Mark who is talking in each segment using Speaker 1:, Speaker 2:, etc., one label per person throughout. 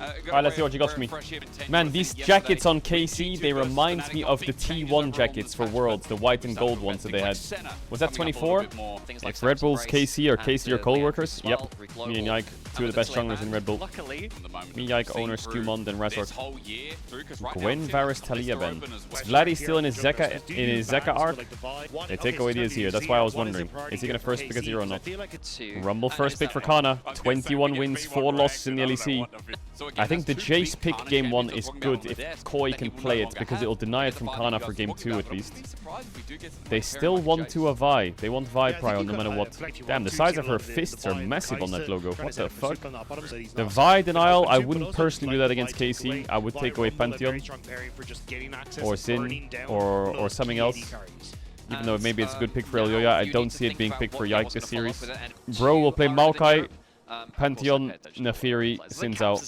Speaker 1: Alright, let's see what you got for me. Man, these jackets on KC, they remind me of the T1 jackets for Worlds, the white and gold ones that they had. Was that 24? Like Red Bull's KC or KC or co-workers? Yep. Me and Yike, two of the best junglers in Red Bull. Me, Yike, owner, Skewmond, and Razork. Gwen, Varus, Talia, Ben. Is Vladdy still in his Zeka arc? They take away the Azir, that's why I was wondering. Is he gonna first pick Azir or not? Rumble first pick for Kana. 21 wins, 4 losses in the LEC. I think the Jace pick game 1 is good if Koi can play it, because it'll deny it from Kana for game 2 at least. They still want to a Vi. They want Vi Prio no matter what. Damn, the size of her fists are massive on that logo. What the fuck? The Vi denial, I wouldn't personally do that against KC. I would take away Pantheon or Sin or something else. Even though maybe it's a good pick for Elyoya, I don't see it being picked for Yike this series. Bro will play Maokai, Pantheon, Nafiri, Sinzao,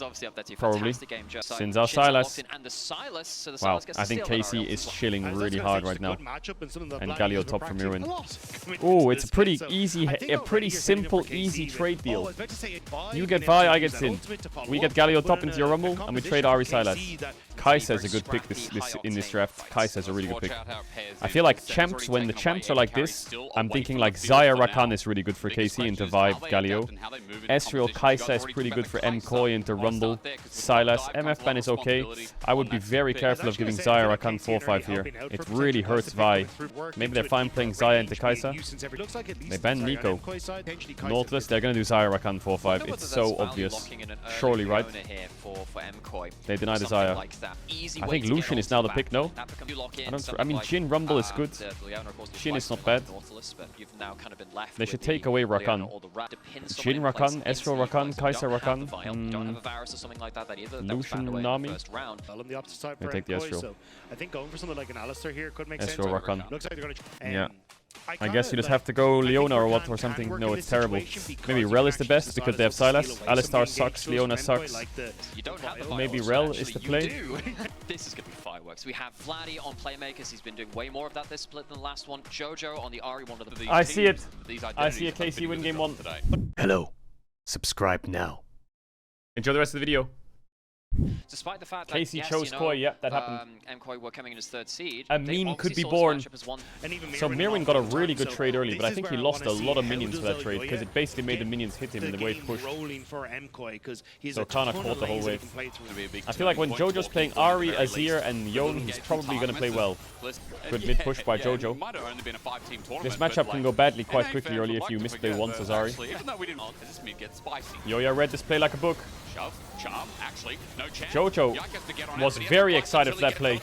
Speaker 1: probably. Sinzao, Sylas. Wow, I think KC is chilling really hard right now. And Galio top from Irwin. Oh, it's a pretty easy, a pretty simple, easy trade deal. You get Vi, I get Sin. We get Galio top into your Rumble, and we trade Ahri Sylas. Kai'Sa is a good pick in this draft. Kai'Sa is a really good pick. I feel like champs, when the champs are like this, I'm thinking like Xayah Rakan is really good for KC into Vibe, Galio. Ezreal Kai'Sa is pretty good for MKoi into Rumble. Sylas, MF ban is okay. I would be very careful of giving Xayah Rakan 4-5 here. It really hurts Vi. Maybe they're fine playing Xayah into Kai'Sa. They ban Nico. Nautilus, they're gonna do Xayah Rakan 4-5. It's so obvious. Surely, right? They deny the Xayah. I think Lucian is now the pick, no? I mean, Jhin Rumble is good. Jhin is not bad. They should take away Rakan. Jhin Rakan, Ezreal Rakan, Kai'Sa Rakan. Lucian Nami. They take the Ezreal. Ezreal Rakan. Yeah. I guess you just have to go Leona or what or something. No, it's terrible. Maybe Rel is the best because they have Sylas. Alistar sucks, Leona sucks. Maybe Rel is the play.
Speaker 2: This is going to be fireworks. We have Vladdy on Playmakers. He's been doing way more of that this split than the last one. Jojo on the Ahri, one of the...
Speaker 1: I see it. I see a KC win game 1.
Speaker 3: Hello. Subscribe now.
Speaker 1: Enjoy the rest of the video.
Speaker 2: Despite the fact that
Speaker 1: KC chose Koi, yeah, that happened.
Speaker 2: MKoi were coming in as 3rd seed.
Speaker 1: A meme could be born. So Mirwin got a really good trade early, but I think he lost a lot of minions for that trade, because it basically made the minions hit him in the wave push. So Kana caught the whole wave. I feel like when Jojo's playing Ahri, Azir, and Yone, he's probably going to play well. Good mid push by Jojo. This matchup can go badly quite quickly early if you misplay once as Ahri. Yoya read this play like a book. Jojo was very excited for that play.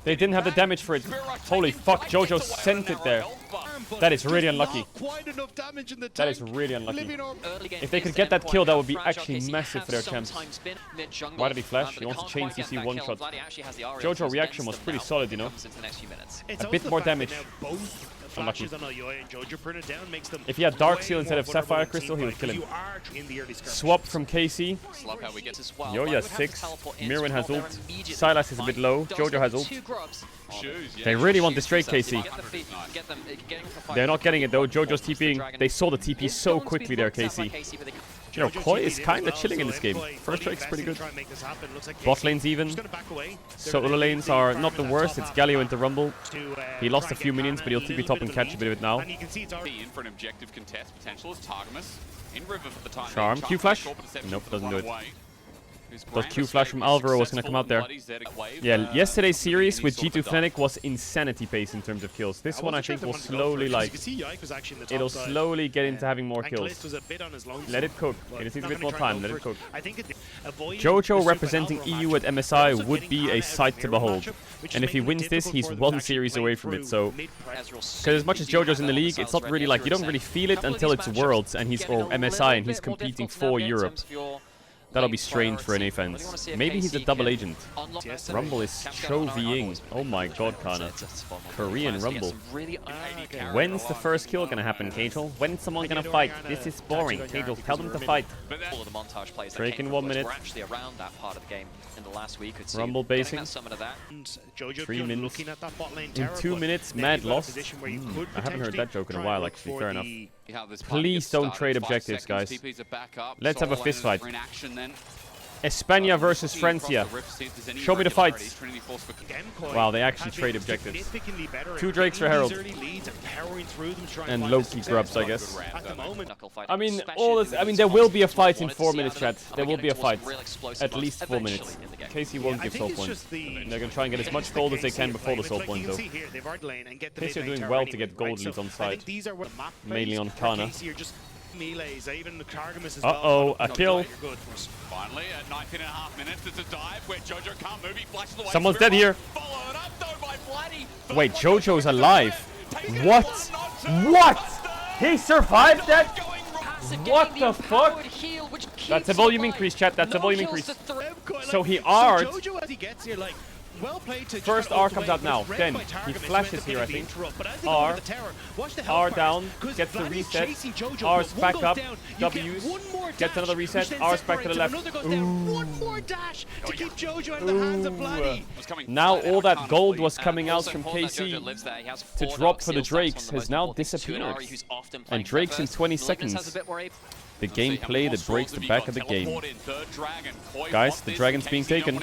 Speaker 1: They didn't have the damage for it. Holy fuck, Jojo sent it there. That is really unlucky. That is really unlucky. If they could get that kill, that would be actually massive for their champs. Why did he flash? He wants to chain CC one shot. Jojo reaction was pretty solid, you know. A bit more damage. Unlucky. If he had Dark Seal instead of Sapphire Crystal, he would kill him. Swap from KC. Yoya 6. Mirwin has ult. Sylas is a bit low. Jojo has ult. They really want this trade, KC. They're not getting it though. Jojo's TPing. They saw the TP so quickly there, KC. You know, Koi is kind of chilling in this game. First strike is pretty good. Bot lane's even. Solo lanes are not the worst. It's Galio into Rumble. He lost a few minions, but he'll TP top and catch a bit of it now. Charm. Q flash? Nope, doesn't do it. Thought Q flash from Alvaro was going to come out there. Yeah, yesterday's series with G2 Fnatic was insanity pace in terms of kills. This one I think will slowly it'll slowly get into having more kills. Let it cook. It just needs a bit more time. Let it cook. Jojo representing EU at MSI would be a sight to behold. And if he wins this, he's one series away from it. So, because as much as Jojo's in the league, it's not really like, you don't really feel it until it's Worlds and he's, or MSI, and he's competing for Europe. That'll be strange for an A-fans. Maybe he's a double agent. Rumble is Cho V-ing. Oh my god, Kana. Korean Rumble. When's the first kill gonna happen, Caedrel? When's someone gonna fight? This is boring. Caedrel, tell them to fight. Drake in 1 minute. Rumble basing. 3 minutes. In 2 minutes, mad loss. I haven't heard that joke in a while, actually. Fair enough. Please don't trade objectives, guys. Let's have a fist fight. Espana versus Francia. Show me the fights. Wow, they actually trade objectives. 2 Drakes for Herald. And Loki grubs, I guess. I mean, there will be a fight in 4 minutes, chat. There will be a fight. At least 4 minutes. KC won't give soul points. They're gonna try and get as much gold as they can before the soul point, though. KC are doing well to get gold leads on side. Mainly on Kana. Uh-oh, a kill.
Speaker 4: Finally, at 19.5 minutes, it's a dive where Jojo can't move. He flashes away.
Speaker 1: Someone's dead here.
Speaker 4: Followed up, though, by Bloody.
Speaker 1: Wait, Jojo's alive. What? What? He survived that? What the fuck? That's a volume increase, chat. That's a volume increase. So he R'd. First R comes out now. Then he flashes here, I think. R down, gets the reset. R's back up. W's, gets another reset. R's back to the left. Now all that gold was coming out from KC to drop for the Drakes has now disappeared. And Drakes in 20 seconds. The gameplay that breaks the back of the game. Guys, the dragon's being taken.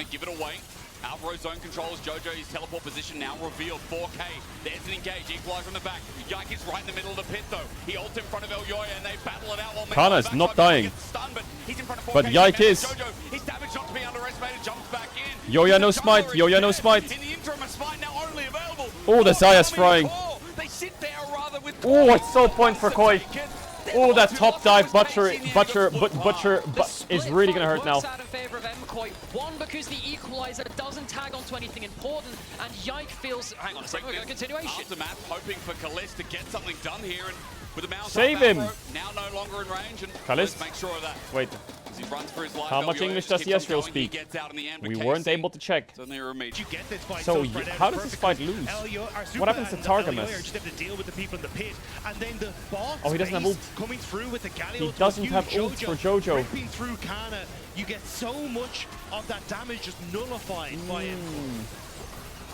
Speaker 4: Alvaro zone controls Jojo. His teleport position now revealed. 4K. There's an engage. Equalizer from the back. Yike is right in the middle of the pit, though. He ults in front of El Yoya, and they battle it out. While
Speaker 1: Kana's not dying.
Speaker 4: Stunned,
Speaker 1: but Yike is.
Speaker 4: Jojo, his damage not to be underestimated. Jumps back in.
Speaker 1: Yoya no smite. Yoya no smite.
Speaker 4: In the interim, a smite now only available.
Speaker 1: Oh, the Zaya's frying.
Speaker 4: They sit there rather with.
Speaker 1: Oh, it's soul point for Koi. Oh, that top dive Butcher is really gonna hurt now.
Speaker 2: One, because the equalizer doesn't tag onto anything important, and Yike feels. Hang on a second, we've got a continuation.
Speaker 4: Aftermath hoping for Kalist to get something done here, and with the mouse
Speaker 1: save him.
Speaker 4: Now no longer in range, and
Speaker 1: Kalist,
Speaker 4: make sure of that.
Speaker 1: Wait.
Speaker 4: He runs for his life.
Speaker 1: How much English does Yesrael speak? We weren't able to check. So how does this fight lose? What happens to Targamas? Oh, he doesn't have ult. He doesn't have ult for Jojo.
Speaker 5: You get so much of that damage just nullified by it.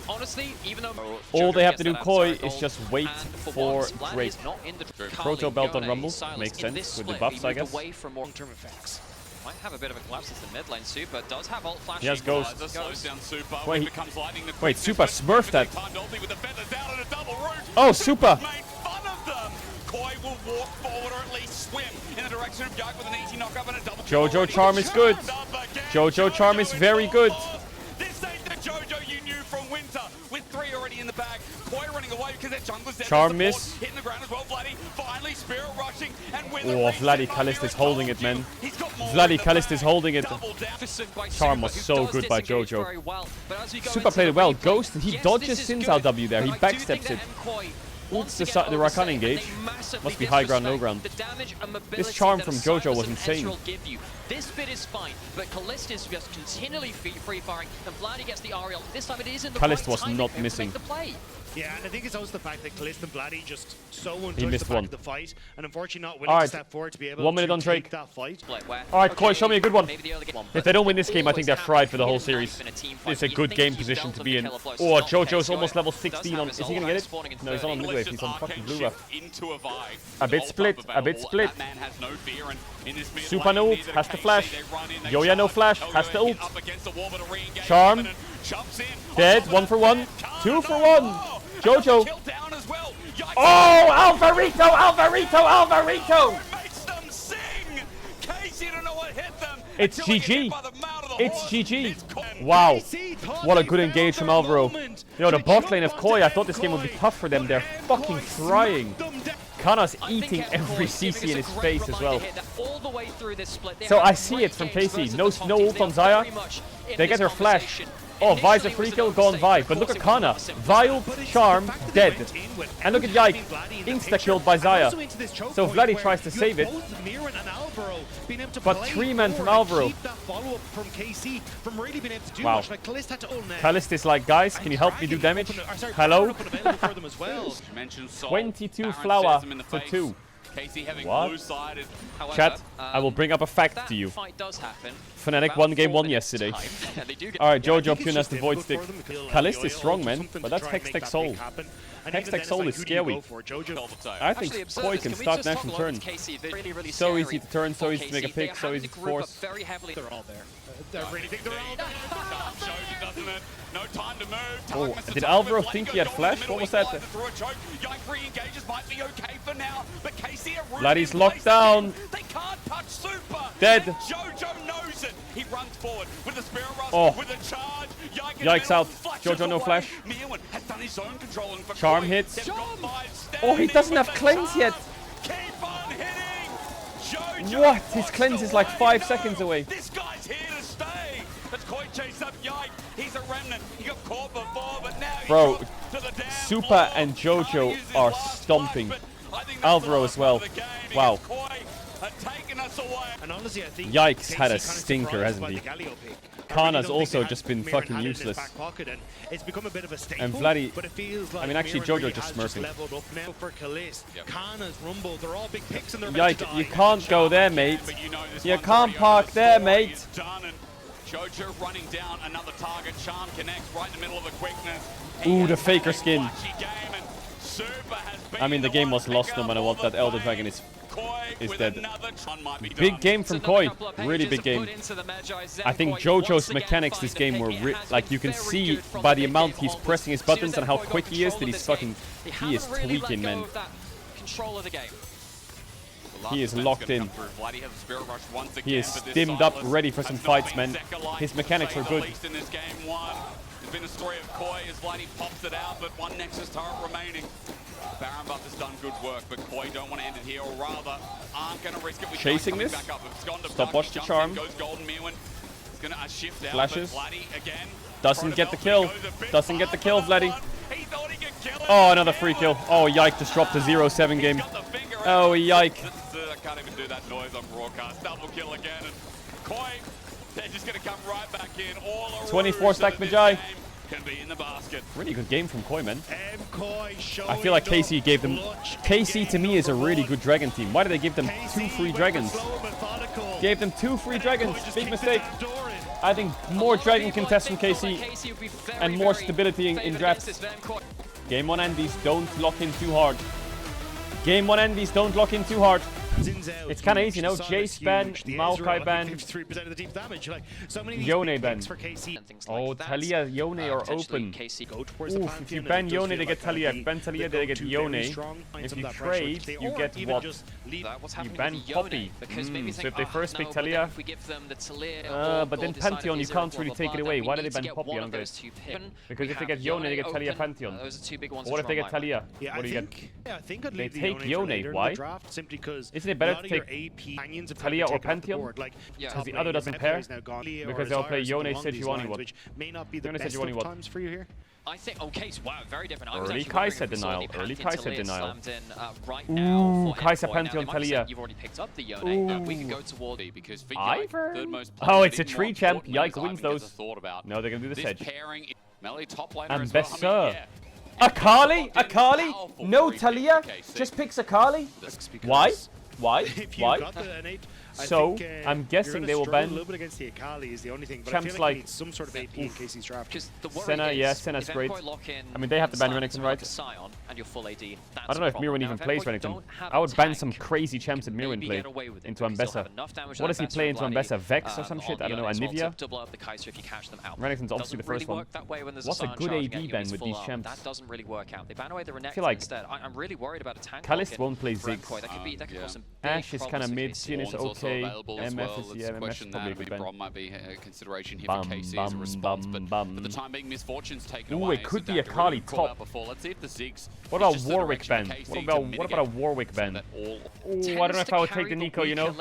Speaker 2: Honestly, even though
Speaker 1: all they have to do, Koi, is just wait for Drake. Proto belt on Rumble makes sense with the buffs, I guess.
Speaker 2: Might have a bit of a collapse as the mid lane. Super does have ult flashing.
Speaker 1: He has Ghost.
Speaker 4: Wait,
Speaker 1: Super smurfed that. Oh, Super!
Speaker 4: Koi will walk forward or at least swim in the direction of Yike with an easy knock-up and a double.
Speaker 1: Jojo Charm is good. Jojo Charm is very good.
Speaker 4: This ain't the Jojo you knew from Winter, with 3 already in the bag. Koi running away because their jungler's dead.
Speaker 1: Charm miss.
Speaker 4: Hitting the ground as well, Vladdy. Finally, Spirit rushing, and with
Speaker 1: oh, Vladdy Kalist is holding it, man. Vladdy Kalist is holding it. Charm was so good by Jojo. Super played it well. Ghost, he dodges Sin's W there. He backsteps it. Ults the Rakan engage. Must be high ground, low ground. This charm from Jojo was insane.
Speaker 2: This bit is fine, but Kalist is just continually free firing, and Vladdy gets the Ariel. This time it is in the
Speaker 1: Kalist was not missing.
Speaker 5: Yeah, and I think it's also the fact that Kalist and Vladdy just so
Speaker 1: he missed one.
Speaker 5: The fight, and unfortunately not willing to step forward to be able
Speaker 1: 1 minute
Speaker 5: to
Speaker 1: on Drake.
Speaker 5: take that fight.
Speaker 1: Alright, Koi, show me a good one. If they don't win this game, I think they're fried for the whole series. It's a good game position to be in. Oh, Jojo's almost level 16 on. Is he gonna get it? No, he's not on midwave. He's on fucking blue buff. A bit split. A bit split. Super no ult. Has to flash. Yoya no flash. Has to ult. Charm. Dead. 1 for 1. 2 for 1. Jojo. Oh, Alvarito! Alvarito! Alvarito! It's GG. It's GG. Wow. What a good engage from Alvaro. You know, the bot lane of Koi, I thought this game would be tough for them. They're fucking trying. Kana's eating every CC in his face as well. So I see it from KC. No ult on Zaya. They get her flash. Oh, Vi's a free kill, go on Vi. But look at Kana. Vi, Charm, dead. And look at Yike. Insta-killed by Zaya. So Vladdy tries to save it. But 3-man from Alvaro. Wow. Kalist is like, guys, can you help me do damage? Hello? 22 flower for 2. What? Chat, I will bring up a fact to you. Fnatic won game 1 yesterday. Alright, Jojo Pune has the Void Stick. Kalist is strong, man, but that's Hextech Soul. Hextech Soul is scary. I think Koi can start national turn. So easy to turn, so easy to make a pick, so easy to force.
Speaker 5: They're all there. They're really think they're all there.
Speaker 4: No time to move.
Speaker 1: Oh, did Alvaro think he had flash? What was that? Vladdy's locked down.
Speaker 4: They can't touch Super.
Speaker 1: Dead.
Speaker 4: Jojo knows it. He runs forward with a Spirit Rush,
Speaker 1: Oh.
Speaker 4: with a charge.
Speaker 1: Yikes out. Jojo no flash.
Speaker 4: Mirwin has done his own controlling for
Speaker 1: Charm
Speaker 4: Koi.
Speaker 1: hits.
Speaker 4: They've got 5
Speaker 1: Oh, he doesn't have
Speaker 4: standing
Speaker 1: cleanse
Speaker 4: with
Speaker 1: yet.
Speaker 4: the charge. Keep on hitting. Jojo
Speaker 1: What? His
Speaker 4: walks
Speaker 1: cleanse is like
Speaker 4: away.
Speaker 1: 5 seconds away.
Speaker 4: This guy's here to stay. As Koi chase up Yike. He's a remnant. He got caught before, but now he's
Speaker 1: Bro,
Speaker 4: dropped to the damn
Speaker 1: Super
Speaker 4: floor.
Speaker 1: and Jojo
Speaker 4: Can't use his
Speaker 1: are
Speaker 4: last
Speaker 1: stomping.
Speaker 4: life, but I think that's
Speaker 1: Alvaro
Speaker 4: the
Speaker 1: as well.
Speaker 4: last of the game
Speaker 1: Wow.
Speaker 4: because Koi are taking us away.
Speaker 5: And honestly, I think
Speaker 1: Yikes, had a
Speaker 5: KC kinda
Speaker 1: stinker,
Speaker 5: surprised
Speaker 1: hasn't
Speaker 5: by
Speaker 1: he?
Speaker 5: the Galio pick. I
Speaker 1: Kana's
Speaker 5: don't
Speaker 1: also
Speaker 5: think they
Speaker 1: just
Speaker 5: had
Speaker 1: been
Speaker 5: Mirren
Speaker 1: fucking
Speaker 5: had it in his
Speaker 1: useless.
Speaker 5: back pocket, and it's become a bit of a staple,
Speaker 1: And Vladdy,
Speaker 5: but it feels like
Speaker 1: I mean, actually,
Speaker 5: Mirren
Speaker 1: Jojo
Speaker 5: really
Speaker 1: just
Speaker 5: has
Speaker 1: smurfing.
Speaker 5: leveled up now for Kalist.
Speaker 4: Yep.
Speaker 5: Kana's Rumble, they're all big picks and they're
Speaker 1: Yike,
Speaker 5: about to
Speaker 1: you
Speaker 5: die.
Speaker 1: can't go there, mate.
Speaker 4: But you know this
Speaker 1: You
Speaker 4: one's
Speaker 1: can't
Speaker 4: already
Speaker 1: park
Speaker 4: over. The
Speaker 1: there,
Speaker 4: story
Speaker 1: mate.
Speaker 4: is done, and Jojo running down another target. Charm connects right in the middle of the quickness.
Speaker 1: Ooh, the Faker skin.
Speaker 4: I mean, the game was lost no matter what. That Elder Dragon is
Speaker 1: dead.
Speaker 4: dead.
Speaker 1: Big game from Koi. Really big game. I think Jojo's mechanics this game were like, you can see by the amount he's pressing his buttons and how quick he is that he's fucking, he is tweaking, man. He is locked in. He is stimmed up, ready for some fights, man. His mechanics are good.
Speaker 4: There's been a story of Koi as Vladdy pops it out, but one Nexus turret remaining. Baron Buff has done good work, but Koi don't want to end it here, or rather, aren't going to risk it with
Speaker 1: Chasing
Speaker 4: Yike
Speaker 1: this.
Speaker 4: coming back up. It's gone to
Speaker 1: Stopwatch
Speaker 4: Duck,
Speaker 1: the
Speaker 4: jumps
Speaker 1: charm.
Speaker 4: in, goes Golden Mirwin. It's going to shift out,
Speaker 1: Flashes.
Speaker 4: but Vladdy again.
Speaker 1: Doesn't get the kill. Doesn't get the kill, Vladdy.
Speaker 4: He thought he could kill it.
Speaker 1: Oh, another free kill. Oh, Yike just dropped a 0-7 game.
Speaker 4: Got the finger
Speaker 1: Oh,
Speaker 4: out.
Speaker 1: Yike.
Speaker 4: I can't even do that noise on broadcast. Double kill again, and Koi, they're just going to come right back in. All
Speaker 1: 24 stack Magi.
Speaker 4: Can be in the basket.
Speaker 1: Really good game from Koi, man.
Speaker 5: Koi
Speaker 1: I feel like KC gave them...
Speaker 5: clutch
Speaker 1: KC to me is a really good dragon team. Why did they give them 2 free dragons? Gave them 2 free dragons. Big mistake. I think more dragon contests from KC and more stability in drafts. Game 1 envies, don't lock in too hard. Game 1 envies, don't lock in too hard. It's kind of easy, you know. Jace ban, Maokai ban,
Speaker 5: 53% of the team's damage. Like, so many
Speaker 1: Yone
Speaker 5: big
Speaker 1: ban.
Speaker 5: picks for KC.
Speaker 1: Oh, Talia, Yone are open. Oof, if you ban Yone, they get Talia. If you ban Talia, they get Yone. If you trade, you get what? You ban Poppy. So if they first pick Talia... but then Pantheon, you can't really take it away. Why did they ban Poppy? I don't get it. Because if they get Yone, they get Talia Pantheon. Or what if they get Talia?
Speaker 5: Yeah,
Speaker 1: What do you get?
Speaker 5: I think I'd
Speaker 1: They
Speaker 5: leave the
Speaker 1: take
Speaker 5: Yone for
Speaker 1: Yone.
Speaker 5: later in the
Speaker 1: Why?
Speaker 5: draft, simply because
Speaker 1: Isn't it better
Speaker 5: a lot
Speaker 1: to
Speaker 5: of your
Speaker 1: take
Speaker 5: AP companions have
Speaker 1: Talia
Speaker 5: kinda
Speaker 1: or
Speaker 5: been taken off the
Speaker 1: Pantheon?
Speaker 5: board. Like,
Speaker 2: Yeah.
Speaker 5: top
Speaker 1: the
Speaker 5: lane,
Speaker 1: other doesn't
Speaker 5: Meta
Speaker 1: pair?
Speaker 5: is now gone.
Speaker 1: Because they'll play
Speaker 5: Osiris
Speaker 1: Yone,
Speaker 5: along these
Speaker 1: Sejuani,
Speaker 5: lines,
Speaker 1: what?
Speaker 5: which may not be the
Speaker 1: Yone,
Speaker 5: best
Speaker 1: Sejuani,
Speaker 5: of
Speaker 1: what?
Speaker 5: times for you here.
Speaker 2: I think, okay, so wow, very different. I was
Speaker 1: Early
Speaker 2: actually
Speaker 1: Kai'Sa
Speaker 2: wondering if we saw
Speaker 1: denial,
Speaker 2: the
Speaker 1: early
Speaker 2: Pantheon
Speaker 1: Kai'Sa
Speaker 2: Talia
Speaker 1: denial.
Speaker 2: slammed in, right
Speaker 1: Ooh,
Speaker 2: now for
Speaker 1: Kai'Sa
Speaker 2: Endpoint.
Speaker 1: Pantheon
Speaker 2: Now,
Speaker 1: Talia.
Speaker 2: You've already picked up the Yone. We can go toward
Speaker 4: Because for
Speaker 1: Ivern?
Speaker 4: third most
Speaker 1: Oh, it's a
Speaker 4: played,
Speaker 1: tree
Speaker 4: more
Speaker 1: champ.
Speaker 4: important
Speaker 1: Yike
Speaker 4: is
Speaker 1: wins
Speaker 4: Ivern gets
Speaker 1: those.
Speaker 4: a thought about.
Speaker 1: No, they're gonna do the
Speaker 4: This
Speaker 1: sedge.
Speaker 4: pairing, Melee top laner
Speaker 1: And
Speaker 4: as well. I mean,
Speaker 1: Besser.
Speaker 4: yeah.
Speaker 1: Akali? Akali?
Speaker 4: Powerful
Speaker 1: No
Speaker 4: free
Speaker 1: Talia?
Speaker 4: pick for KC.
Speaker 1: Just picks Akali?
Speaker 5: Because
Speaker 1: Why? Why?
Speaker 5: If you
Speaker 1: Why?
Speaker 5: got the innate, I
Speaker 1: So,
Speaker 5: think,
Speaker 1: I'm guessing
Speaker 5: you're gonna
Speaker 1: they will
Speaker 5: struggle
Speaker 1: ban
Speaker 5: a little bit against the Akali is the only thing, but I
Speaker 1: champs
Speaker 5: feel like,
Speaker 1: like-
Speaker 5: you need some sort of AP in KC's draft.
Speaker 2: Because the worry
Speaker 1: Senna,
Speaker 2: is,
Speaker 1: yeah, Senna's
Speaker 2: if
Speaker 1: great.
Speaker 2: Endpoint lock in
Speaker 1: I mean, they have to ban
Speaker 2: Scion,
Speaker 1: Renekton,
Speaker 2: so
Speaker 1: right?
Speaker 2: for Scion and your full AD, that's
Speaker 1: I don't know
Speaker 2: a
Speaker 1: if
Speaker 2: problem.
Speaker 1: Mirwin
Speaker 2: Now,
Speaker 1: even
Speaker 2: if
Speaker 1: plays
Speaker 2: Endpoint
Speaker 1: Renekton.
Speaker 2: don't have
Speaker 1: I would
Speaker 2: a
Speaker 1: ban
Speaker 2: tank,
Speaker 1: some crazy champs that Mirwin
Speaker 2: maybe
Speaker 1: play
Speaker 2: get away with it
Speaker 1: into
Speaker 2: because you still
Speaker 1: Ambessa.
Speaker 2: have enough damage
Speaker 1: What
Speaker 2: on
Speaker 1: does he
Speaker 2: Ambessa
Speaker 1: play
Speaker 2: and
Speaker 1: into
Speaker 2: Vladdy,
Speaker 1: Ambessa? Vex or some
Speaker 2: on
Speaker 1: shit? I don't know.
Speaker 2: Yone as well to
Speaker 1: Anivia?
Speaker 2: double up the Kai'Sa if you catch them out.
Speaker 1: Renekton's obviously
Speaker 2: Doesn't
Speaker 1: the
Speaker 2: really
Speaker 1: first one.
Speaker 2: work that way when there's
Speaker 1: What's a
Speaker 2: Scion
Speaker 1: good
Speaker 2: charging
Speaker 1: AD
Speaker 2: at you
Speaker 1: ban
Speaker 2: his
Speaker 1: with
Speaker 2: full
Speaker 1: these
Speaker 2: arm.
Speaker 1: champs?
Speaker 2: That doesn't really work out. They ban away the Renekton
Speaker 1: feel like
Speaker 2: instead. I'm really worried about a tank
Speaker 1: Kalist
Speaker 2: lock-in
Speaker 1: won't play
Speaker 2: for
Speaker 1: Ziggs.
Speaker 2: Endpoint. That could cause some big
Speaker 1: Ash is kind
Speaker 2: problems
Speaker 1: of
Speaker 2: for
Speaker 1: mid.
Speaker 2: KC.
Speaker 1: Jhin is
Speaker 4: Swarm's also
Speaker 1: okay.
Speaker 4: available as
Speaker 1: MF
Speaker 4: well.
Speaker 1: is,
Speaker 4: Let's
Speaker 1: yeah, MF is
Speaker 4: question
Speaker 1: probably a
Speaker 4: that.
Speaker 1: good
Speaker 4: Maybe
Speaker 1: ban.
Speaker 4: Brom might be a consideration here
Speaker 1: Bum,
Speaker 4: for KC as a
Speaker 1: bum,
Speaker 4: response,
Speaker 1: bum,
Speaker 4: but
Speaker 1: bum.
Speaker 4: for the time being, Misfortune's taken
Speaker 1: Ooh,
Speaker 4: away.
Speaker 1: it could
Speaker 4: so
Speaker 1: be a
Speaker 4: Dapper
Speaker 1: Kali
Speaker 4: really called
Speaker 1: top.
Speaker 4: out before. Let's see if the Ziggs.
Speaker 1: What
Speaker 4: is
Speaker 1: about
Speaker 4: just the
Speaker 1: Warwick
Speaker 4: direction
Speaker 1: ban?
Speaker 4: of KC
Speaker 1: What
Speaker 4: to
Speaker 1: about a
Speaker 4: mitigate
Speaker 1: Warwick ban?
Speaker 4: that all
Speaker 1: Ooh, I don't know if I would take the Nico, you know.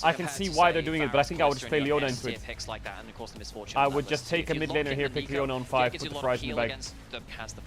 Speaker 1: I can see why they're doing it, but I think I would just play Leona into it. I would just take a mid laner here, pick Leona on 5, put the Fries in the bag.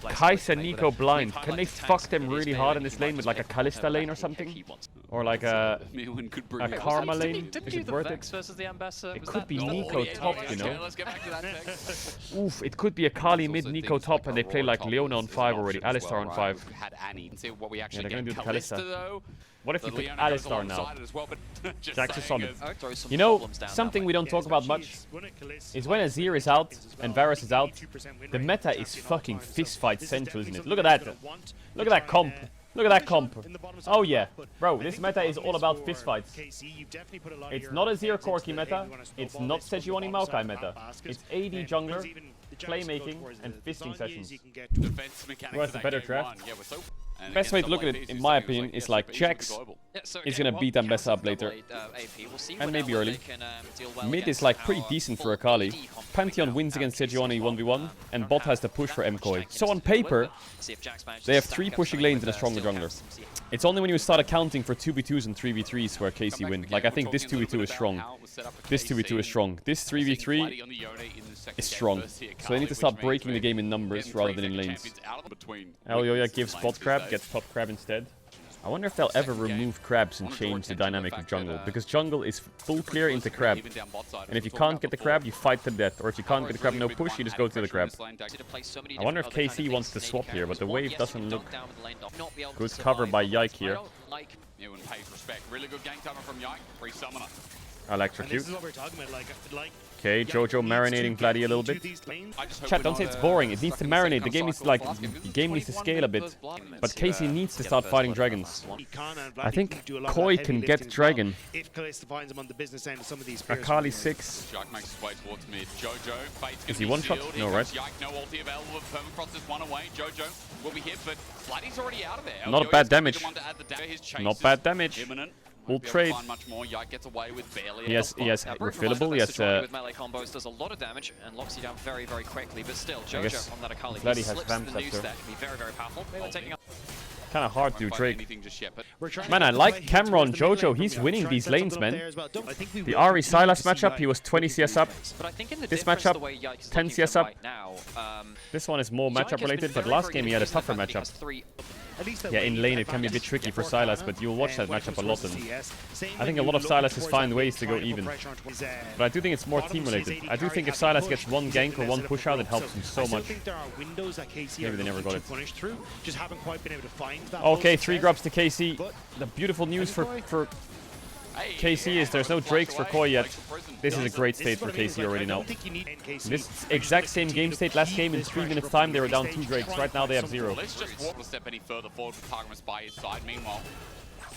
Speaker 1: Kai'Sa Nico blind. Can they fuck them really hard in this lane with like a Kalista lane or something? Or like a
Speaker 4: Mirwin could bring
Speaker 1: a
Speaker 4: it.
Speaker 1: Karma lane?
Speaker 2: Did
Speaker 1: Is
Speaker 2: do
Speaker 1: it
Speaker 2: the
Speaker 1: worth
Speaker 2: Vex
Speaker 1: it?
Speaker 2: versus the Ambassador?
Speaker 1: It
Speaker 2: Was
Speaker 1: could
Speaker 2: that
Speaker 1: be
Speaker 2: not-
Speaker 1: Nico top, you
Speaker 4: Okay,
Speaker 1: know.
Speaker 4: let's get back to that text.
Speaker 1: Oof, it could be a Kali mid, Nico top, and they play like Leona on 5 already, Alistar on 5.
Speaker 4: Had Annie. And see what we
Speaker 1: Yeah,
Speaker 4: actually
Speaker 1: they're gonna
Speaker 4: get.
Speaker 1: do the Kalista.
Speaker 4: Kalista though.
Speaker 1: What if you
Speaker 4: The
Speaker 1: pick
Speaker 4: Leona goes
Speaker 1: Alistar now?
Speaker 4: alongside it as well, but just
Speaker 1: Jax is
Speaker 4: saying
Speaker 1: solid.
Speaker 4: is-
Speaker 2: Throw some
Speaker 1: You know,
Speaker 2: problems down that
Speaker 1: something
Speaker 2: way.
Speaker 1: we don't talk about much is when Azir is out and Varus is out, the meta is fucking fistfight central, isn't it? Look at that. Look at that comp. Look at that comp. Oh yeah. Bro, this meta is all about fistfights. It's not Azir Corki meta. It's not Sejuani Maokai meta. It's AD jungler, playmaking, and fisting sessions.
Speaker 4: defense mechanics
Speaker 1: Who has
Speaker 4: of
Speaker 1: the
Speaker 4: that
Speaker 1: better
Speaker 4: game
Speaker 1: draft?
Speaker 4: one. Yeah, we're so- and
Speaker 1: Best way
Speaker 4: against
Speaker 1: to look
Speaker 4: the
Speaker 1: at
Speaker 4: late
Speaker 1: it, in
Speaker 4: piece,
Speaker 1: my
Speaker 4: he was
Speaker 1: opinion,
Speaker 4: like,
Speaker 1: is
Speaker 4: yes,
Speaker 1: like
Speaker 4: but he's gonna be
Speaker 1: Jax
Speaker 4: global.
Speaker 2: Yeah, so
Speaker 1: is
Speaker 2: again,
Speaker 1: gonna beat Ambessa up
Speaker 2: counter
Speaker 1: later.
Speaker 2: double AP. We'll see
Speaker 1: And
Speaker 2: whether
Speaker 1: maybe early.
Speaker 2: they can, deal well
Speaker 1: Mid
Speaker 2: against
Speaker 1: is like
Speaker 2: our
Speaker 1: pretty decent for
Speaker 2: full
Speaker 1: Akali.
Speaker 2: AD comp.
Speaker 1: Pantheon wins against Sejuani 1v1, and bot has to push for MKoi. So on paper, they have 3 pushing lanes and a stronger jungler. It's only when you start accounting for 2v2s and 3v3s where KC win. Like, I think this 2v2 is strong. This 2v2 is strong. This 3v3 is strong. So they need to start breaking the game in numbers rather than in lanes. Elyoya gives bot crab, gets top crab instead. I wonder if they'll ever remove crabs and change the dynamic of jungle, because jungle is full clear into crab. And if you can't get the crab, you fight to death. Or if you can't get the crab no push, you just go to the crab. I wonder if KC wants to swap here, but the wave doesn't look good cover by Yike here.
Speaker 4: Yeah, when pays respect. Really good game timer from Yike. Free summoner.
Speaker 1: Electrocute.
Speaker 5: This is what we're talking about. Like
Speaker 1: Okay, Jojo marinating Vladdy a little bit.
Speaker 4: I just hope
Speaker 1: Chat,
Speaker 4: we're
Speaker 1: don't
Speaker 4: not,
Speaker 1: say it's boring. It needs to
Speaker 4: stuck in the
Speaker 1: marinate.
Speaker 4: same
Speaker 1: The game
Speaker 4: kind
Speaker 1: is
Speaker 4: of
Speaker 1: like,
Speaker 4: cycle
Speaker 1: the game needs to scale a bit. But KC needs to start fighting dragons. I think Koi can get dragon.
Speaker 5: If Kalista finds him on the business end of some of these players.
Speaker 1: Akali 6.
Speaker 4: Yike makes his way towards mid. Jojo, Fate's
Speaker 1: Is he
Speaker 4: gonna
Speaker 1: one
Speaker 4: be
Speaker 1: shot?
Speaker 4: sealed.
Speaker 1: No,
Speaker 4: Here
Speaker 1: right?
Speaker 4: comes Yike, no ulti available. Permacross is one away. Jojo will be hit, but Vladdy's already out of there.
Speaker 1: Not
Speaker 4: Elyoya's
Speaker 1: bad
Speaker 4: gonna be the
Speaker 1: damage.
Speaker 4: one to add the His chase
Speaker 1: Not
Speaker 4: is
Speaker 1: bad damage.
Speaker 4: imminent.
Speaker 1: We'll
Speaker 4: Won't be able to
Speaker 1: trade.
Speaker 4: find much more. Yike gets away with barely.
Speaker 1: He has refillable, he has
Speaker 2: with melee combos does a lot of damage and locks you down very, very quickly. But still,
Speaker 1: guess
Speaker 2: Jojo on that Akali,
Speaker 1: Vladdy
Speaker 2: he
Speaker 1: has
Speaker 2: slips
Speaker 1: Vamp
Speaker 2: the noose
Speaker 1: Scepter.
Speaker 2: there, can be very, very powerful. They were taking up.
Speaker 1: Kind of hard to
Speaker 4: Won't find
Speaker 1: Drake.
Speaker 4: anything just yet, but
Speaker 1: Man, I like Cameron Jojo. He's winning these lanes, man. The Ari Sylas matchup, he was 20 CS up.
Speaker 2: But I think in the
Speaker 1: This
Speaker 2: difference,
Speaker 1: matchup,
Speaker 2: the way Yike is
Speaker 1: 10
Speaker 2: looking
Speaker 1: CS up.
Speaker 2: right now,
Speaker 1: This one is more
Speaker 2: Yike
Speaker 1: matchup
Speaker 2: has been
Speaker 1: related, but
Speaker 2: very,
Speaker 1: last
Speaker 2: very
Speaker 1: game
Speaker 2: good
Speaker 1: he had a
Speaker 2: using the
Speaker 1: tougher
Speaker 2: fact that he
Speaker 1: matchup.
Speaker 2: has 3
Speaker 1: Yeah, in lane it can be a bit tricky for Sylas, but you'll watch that matchup a lot. And I think a lot of Sylas find ways to go even. But I do think it's more team related. I do think if Sylas gets one gank or one push out, it helps him so much. Maybe they never got it. Okay, 3 grubs to KC. The beautiful news for KC is there's no Drakes for Koi yet. This is a great state for KC already now. This exact same game state last game in 3 minutes time they were down 2 Drakes. Right now they have 0.
Speaker 4: let's just walk a step any further forward with Targamas by his side. Meanwhile,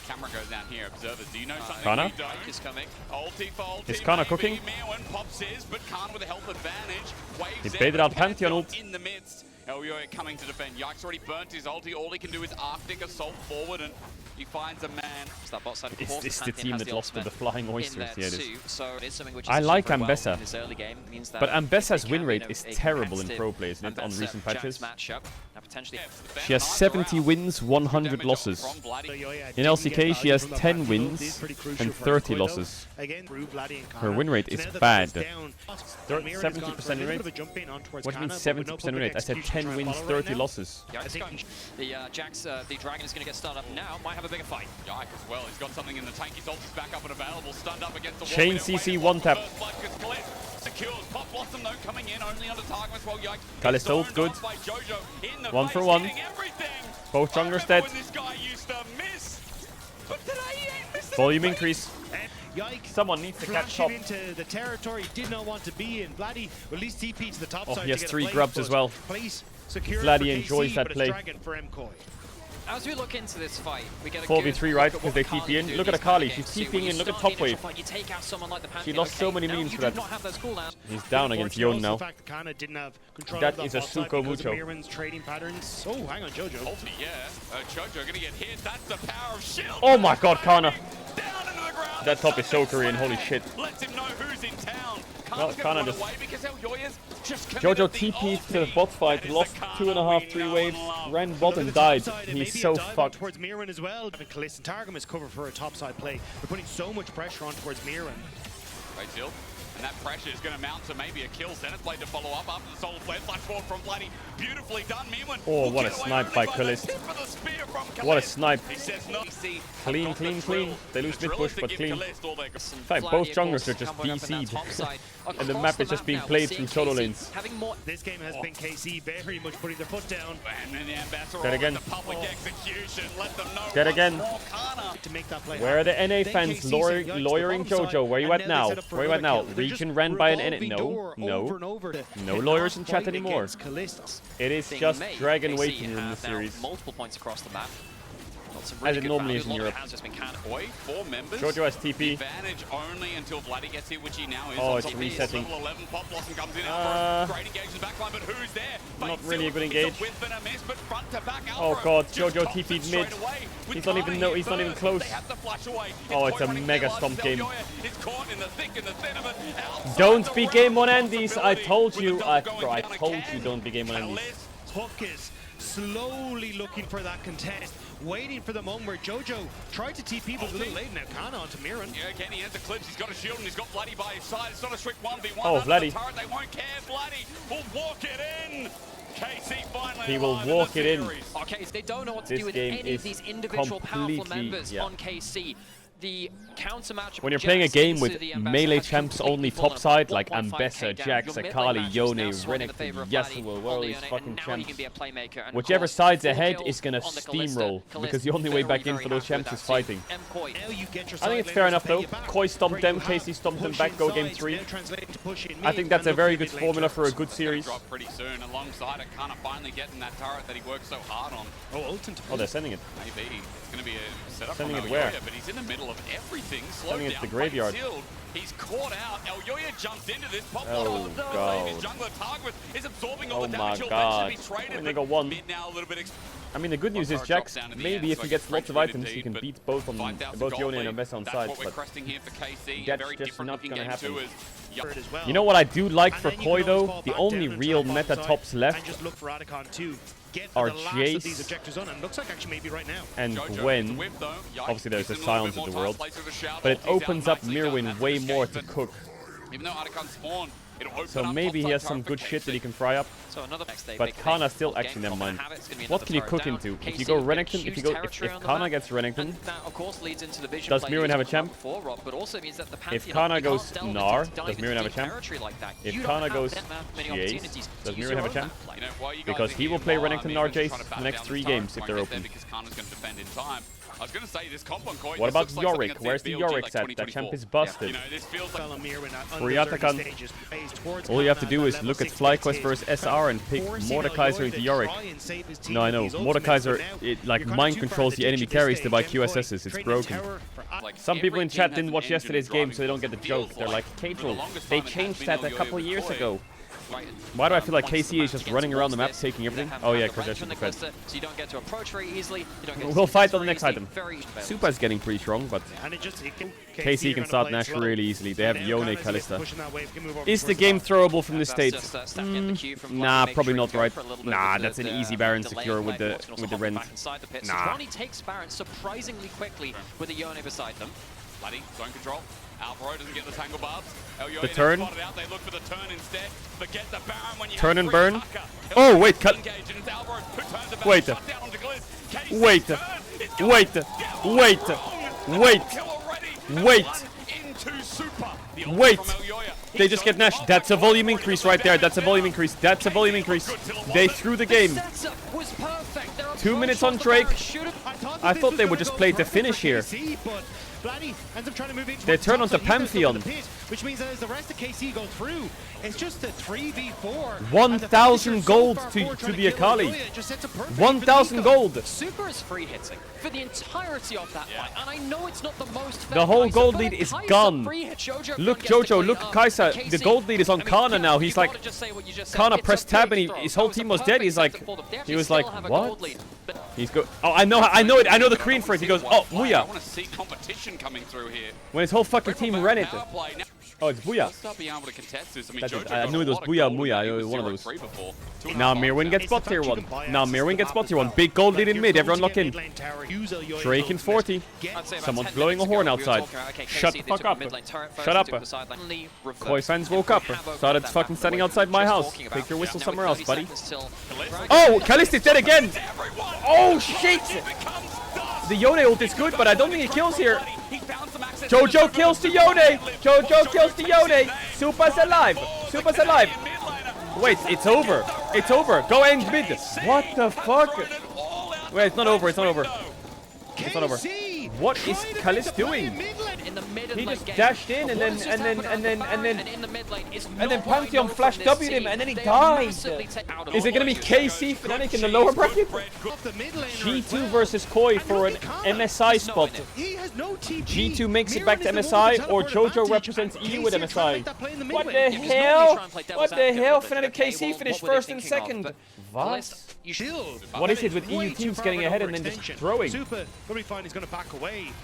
Speaker 4: camera goes down here. Observers, do you know something
Speaker 1: Kana?
Speaker 4: we don't?
Speaker 2: is coming.
Speaker 4: Ulti for ulti,
Speaker 1: Is Kana
Speaker 4: maybe.
Speaker 1: cooking?
Speaker 4: Meowen pops his, but Kana with a health advantage. Waves
Speaker 1: He
Speaker 4: in,
Speaker 1: baited
Speaker 4: but
Speaker 1: out Pantheon ult.
Speaker 4: in the midst. Elyoya coming to defend. Yike's already burnt his ulti. All he can do is Arctic assault forward, and he finds a man.
Speaker 2: So that bot side, of
Speaker 1: Is
Speaker 2: course,
Speaker 1: this the
Speaker 2: Pantheon
Speaker 1: team
Speaker 2: has
Speaker 1: that
Speaker 2: the
Speaker 1: lost to the
Speaker 2: ultimate
Speaker 1: Flying
Speaker 2: in
Speaker 1: Oysters?
Speaker 2: there
Speaker 1: Yeah, it is.
Speaker 2: too. So it is something which is
Speaker 1: I
Speaker 2: super
Speaker 1: like
Speaker 2: well
Speaker 1: Ambessa.
Speaker 2: in this early game. Means that
Speaker 1: But Ambessa's
Speaker 2: they
Speaker 1: win
Speaker 2: can,
Speaker 1: rate
Speaker 2: you know,
Speaker 1: is
Speaker 2: a
Speaker 1: terrible in
Speaker 2: competitive
Speaker 1: pro play, isn't it, on
Speaker 2: Ambessa
Speaker 1: recent
Speaker 2: Jax
Speaker 1: patches?
Speaker 2: matchup. Now potentially.
Speaker 1: She has 70 wins, 100 losses. In LCK, she has 10 wins and 30 losses. Her win rate is bad. 70% win rate? What do you mean 70% win rate? I said 10 wins, 30 losses.
Speaker 2: Yike's going. The Jax, the Dragon is going to get started up now. Might have a bigger fight.
Speaker 4: Yike as well. He's got something in the tank. His ult is back up and available. Stunned up against the wall.
Speaker 1: Chain
Speaker 4: We don't wait
Speaker 1: CC
Speaker 4: as
Speaker 1: one
Speaker 4: long.
Speaker 1: tap.
Speaker 4: First blood gets split. Secures. Pop Blossom though coming in only under Targamas while Yike
Speaker 1: Kalista
Speaker 4: gets
Speaker 1: ult,
Speaker 4: zoned
Speaker 1: good.
Speaker 4: off by Jojo in the
Speaker 1: 1 for
Speaker 4: face,
Speaker 1: 1.
Speaker 4: hitting everything.
Speaker 1: Both
Speaker 4: I
Speaker 1: junglers
Speaker 4: remember
Speaker 1: dead.
Speaker 4: when this guy used to miss. But today he ain't missing a
Speaker 1: Volume
Speaker 4: beat.
Speaker 1: increase.
Speaker 5: Yike
Speaker 1: Someone needs to catch top.
Speaker 5: flashing into the territory he did not want to be in. Vladdy will at least TP to the top
Speaker 1: Oh,
Speaker 5: side
Speaker 1: he has
Speaker 5: to get
Speaker 1: 3
Speaker 5: a play,
Speaker 1: grubs as
Speaker 5: but
Speaker 1: well.
Speaker 5: place secure
Speaker 1: Vladdy
Speaker 5: for KC,
Speaker 1: enjoys that
Speaker 5: but it's
Speaker 1: play.
Speaker 5: Dragon for MKoi.
Speaker 2: As we look into this fight, we get a
Speaker 1: 4v3,
Speaker 2: good
Speaker 1: right?
Speaker 2: look at
Speaker 1: Because they
Speaker 2: what Akali
Speaker 1: TP in.
Speaker 2: can do
Speaker 1: Look at
Speaker 2: these
Speaker 1: Akali.
Speaker 2: kind of
Speaker 1: She's
Speaker 2: games.
Speaker 1: TPing
Speaker 2: When
Speaker 1: in.
Speaker 2: you
Speaker 1: Look at
Speaker 2: start
Speaker 1: top
Speaker 2: the initial
Speaker 1: wave.
Speaker 2: fight, you take out someone like the
Speaker 1: She
Speaker 2: Pantheon,
Speaker 1: lost so
Speaker 2: okay,
Speaker 1: many
Speaker 2: now
Speaker 1: minions
Speaker 2: you
Speaker 1: for
Speaker 2: do
Speaker 1: that.
Speaker 2: not have those cooldowns.
Speaker 1: He's down against Yon now.
Speaker 5: The fact that Kana didn't have control
Speaker 1: That
Speaker 5: of
Speaker 1: is a
Speaker 5: bot side
Speaker 1: Suko
Speaker 5: because of
Speaker 1: Mucho.
Speaker 5: Mirren's trading patterns. Oh, hang on, Jojo.
Speaker 4: Ulti, yeah. Jojo gonna get hit. That's the power of shield.
Speaker 1: Oh my god, Kana.
Speaker 4: Down into the ground.
Speaker 1: That top is so Korean, holy shit.
Speaker 4: Lets him know who's in town.
Speaker 1: Well,
Speaker 4: Kana's
Speaker 1: Kana
Speaker 4: gonna run
Speaker 1: just-
Speaker 4: away because Elyoya's just
Speaker 1: Jojo
Speaker 4: committed the
Speaker 1: TP'd to the
Speaker 4: ulti.
Speaker 1: bot fight,
Speaker 4: That is
Speaker 1: lost
Speaker 4: the Kana
Speaker 1: 2.5,
Speaker 4: we
Speaker 1: 3
Speaker 4: know
Speaker 1: waves,
Speaker 4: and love.
Speaker 1: ran bot and died. He's so fucked.
Speaker 5: Towards Mirren as well. And Kalista and Targum is cover for a topside play. They're putting so much pressure on towards Mirren.
Speaker 4: Right, Jill. And that pressure is going to mount to maybe a kill. Zenith Blade to follow up after the solar flare. Flash forward from Bloody. Beautifully done, Mirwin.
Speaker 1: Oh, what a snipe by Kalist. What a snipe. Clean, clean, clean. They lose mid push, but clean. In fact, both junglers are just DC'd. And the map is just being played through solo lanes.
Speaker 5: This game has been KC very much putting their foot down.
Speaker 1: Dead again.
Speaker 4: Oh.
Speaker 1: Dead again.
Speaker 5: To make that play.
Speaker 1: Where are the NA fans lawyering Jojo? Where you at now? Where you at now? Region ran by an NA. No, no. No lawyers in chat anymore. It is just Dragon waiting room in the series.
Speaker 2: Multiple points across the map.
Speaker 1: As it normally is in Europe.
Speaker 4: Four members.
Speaker 1: Jojo has TP.
Speaker 4: Advantage only until Vladdy gets here, which he now is.
Speaker 1: Oh, it's resetting.
Speaker 4: Level 11, Pop Blossom comes in. Great engage in the backline, but who's there?
Speaker 1: Not really a good engage.
Speaker 4: Miss, but front to back,
Speaker 1: Oh god, Jojo TP'd mid. He's not even he's not even close. Oh, it's a mega stomp game. Don't be game on Andes. I told you. I told you don't be game on Andes.
Speaker 5: Hook is slowly looking for that contest, waiting for the moment where Jojo tried to TP, but a little late now. Kana onto Mirren.
Speaker 4: Yeah, again, he has the clips. He's got a shield and he's got Vladdy by his side. It's not a strict 1v1.
Speaker 1: Oh, Vladdy.
Speaker 4: They won't care. Vladdy will walk it in. KC finally
Speaker 1: he will walk it in.
Speaker 2: Okay, they don't know what to
Speaker 1: This
Speaker 2: do with
Speaker 1: game
Speaker 2: any of
Speaker 1: is
Speaker 2: these individual powerful
Speaker 1: completely-
Speaker 2: members on KC. The counter match
Speaker 1: When you're playing a game with melee champs only topside, like Ambessa, Jax, Akali, Yone, Renekton, Yasuo, where all these fucking champs. Whichever side's ahead is gonna steamroll, because the only way back in for those champs is fighting.
Speaker 5: Now you get your
Speaker 1: I think it's fair enough though. Koi stomped them, KC stomped them back, go game 3. I think that's a very good formula for a good series.
Speaker 4: Drop pretty soon alongside it. Kana finally getting that turret that he worked so hard on.
Speaker 1: Oh, they're sending it.
Speaker 4: Maybe it's going to be a setup
Speaker 1: Sending
Speaker 4: from
Speaker 1: it where?
Speaker 4: Elyoya, but he's in the middle of everything.
Speaker 1: Sending it to the
Speaker 4: Slowed down,
Speaker 1: graveyard.
Speaker 4: sealed. He's caught out. Elyoya jumps into this. Pop
Speaker 1: Oh, God.
Speaker 4: His jungler Targwith is absorbing all
Speaker 1: Oh
Speaker 4: the
Speaker 1: my
Speaker 4: damage. He'll
Speaker 1: God.
Speaker 4: eventually be traded,
Speaker 1: When they
Speaker 4: but
Speaker 1: go one.
Speaker 4: mid now a little bit
Speaker 1: I mean, the good news is Jax, maybe if he gets lots of items, he can beat both on both Yone and Ambessa on sides. But that's just not gonna happen. You know what I do like for Koi though? The only real meta tops left are Jace and Gwen. Obviously there's the silence of the world, but it opens up Mirwin way more to cook.
Speaker 4: Even though Articon spawned,
Speaker 1: So maybe he has some good shit that he can fry up. But Kana still, actually, never mind. What can you cook into? If you go Renekton, if Kana gets Renekton, does Mirren have a champ? If Kana goes Gnar, does Mirren have a champ? If Kana goes Jace, does Mirren have a champ? Because he will play Renekton, Gnar, Jace the next 3 games if they're open.
Speaker 4: I was going to say this comp on Koi.
Speaker 1: What about Yorick? Where's the Yorick at? That champ is busted.
Speaker 4: You know, this feels like
Speaker 1: Friatakan. All you have to do is look at FlyQuest versus SR and pick Mordekaiser into Yorick. No, I know. Mordekaiser, it like mind controls the enemy carries to buy QSSs. It's broken. Some people in chat didn't watch yesterday's game, so they don't get the joke. They're like, Caedrel, they changed that a couple years ago. Why do I feel like KC is just running around the map taking everything? Oh yeah, because they're super fed. We'll fight on the next item. Super is getting pretty strong, but KC can start Nash really easily. They have Yone, Kalista. Is the game throwable from this state? Nah, probably not, right? Nah, that's an easy Baron secure with the Rend. Nah.
Speaker 2: Ronnie takes Baron surprisingly quickly with a Yone beside them.
Speaker 4: Bloody zone control. Alvaro doesn't get the tangle barbs.
Speaker 1: The turn.
Speaker 4: They look for the turn instead. Forget the Baron when you
Speaker 1: turn and burn. Oh wait, cut. Wait. Wait. Wait. Wait. Wait. Wait. Wait. They just get Nash. That's a volume increase right there. That's a volume increase. That's a volume increase. They threw the game. 2 minutes on Drake. I thought they would just play to finish here. They turn onto Pantheon.
Speaker 5: Which means that as the rest of KC go through, it's just a 3v4.
Speaker 1: 1,000 gold to the Akali. 1,000 gold.
Speaker 2: Super is free hitting for the entirety of that fight, and I know it's not the most fair.
Speaker 1: The whole
Speaker 2: Kaiser,
Speaker 1: gold
Speaker 2: but
Speaker 1: lead is
Speaker 2: Kaiser
Speaker 1: gone. Look
Speaker 2: gets to
Speaker 1: Jojo,
Speaker 2: clean
Speaker 1: look
Speaker 2: up.
Speaker 1: Kaisa.
Speaker 2: KC,
Speaker 1: The gold lead is on
Speaker 2: I mean,
Speaker 1: Kana now. He's like,
Speaker 2: just say what you just said.
Speaker 1: Kana
Speaker 2: It's
Speaker 1: pressed
Speaker 2: a
Speaker 1: tab
Speaker 2: big
Speaker 1: and
Speaker 2: throw.
Speaker 1: his
Speaker 2: So
Speaker 1: whole
Speaker 2: it's a
Speaker 1: team was dead.
Speaker 2: perfect
Speaker 1: He's like,
Speaker 2: setup for them. They
Speaker 1: he
Speaker 2: actually
Speaker 1: was like,
Speaker 2: still have a
Speaker 1: what?
Speaker 2: gold lead, but
Speaker 1: He's go. Oh, I know it. I know the Korean for it. He goes, oh,
Speaker 4: I
Speaker 1: Muya.
Speaker 4: want to see competition coming through here.
Speaker 1: When his whole fucking team ran it.
Speaker 4: Power play. Now,
Speaker 1: Oh, it's Booyah.
Speaker 4: Start being able to contest this. I mean,
Speaker 1: That's it.
Speaker 4: Jojo
Speaker 1: I
Speaker 4: got
Speaker 1: knew
Speaker 4: a
Speaker 1: it was
Speaker 4: lot of
Speaker 1: Booyah,
Speaker 4: gold
Speaker 1: Booyah.
Speaker 4: with
Speaker 1: One of those.
Speaker 4: 0-3 before.
Speaker 1: Now Mirwin gets spot tier 1. Now Mirwin gets spot tier 1. Big gold lead in mid. Everyone lock in. Drake in 40. Someone's blowing a horn outside. Shut the fuck up. Shut up. Koi fans woke up. Started fucking standing outside my house. Take your whistle somewhere else, buddy. Oh, Kalist is dead again. Oh, shit. The Yone ult is good, but I don't think he kills here. Jojo kills the Yone. Jojo kills the Yone. Supa's alive. Supa's alive. Wait, it's over. It's over. Go end mid. What the fuck? Wait, it's not over. It's not over. It's not over. What is Kalist doing? He just dashed in and then Pantheon flash W'd him and then he died. Is it gonna be KC Fnatic in the lower bracket? G2 versus Koi for an MSI spot. G2 makes it back to MSI or Jojo represents EU with MSI. What the hell? What the hell? Fnatic KC finished first and second. What? What is it with EU teams getting ahead and then just throwing?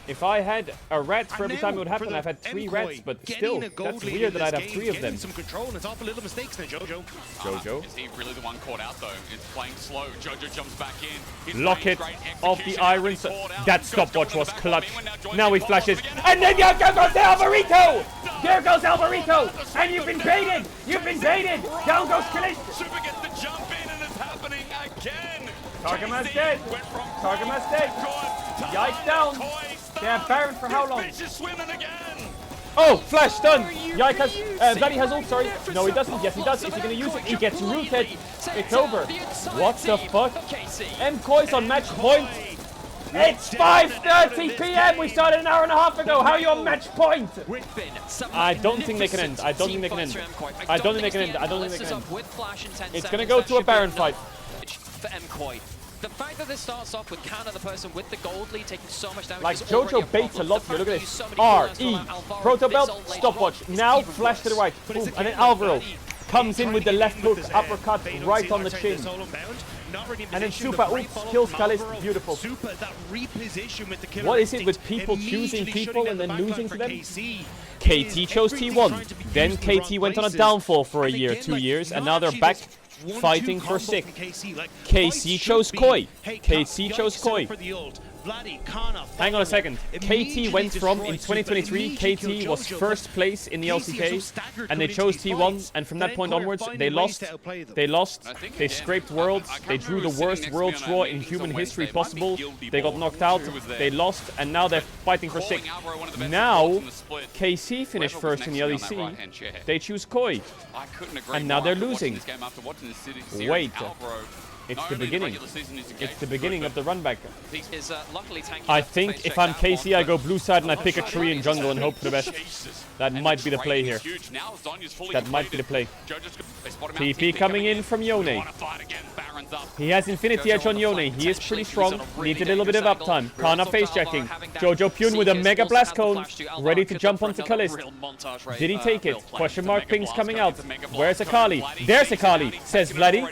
Speaker 1: If I had a rat for every time it would happen, I've had 3 rats, but still, that's weird that I'd have 3 of them. Jojo.
Speaker 4: Is he really the one caught out though? It's playing slow. Jojo jumps back in.
Speaker 1: Locket of the irons. That stopwatch was clutch. Now he flashes. And then there goes Alvarito! There goes Alvarito! And you've been baited! You've been baited! Down goes Kalist!
Speaker 4: Super gets the jump in and it's happening again.
Speaker 1: Targamas dead. Targamas dead. Yikes down. They have Baron for how long? Oh, flash stun. Yike has, Bloody has ult, sorry. No, he doesn't. Yes, he does. Is he going to use it? He gets rooted. It's over. What the fuck? M-Koi's on match point. It's 5:30 p.m. We started an hour and a half ago. How are you on match point? I don't think they can end. I don't think they can end. I don't think they can end. I don't think they can end. It's going to go to a Baron fight.
Speaker 2: For MKoi. The fact that this starts off with Kana, the person with the gold lead, taking so much damage.
Speaker 1: Like Jojo baits a lot here. Look at this. R-E. Proto Belt, stopwatch. Now flash to the right. Boom. And then Alvaro comes in with the left hook, uppercut right on the chin. And then Super oops, kills Kalist. Beautiful. What is it with people choosing people and then losing to them? KT chose T1. Then KT went on a downfall for a year, 2 years, and now they're back fighting for sick. KC chose Koi. KC chose Koi. Hang on a second. KT went from, in 2023, KT was first place in the LCK, and they chose T1, and from that point onwards, they lost, they scraped Worlds, they drew the worst Worlds draw in human history possible, they got knocked out, they lost, and now they're fighting for sick. Now, KC finished first in the LEC, they choose Koi, and now they're losing. Wait. It's the beginning. It's the beginning of the run back. I think if I'm KC, I go blue side and I pick a tree in jungle and hope for the best. That might be the play here. That might be the play. TP coming in from Yone. He has Infinity Edge on Yone. He is pretty strong. Needs a little bit of uptime. Kana face checking. Jojo Pyun with a Mega Blast Cone. Ready to jump onto Kalist. Did he take it? Question mark pings coming out. Where's Akali? There's Akali, says Vladdy.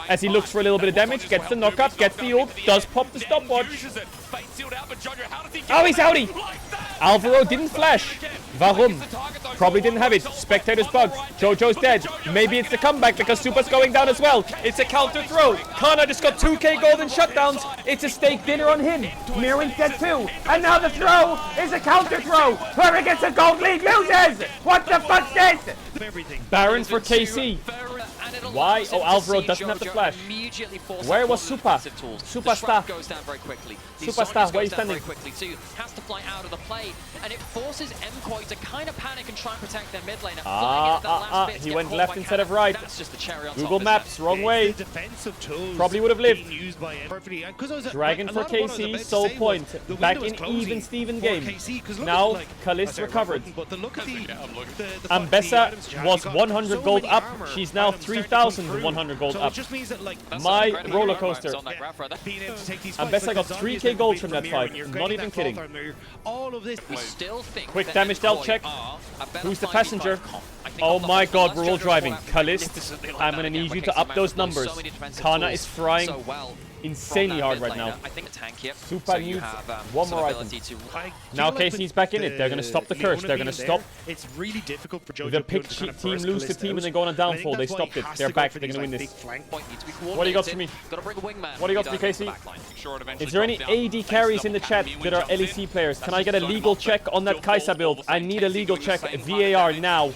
Speaker 1: As he looks for a little bit of damage. Gets the knockup. Gets the ult. Does pop the stopwatch. Oh, he's outie. Alvaro didn't flash. Varum. Probably didn't have it. Spectator's bugged. Jojo's dead. Maybe it's the comeback because Super's going down as well. It's a counter throw. Kana just got 2k golden shutdowns. It's a steak dinner on him. Mirwin's dead too. And now the throw is a counter throw. Whoever gets a gold lead loses. What the fuck's this? Baron for KC. Why? Oh, Alvaro doesn't have the flash. Where was Supa? Superstar. Superstar, where are you standing?
Speaker 2: Has to fly out of the play, and it forces MKoi to kind of panic and try and protect their mid lane.
Speaker 1: He went left instead of right. Google Maps, wrong way. Probably would have lived. Dragon for KC, soul point. Back in even Steven game. Now, Kalist recovered. Ambessa was 100 gold up. She's now 3,100 gold up. My roller coaster. Ambessa got 3k gold from that fight. Not even kidding. Quick damage dealt check. Who's the passenger? Oh my god, we're all driving. Kalist, I'm gonna need you to up those numbers. Kana is frying. insanely hard right now.
Speaker 2: I think tank here.
Speaker 1: Super
Speaker 2: so you
Speaker 1: needs
Speaker 2: have,
Speaker 1: one more item. Now KC's back in it. They're going to stop the curse. They're going to stop.
Speaker 5: It's really difficult for Jojo
Speaker 1: The
Speaker 5: to
Speaker 1: pick
Speaker 5: kind of
Speaker 1: team
Speaker 5: burst
Speaker 1: lose the
Speaker 5: Kalista
Speaker 1: team
Speaker 5: out.
Speaker 1: and then go on a
Speaker 5: And I think
Speaker 1: downfall. They
Speaker 5: that's why
Speaker 1: stopped
Speaker 5: he
Speaker 1: it.
Speaker 5: has
Speaker 1: They're
Speaker 5: to go
Speaker 1: back.
Speaker 5: for
Speaker 1: They're
Speaker 5: these,
Speaker 1: going to win
Speaker 5: like,
Speaker 1: this.
Speaker 5: big flank
Speaker 2: Point needs to be
Speaker 1: What do you got for me?
Speaker 2: Gotta bring a wingman.
Speaker 1: What do you got for me, Casey? Is there any AD carries in the chat that are LEC players? Can I get a legal check on that Kai'Sa build? I need a legal check. VAR now.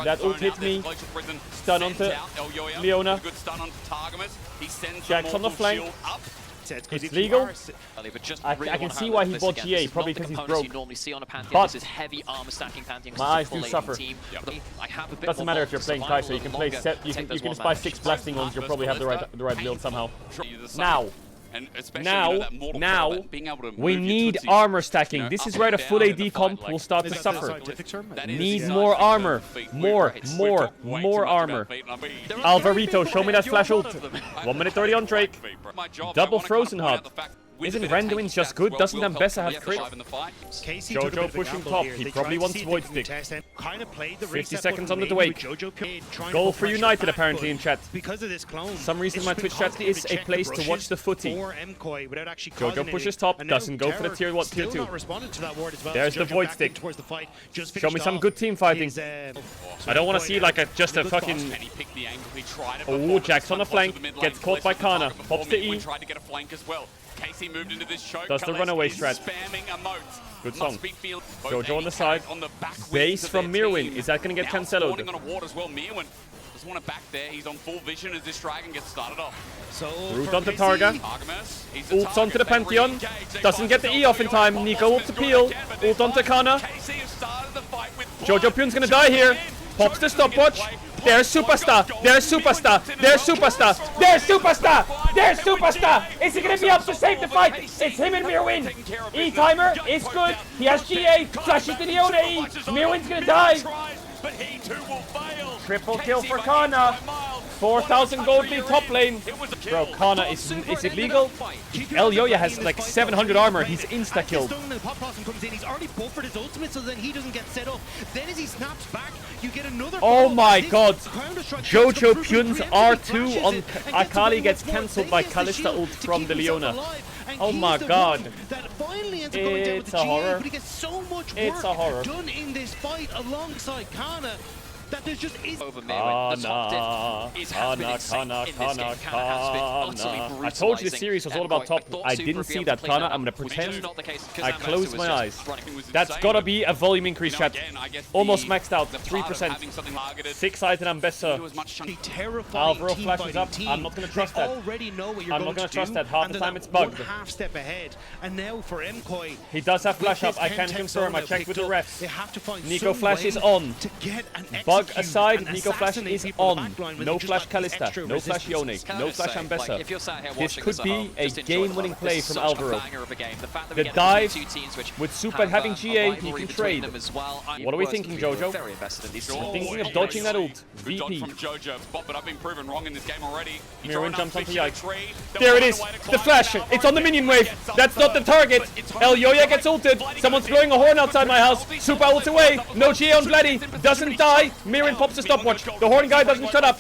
Speaker 1: That ult hit me. Stun onto Leona. Jack's on the flank. It's legal. I can see why he bought GA, probably because he's broke. But my eyes do suffer. Doesn't matter if you're playing Kai'Sa. You can play you can just buy 6 blasting ones. You'll probably have the right build somehow. Now, we need armor stacking. This is where the full AD comp will start to suffer. Need more armor. More armor. Alvarito, show me that flash ult. 1 minute 30 on Drake. Double Frozen Heart. Isn't Randuin's just good? Doesn't Ambessa have crit? Jojo pushing top. He probably wants Void Stick. 50 seconds on the wait. Goal for United apparently in chat.
Speaker 5: Because of this clone.
Speaker 1: Some reason my Twitch chat is a place to watch the footy. Jojo pushes top, doesn't go for the tier 2. There's the Void Stick. Show me some good team fighting. I don't want to see like just a fucking... Oh, Jack's on the flank. Gets caught by Kana. Pops the E.
Speaker 4: Casey moved into this choke.
Speaker 1: Does the runaway strat. Good song. Jojo on the side. Base from Mirwin. Is that going to get canceled?
Speaker 4: Doesn't want to back there. He's on full vision as this dragon gets started off.
Speaker 1: Root onto Targa. Ults onto the Pantheon. Doesn't get the E off in time. Nico ult to peel. Ult onto Kana. Jojo Pyun's going to die here. Pops the stopwatch. There's Superstar. There's Superstar. There's Superstar. There's Superstar. There's Superstar. Is he going to be able to save the fight? It's him and Mirwin. E-timer is good. He has GA. Flashes the Leona E. Mirwin's going to die. Triple kill for Kana. 4,000 gold lead top lane. Bro, Kana is it legal? El Yoya has like 700 armor. He's insta-killed.
Speaker 5: He's already buffered his ultimate so then he doesn't get set up. Then as he snaps back, you get another...
Speaker 1: Oh my god. Jojo Pyun's R2 on Akali gets cancelled by Kalista ult from the Leona. Oh my god. It's a horror. It's a horror.
Speaker 5: Done in this fight alongside Kana. That there's just is
Speaker 2: over Mirwin. The top diff has been insane in this game. Kana has been utterly brutalizing.
Speaker 1: I told you the series was all about top. I didn't see that, Kana. I'm gonna pretend I closed my eyes. That's gotta be a volume increase, chat. Almost maxed out, 3%. 6 item Ambessa. Alvaro flashes up. I'm not gonna trust that. I'm not gonna trust that. Half the time it's bugged.
Speaker 5: Half step ahead. And now for MKOI,
Speaker 1: he does have flash up. I can confirm. I checked with the refs.
Speaker 5: they have to find
Speaker 1: Nico
Speaker 5: some
Speaker 1: flash
Speaker 5: way
Speaker 1: is on.
Speaker 5: to get an
Speaker 1: Bug aside, Nico Flash is on. No Flash Kalista, no Flash Yone, no Flash Ambessa. This could be a game-winning play from Alvaro. The dive with Super having GA, he can trade. What are we thinking, Jojo? I'm thinking of dodging that ult. VP. Mirwin jumps onto Yike. There it is! The Flash! It's on the minion wave! That's not the target! El Yoya gets ulted! Someone's blowing a horn outside my house! Super ults away! No GA on Bloody! Doesn't die! Mirwin pops the stopwatch. The horn guy doesn't shut up.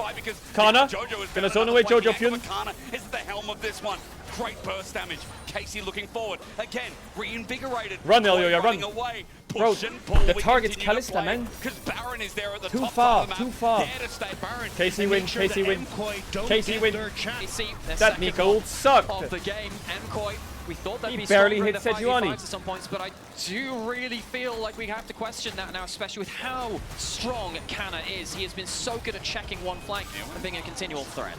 Speaker 1: Kana gonna zone away Jojo Pyun.
Speaker 4: Kana is at the helm of this one. Great burst damage. Casey looking forward. Again, reinvigorated.
Speaker 1: Run, El Yoya, run.
Speaker 4: Away.
Speaker 1: Bro, the target's Kalista, man.
Speaker 4: Baron is there at the
Speaker 1: too
Speaker 4: top
Speaker 1: far,
Speaker 4: of the map.
Speaker 1: too far.
Speaker 4: There to stay. Baron.
Speaker 1: Casey win, Casey win. Casey win. That
Speaker 2: That
Speaker 1: Nico ult sucked.
Speaker 2: of the game. MKOI, we thought that'd
Speaker 1: He
Speaker 2: be
Speaker 1: barely
Speaker 2: stronger
Speaker 1: hit
Speaker 2: in the 5v5s
Speaker 1: Sejuani.
Speaker 2: at some points, but I do really feel like we have to question that now, especially with how strong Kana is. He has been so good at checking one flank and being a continual threat.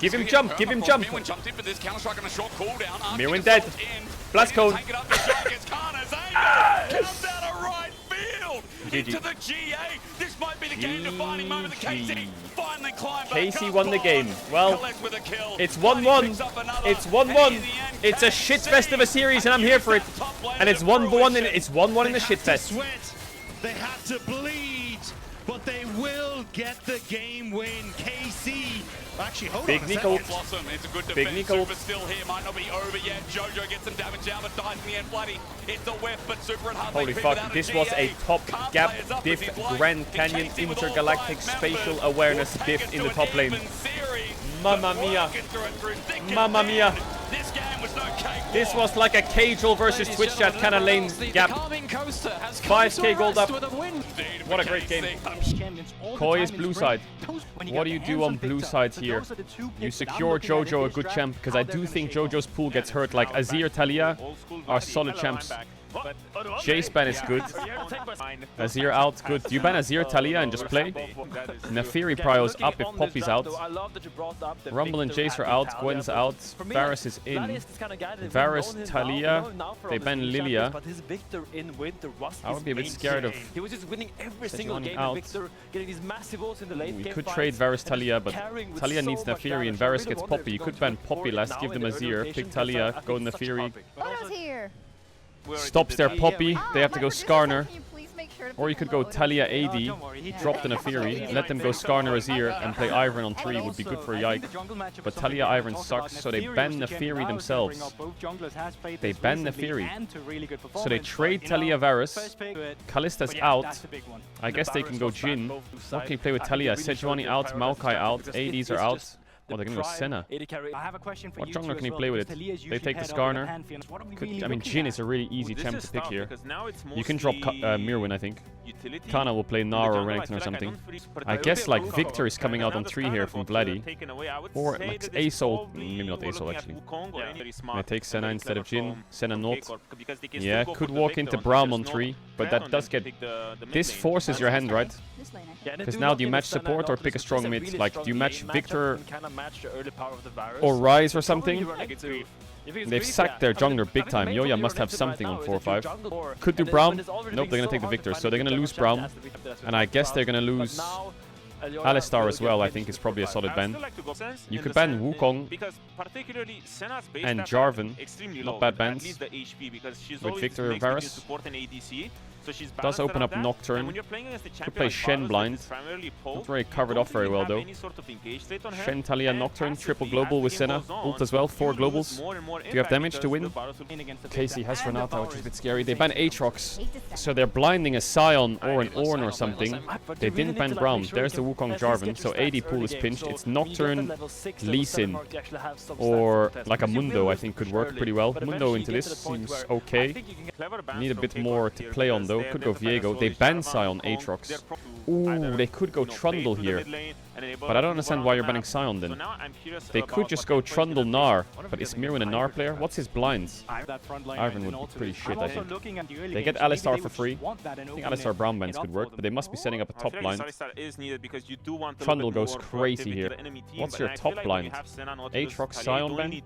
Speaker 1: Give him jump, give him jump.
Speaker 4: Mirwin jumped in for this Counter-Strike on a short cooldown.
Speaker 1: Mirwin dead. Blast cone.
Speaker 4: Take it up, the shot gets Kana's angle. Comes out of right field.
Speaker 1: GG.
Speaker 4: Into the GA. This might be the game-defining moment. The KC finally climbed back
Speaker 1: Casey
Speaker 4: up.
Speaker 1: won the game. Well,
Speaker 4: With a kill.
Speaker 1: it's 1-1. It's 1-1. It's a shit fest of a series, and I'm here for it. And it's 1-1 in it's 1-1 in the shit fest.
Speaker 5: They had to bleed, but they will get the game win. KC. Actually, hold
Speaker 1: Big
Speaker 5: on.
Speaker 1: Nico.
Speaker 4: Blossom, it's a good defense.
Speaker 1: Big Nico.
Speaker 4: Super still here, might not be over yet. Jojo gets some damage out, but dies in the end. Bloody, it's a whiff, but Super and hard.
Speaker 1: Holy fuck, this was a top gap diff Grand Canyon intergalactic spatial awareness diff in the top lane. Mamma mia.
Speaker 4: Walking through it through thick and
Speaker 1: Mamma mia.
Speaker 4: thin. This game was no cakewalk.
Speaker 1: This was like a Caedrel versus Twitch chat kind of lane gap. 5k gold up. What a great game. Koi is blue side. What do you do on blue side here? You secure Jojo a good champ, because I do think Jojo's pool gets hurt. Like Azir, Talia are solid champs. Jace ban is good. Azir out, good. Do you ban Azir, Talia and just play? Nefiri Prio's up if Poppy's out. Rumble and Jace are out. Gwen's out. Varus is in. Varus, Talia. They ban Lilia. I would be a bit scared of
Speaker 6: He was just winning every single game
Speaker 1: out.
Speaker 6: with Victor, getting these massive ults in the late
Speaker 1: We
Speaker 6: game
Speaker 1: could
Speaker 6: fights,
Speaker 1: trade Varus, Talia, but
Speaker 6: carrying with
Speaker 1: Talia
Speaker 6: so
Speaker 1: needs
Speaker 6: much
Speaker 1: Nefiri
Speaker 6: damage.
Speaker 1: and Varus
Speaker 6: Really
Speaker 1: gets
Speaker 6: wonder
Speaker 1: Poppy.
Speaker 6: if
Speaker 1: You could
Speaker 6: it's
Speaker 1: ban
Speaker 6: going to
Speaker 1: Poppy last,
Speaker 6: now
Speaker 1: give
Speaker 6: in
Speaker 1: them
Speaker 6: the early
Speaker 1: Azir, pick
Speaker 6: rotation,
Speaker 1: Talia,
Speaker 6: I
Speaker 1: go
Speaker 6: think such
Speaker 1: Nefiri.
Speaker 6: perfect.
Speaker 7: Photos here.
Speaker 1: Stops their Poppy. They have to go
Speaker 7: my producer said,
Speaker 1: Skarner.
Speaker 7: can you please make sure to
Speaker 1: Or you
Speaker 7: put
Speaker 1: could
Speaker 7: the
Speaker 1: go
Speaker 7: photos
Speaker 1: Talia
Speaker 7: here?
Speaker 1: AD, drop the Nefiri, let them go Skarner Azir, and play Ivern on 3 would be good for Yike. But Talia Ivern sucks, so they ban Nefiri themselves. They ban Nefiri. So they trade Talia Varus. Kallista's out. I guess they can go Jhin. What can you play with Talia? Sejuani out, Maokai out, ADs are out. Oh, they're gonna go Senna.
Speaker 6: I have a question for
Speaker 1: What
Speaker 6: you
Speaker 1: jungler
Speaker 6: two
Speaker 1: can
Speaker 6: as
Speaker 1: you
Speaker 6: well,
Speaker 1: play with
Speaker 6: because
Speaker 1: it?
Speaker 6: Talia is
Speaker 1: They
Speaker 6: usually
Speaker 1: take the
Speaker 6: head out of
Speaker 1: Skarner.
Speaker 6: Pantheon. What are we really
Speaker 1: I mean,
Speaker 6: looking
Speaker 1: Jhin
Speaker 6: at?
Speaker 1: is a really easy
Speaker 8: This
Speaker 1: champ
Speaker 8: is
Speaker 1: to pick
Speaker 8: tough
Speaker 1: here.
Speaker 8: because now it's
Speaker 1: You can drop
Speaker 8: mostly
Speaker 1: Mirwin, I think.
Speaker 8: utility.
Speaker 1: Kana will play
Speaker 8: In the
Speaker 1: Nara or
Speaker 8: jungle, I
Speaker 1: Renekton
Speaker 8: feel
Speaker 1: or
Speaker 8: like I
Speaker 1: something.
Speaker 8: don't really-
Speaker 1: I guess like Victor is coming out on 3 here from Vladdy. Or like Asol, maybe not Asol actually. They take Senna instead of Jhin. Senna not. Yeah, could walk into Braum on 3, but that does get... This forces your hand, right?
Speaker 7: This lane,
Speaker 6: Yeah, and they
Speaker 1: Because
Speaker 6: do
Speaker 1: now
Speaker 6: lock
Speaker 1: do you
Speaker 6: in
Speaker 1: match
Speaker 6: the Senna
Speaker 1: support or
Speaker 6: Nautilus,
Speaker 1: pick a
Speaker 6: which is
Speaker 1: strong mid?
Speaker 6: really
Speaker 1: Like,
Speaker 6: strong
Speaker 1: do you match
Speaker 6: matchup
Speaker 1: Victor
Speaker 6: and kinda match the early power of the Varus.
Speaker 1: or Ryze or
Speaker 6: Probably
Speaker 1: something?
Speaker 6: you run into- if it's
Speaker 1: They've
Speaker 6: Greece,
Speaker 1: sacked their
Speaker 6: I mean,
Speaker 1: jungler big
Speaker 6: the
Speaker 1: time.
Speaker 6: main
Speaker 1: Yoya
Speaker 6: thing
Speaker 1: must
Speaker 6: you're
Speaker 1: have
Speaker 6: into
Speaker 1: something
Speaker 6: right
Speaker 1: on
Speaker 6: now is
Speaker 1: 4 or
Speaker 6: that your
Speaker 1: 5.
Speaker 6: jungle-
Speaker 1: Could do
Speaker 6: and then
Speaker 1: Braum.
Speaker 6: when it's already
Speaker 1: Nope, they're
Speaker 6: being
Speaker 1: gonna take
Speaker 6: so
Speaker 1: the
Speaker 6: hard to
Speaker 1: Victor,
Speaker 6: find
Speaker 1: so they're gonna
Speaker 6: the
Speaker 1: lose
Speaker 6: jungle
Speaker 1: Braum.
Speaker 6: has to be kept there, so
Speaker 1: And I
Speaker 6: it's
Speaker 1: guess they're gonna
Speaker 6: But
Speaker 1: lose
Speaker 6: now,
Speaker 1: Alistar
Speaker 6: will
Speaker 1: as
Speaker 6: get
Speaker 1: well, I
Speaker 6: ready
Speaker 1: think
Speaker 6: to
Speaker 1: is probably a
Speaker 6: survive.
Speaker 1: solid ban. You
Speaker 8: You
Speaker 1: could ban Wukong and Jarvan. Not bad bans. With Victor Varus. Does open up Nocturne. Could play Shen blind. Not very covered off very well though. Shen, Talia, Nocturne, triple global with Senna. Ult as well, 4 globals. Do you have damage to win? Casey has Renata, which is a bit scary. They ban Aatrox, so they're blinding a Sion or an Ornn or something. They didn't ban Braum. There's the Wukong Jarvan, so AD pool is pinched. It's Nocturne, Lee Sin, or like a Mundo I think could work pretty well. Mundo into this seems okay. Need a bit more to play on though. Could go Viego. They ban Sion Aatrox. Ooh, they could go Trundle here. But I don't understand why you're banning Sion then. They could just go Trundle Gnar. But is Mirwin a Gnar player? What's his blinds? Ivern would be pretty shit, I think. They get Alistar for free. I think Alistar Braum bans could work, but they must be setting up a top blind. Trundle goes crazy here. What's your top blind? Aatrox Sion ban?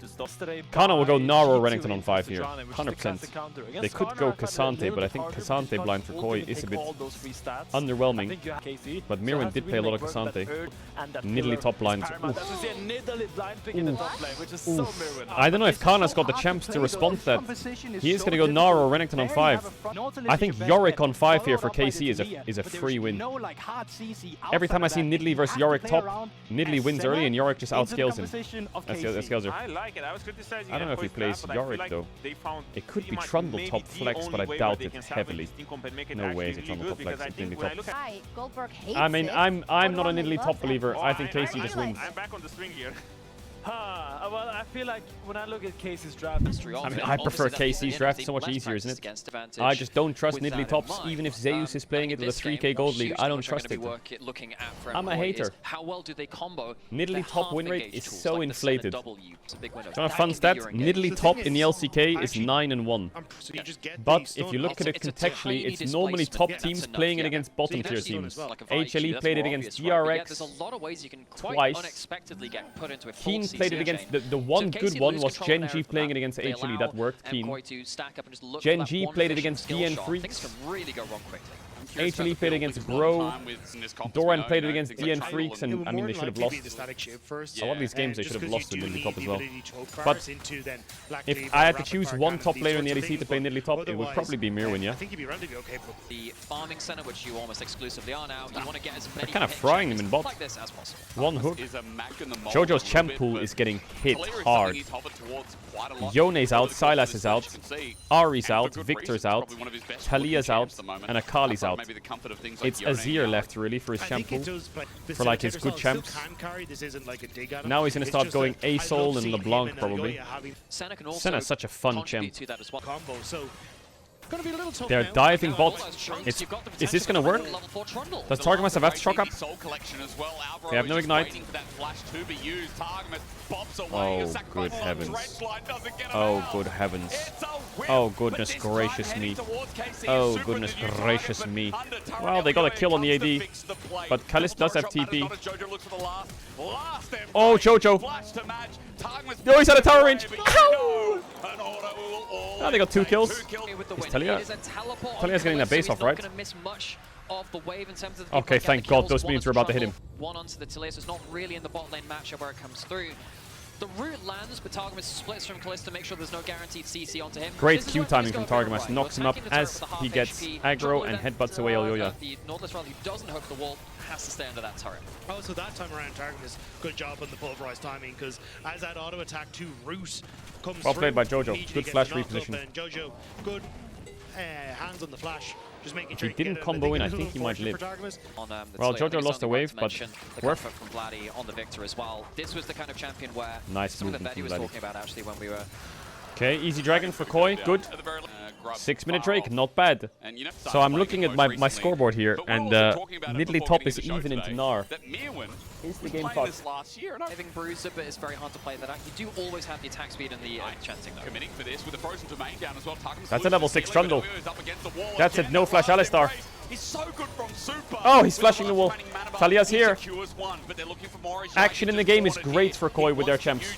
Speaker 1: Kana will go Gnar or Renekton on 5 here. 100%. They could go Cassante, but I think Cassante blind for Koi is a bit underwhelming. But Mirwin did play a lot of Cassante. Nidalee top blind. I don't know if Kana's got the champs to respond to that. He is going to go Gnar or Renekton on 5. I think Yorick on 5 here for KC is a free win. Every time I see Nidalee versus Yorick top, Nidalee wins early and Yorick just outscales him. That scales her. I don't know if he plays Yorick though. It could be Trundle top flex, but I doubt it heavily. No way is it Trundle top flex. It's Nidalee top.
Speaker 7: Hi, Goldberg hates
Speaker 1: I mean,
Speaker 7: it.
Speaker 1: I'm not a Nidalee top believer. I think Casey just wins.
Speaker 8: I'm back on the string here.
Speaker 6: Well, I feel like when I look at Casey's draft,
Speaker 1: I mean, I prefer KC's draft. It's so much easier, isn't it? I just don't trust Nidalee tops. Even if Zeus is playing it with a 3k gold league, I don't trust it. I'm a hater.
Speaker 2: How well do they combo?
Speaker 1: Nidalee top win rate is so inflated. Do you want a fun stat? Nidalee top in the LCK is 9-1. But if you look at it contextually, it's normally top teams playing it against bottom tier teams. HLE played it against DRX twice. Keen played it against the one good one was Gen G playing it against HLE. That worked. Keen. Gen G played it against DN Freaks. HLE played against Bro. Doran played it against DN Freaks, and I mean they should have lost. A lot of these games they should have lost with Nidalee top as well. But if I had to choose one top player in the LEC to play Nidalee top, it would probably be Mirwin, yeah?
Speaker 2: The farming center, which you almost exclusively are now, you want to get as many
Speaker 1: They're kind of frying them in bot.
Speaker 2: like this as possible.
Speaker 1: One hook. Jojo's champ pool is getting hit hard. Yone's out, Sylas is out, Ari's out, Victor's out, Talia's out, and Akali's out.
Speaker 4: maybe the comfort of things like
Speaker 1: It's Azir left, really, for his shampoo. For, like, his good champs. Now he's going to start going A-Soul and LeBlanc, probably. Senna's such a fun champ. They're diving bot. Is this going to work? Does Targamas have shock up? They have no ignite. Oh, good heavens. Oh, good heavens. Oh, goodness gracious me. Oh, goodness gracious me. Well, they got a kill on the AD. But Kalist does have TP. Oh, Jojo. Oh, he's out of tower range. Ow! Oh, they got 2 kills. Is Talia's getting that base off, right? Okay, thank God. Those minions were about to hit him.
Speaker 2: One onto the Talia, so it's not really in the bot lane matchup where it comes through. The root lands, but Targamas splits from Kalista to make sure there's no guaranteed CC onto him.
Speaker 1: Great Q timing from Targamas. Knocks him up as he gets aggro and headbutts away Elyoya.
Speaker 2: The Nautilus Rally, who doesn't hook the wall, has to stay under that turret.
Speaker 5: Oh, so that time around, Targamas, good job on the pulverized timing, because as that auto attack to root comes
Speaker 1: well played by Jojo.
Speaker 5: Good
Speaker 1: Good flash reposition.
Speaker 5: Jojo, good hands on the flash. Just making sure
Speaker 1: he didn't combo in, I think he might live. Well, Jojo lost a wave, but worth.
Speaker 2: From Vladdy on the Victor as well. This was the kind of champion where
Speaker 1: nice
Speaker 2: something that
Speaker 1: movement
Speaker 2: Betty
Speaker 1: from
Speaker 2: was
Speaker 1: Vladdy.
Speaker 2: talking about actually when we were.
Speaker 1: Okay, easy dragon for Koi. Good. 6-minute Drake, not bad. So I'm looking at my scoreboard here, and Nidalee top is even into Gnar. Is the game fucked?
Speaker 2: Having Bruiser, but it's very hard to play that out. You do always have the attack speed and the chanting though.
Speaker 4: Committing for this with the frozen domain down as well.
Speaker 1: That's a level 6 Trundle. That's it, no flash Alistar.
Speaker 4: He's so good from super.
Speaker 1: Oh, he's flashing the wall. Talia's here. Action in the game is great for Koi with their champs.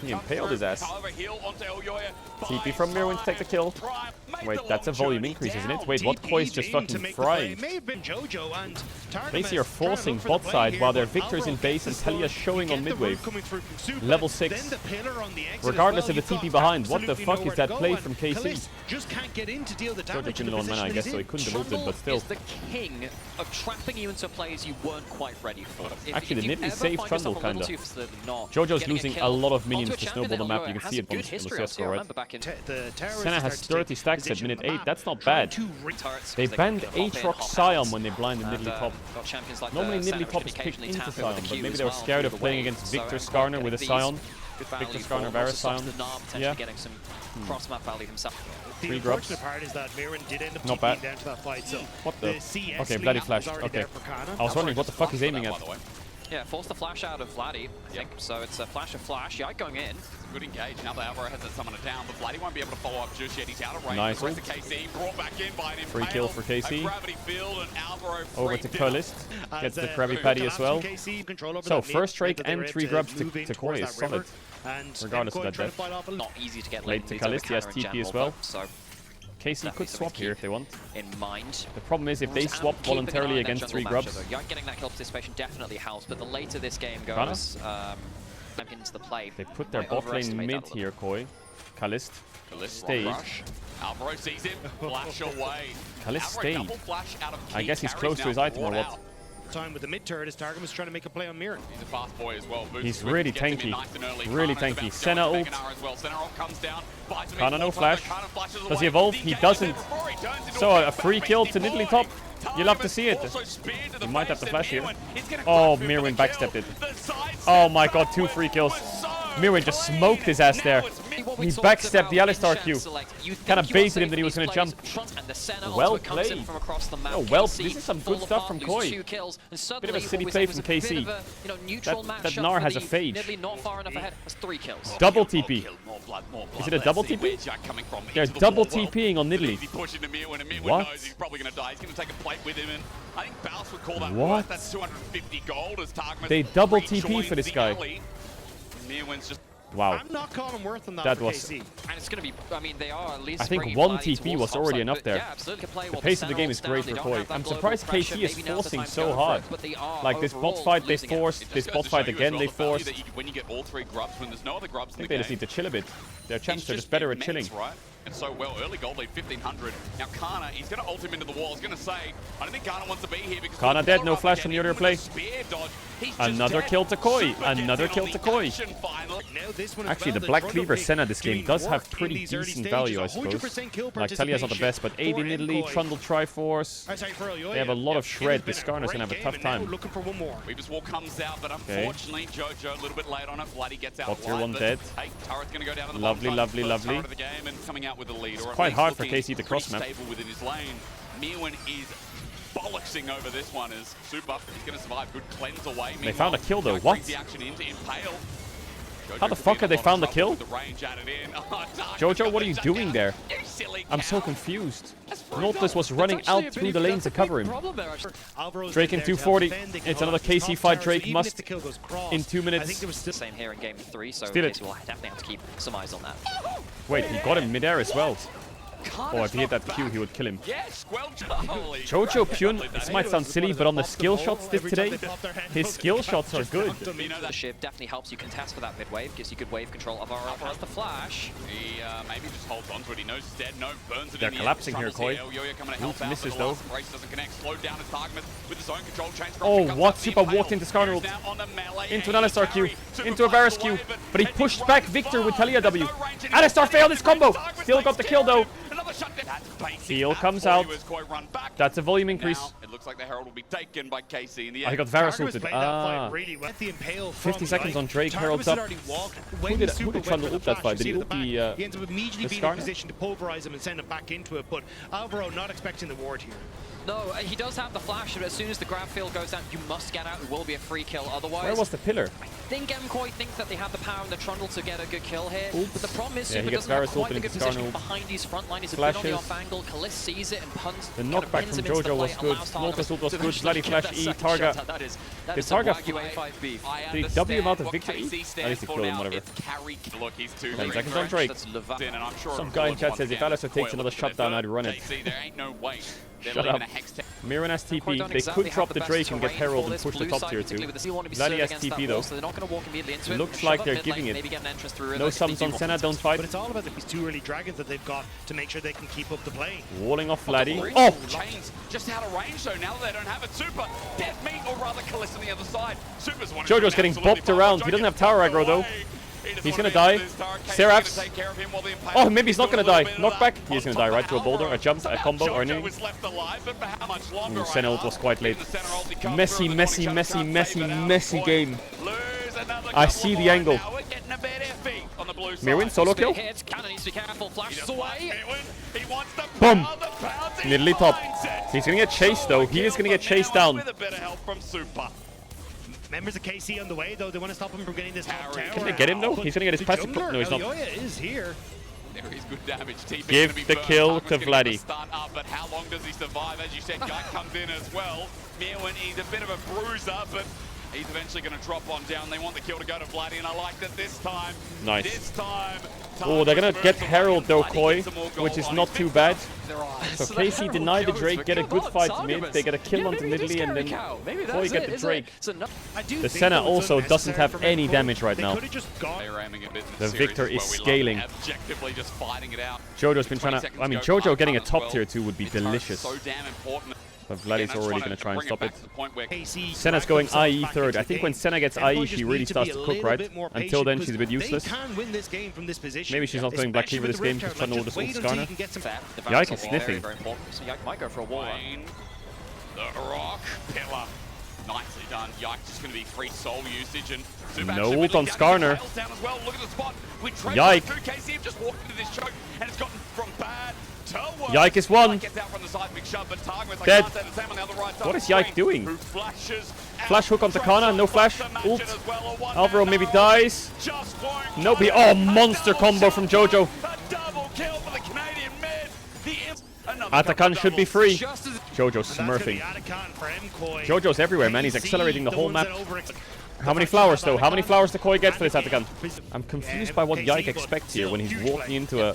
Speaker 1: He impaled his ass. TP from Mirwin to take the kill. Wait, that's a volume increase, isn't it? Wait, what? Koi's just fucking frying. KC are forcing bot side while their Victor's in base and Talia's showing on midwave. Level 6. Regardless of the TP behind. What the fuck is that play from KC? Jojo couldn't on mana, I guess, so he couldn't have ulted, but still.
Speaker 2: Is the king of trapping you into plays you weren't quite ready for.
Speaker 1: Actually, the Nidalee saved Trundle, kinda. Jojo's losing a lot lot of minions to snowball the map. You can see it on the CSGO, right? Senna has 30 stacks at minute 8. That's not bad. They banned Aatrox Scion when they blind the Nidalee top. Normally Nidalee top is picked into Scion, but maybe they were scared of playing against Victor Skarner with a Scion. Victor Skarner, Varus Scion. Yeah.
Speaker 2: Cross-map value himself.
Speaker 1: 3 drops. Not bad. What the? Okay, Vladdy flashed. Okay. I was wondering what the fuck he's aiming at.
Speaker 2: Yeah, force the flash out of Vladdy, I think. So it's a flash of flash. Yike going in.
Speaker 4: It's a good engage. Now the Alvaro has that summoner down, but Vladdy won't be able to follow up just yet. He's out of range.
Speaker 1: Nice.
Speaker 4: The rest of KC brought back in by an impale.
Speaker 1: Free kill for KC.
Speaker 4: Gravity field and Alvaro
Speaker 1: over to Kalist. Gets the Krabby Patty as well. So first Drake and 3 grubs to Koi is solid. Regardless of that death.
Speaker 2: Not easy to get
Speaker 1: late to Kalist. He has TP as well.
Speaker 2: So
Speaker 1: KC could swap here if they want.
Speaker 2: In mind.
Speaker 1: The problem is if they swap voluntarily against 3 grubs.
Speaker 2: Yike getting that kill participation definitely helps, but the later this game goes, into the play.
Speaker 1: They put their bot lane mid here, Koi. Kalist stayed.
Speaker 4: Alvaro sees him, flash away.
Speaker 1: Kalist stayed. I guess he's close to his item or what?
Speaker 5: Time with the mid turret as Targamas trying to make a play on Mirror.
Speaker 4: He's a fast boy as well.
Speaker 1: He's really tanky. Really tanky. Senna ult. Kana no flash. Does he evolve? He doesn't. So a free kill to Nidalee top. You'll have to see it. He might have to flash here. Oh, Mirwin backstepped it. Oh my god, 2 free kills. Mirwin just smoked his ass there. He backstepped the Alistar Q. Kind of baited him that he was going to jump. Well played. Oh, well, this is some good stuff from Koi. Bit of a city play from KC. That Gnar has a phage. Double TP. Is it a double TP? They're double TPing on Nidalee. What? What? They double TP for this guy. Wow.
Speaker 5: I'm not calling worth on
Speaker 1: that was.
Speaker 2: And it's going to be, I mean, they are at least.
Speaker 1: I think 1 TP was already enough there.
Speaker 2: Yeah, absolutely.
Speaker 1: The pace of the game is great for Koi. I'm surprised KC is forcing so hard. Like this bot fight they forced, this bot fight again they forced.
Speaker 4: When you get all 3 grubs, when there's no other grubs,
Speaker 1: I think they just need to chill a bit. Their champs are just better at chilling.
Speaker 4: so well. Early gold lead, 1500. Now Kana, he's going to ult him into the wall. He's going to say, I don't think Kana wants to be here because
Speaker 1: Kana dead, no flash from the other play.
Speaker 4: Spear dodge.
Speaker 1: Another kill to Koi. Another kill to Koi. Actually, the Black Cleaver Senna this game does have pretty decent value, I suppose. Like, Talia's not the best, but 80 in Italy, Trundle Triforce. They have a lot of shred. This Skarner's going to have a tough time.
Speaker 4: Weaver's Wall comes out, but unfortunately, Jojo a little bit late on it. Vladdy gets out.
Speaker 1: Tier 1 dead.
Speaker 4: Hey, turret's going to go down to the
Speaker 1: Lovely, lovely, lovely.
Speaker 4: of the game and coming out with the lead.
Speaker 1: It's quite hard for KC to cross map.
Speaker 4: Stable within his lane. Mirwin is bollocksing over this one as Super. He's going to survive. Good cleanse away.
Speaker 1: They found a kill though. What?
Speaker 4: The action into Impale.
Speaker 1: How the fuck have they found the kill?
Speaker 4: Jojo,
Speaker 1: Jojo, what are you doing there? I'm so confused. Nautilus was running out through the lane to cover him. Drake in 240. It's another KC fight. Drake must in 2 minutes.
Speaker 2: Same here in game 3, so
Speaker 1: Steal it.
Speaker 2: KC will definitely have to keep some eyes on that.
Speaker 1: Wait, he got him midair as well. Oh, if he hit that Q, he would kill him. Jojo Pyun, this might sound silly, but on the skill shots today, his skill shots are good.
Speaker 2: The ship definitely helps you contest for that mid wave, gives you good wave control. Alvaro has the flash.
Speaker 4: He maybe just holds on to it. He knows he's dead. No, burns it.
Speaker 1: They're collapsing here, Koi.
Speaker 4: Oops,
Speaker 1: misses though.
Speaker 4: Doesn't connect. Slowed down his target with his own control change.
Speaker 1: Oh, what? Super walked into Skarner ult. Into an Alistar Q. Into a Varus Q. But he pushed back Victor with Talia W. Alistar failed his combo. Still got the kill though. Seal comes out. That's a volume increase.
Speaker 4: It looks like the Herald will be taken by KC in the
Speaker 1: I got Varus ulted. 50 seconds on Drake. Herald's up. Who did Trundle ult that fight? Did he ult
Speaker 5: He ends up immediately being in
Speaker 1: Skarner?
Speaker 5: position to pulverize him and send him back into it, but Alvaro not expecting the ward here.
Speaker 2: No, he does have the flash, but as soon as the grab field goes down, you must get out. It will be a free kill otherwise.
Speaker 1: Where was the pillar?
Speaker 2: I think MKoi thinks that they have the power and the Trundle to get a good kill here.
Speaker 1: Oops.
Speaker 2: But the problem is
Speaker 1: Yeah,
Speaker 2: Super
Speaker 1: he gets
Speaker 2: doesn't have
Speaker 1: Varus
Speaker 2: quite
Speaker 1: ulted
Speaker 2: the good
Speaker 1: into
Speaker 2: position
Speaker 1: Skarner.
Speaker 2: behind his front line. He's a bit on the
Speaker 1: Flashes.
Speaker 2: off angle. Kalist sees it and puns.
Speaker 1: The knockback from Jojo was good. Nautilus ult was good. Bloody flash E. Targa.
Speaker 2: That is
Speaker 1: Targa
Speaker 2: Wagyu A5 beef.
Speaker 1: Did he W him out of victory? At least he killed him, whatever.
Speaker 4: Look, he's 2
Speaker 1: 10 seconds on Drake.
Speaker 2: That's Levan.
Speaker 4: and I'm sure
Speaker 1: Some guy in chat says if Alistar takes another shutdown, I'd run it.
Speaker 4: KC, there ain't no way.
Speaker 1: Shut up. Mirren has TP. They could drop the Drake and get Herald and push the top tier 2. Bloody has TP though. Looks like they're giving it. No sums on Senna, don't fight.
Speaker 5: But it's all about these 2 early dragons that they've got to make sure they can keep up the play.
Speaker 1: Walling off Vladdy. Oh!
Speaker 4: Chains just out of range though. Now that they don't have it, Super death meat or rather Kalist on the other side. Super's one.
Speaker 1: Jojo's getting bopped around. He doesn't have tower aggro though. He's gonna die. Seraphs. Oh, maybe he's not gonna die. Knockback. He's gonna die right to a boulder, a jump, a combo, or anything. Ooh, Senna ult was quite late. Messy, messy, messy, messy, messy game. I see the angle. Mirwin, solo kill. Boom. Nearly top. He's gonna get chased though. He is gonna get chased down.
Speaker 5: Members of KC on the way, though. They want to stop him from getting this top tower.
Speaker 1: Can they get him though? He's gonna get his passive. No, he's not.
Speaker 5: Elyoya is here.
Speaker 4: There is good damage. TP
Speaker 1: Give
Speaker 4: gonna be
Speaker 1: the
Speaker 4: burned.
Speaker 1: kill
Speaker 4: Target's
Speaker 1: to
Speaker 4: gonna get the
Speaker 1: Vladdy.
Speaker 4: start up, but how long does he survive? As you said, Guy comes in as well. Mirwin, he's a bit of a bruiser, but he's eventually going to drop on down. They want the kill to go to Vladdy, and I like that this time.
Speaker 1: Nice.
Speaker 4: This time.
Speaker 1: Oh, they're gonna get Herald though, Koi, which is not too bad. So KC deny the Drake, get a good fight mid, they get a kill onto Nidalee, and then Koi get the Drake. The Senna also doesn't have any damage right now. The Victor is scaling.
Speaker 4: Objectively just fighting it out.
Speaker 1: Jojo's been trying to... I mean, Jojo getting a top tier 2 would be delicious.
Speaker 4: So damn important.
Speaker 1: But Vladdy's already going to try and stop it.
Speaker 5: KC
Speaker 1: Senna's going IE third. I think when Senna gets IE, she really starts to cook, right? Until then, she's a bit useless. Maybe she's not going Black Cleaver this game, she's trying to ult this old Skarner. Yike is sniffing.
Speaker 2: So Yike might go for a wall.
Speaker 4: The rock pillar. Nicely done. Yike just going to be free soul usage and
Speaker 1: no ult on Skarner.
Speaker 4: Well. Look at the spot.
Speaker 1: Yike.
Speaker 4: KC have just walked into this choke and it's gotten from bad to worse.
Speaker 1: Yike is one.
Speaker 4: Gets out from the side, big shove, but Target
Speaker 1: Dead.
Speaker 4: on the other right side.
Speaker 1: What is Yike doing?
Speaker 4: Who flashes
Speaker 1: Flash hook onto Kana, no flash. Ult. Alvaro maybe dies. Nope. Oh, monster combo from Jojo.
Speaker 4: A double kill for the Canadian mid.
Speaker 1: Atakan should be free. Jojo's smurfing. Jojo's everywhere, man. He's accelerating the whole map. How many flowers, though? How many flowers does Koi get for this Atakan? I'm confused by what Yike expects here when he's walking into a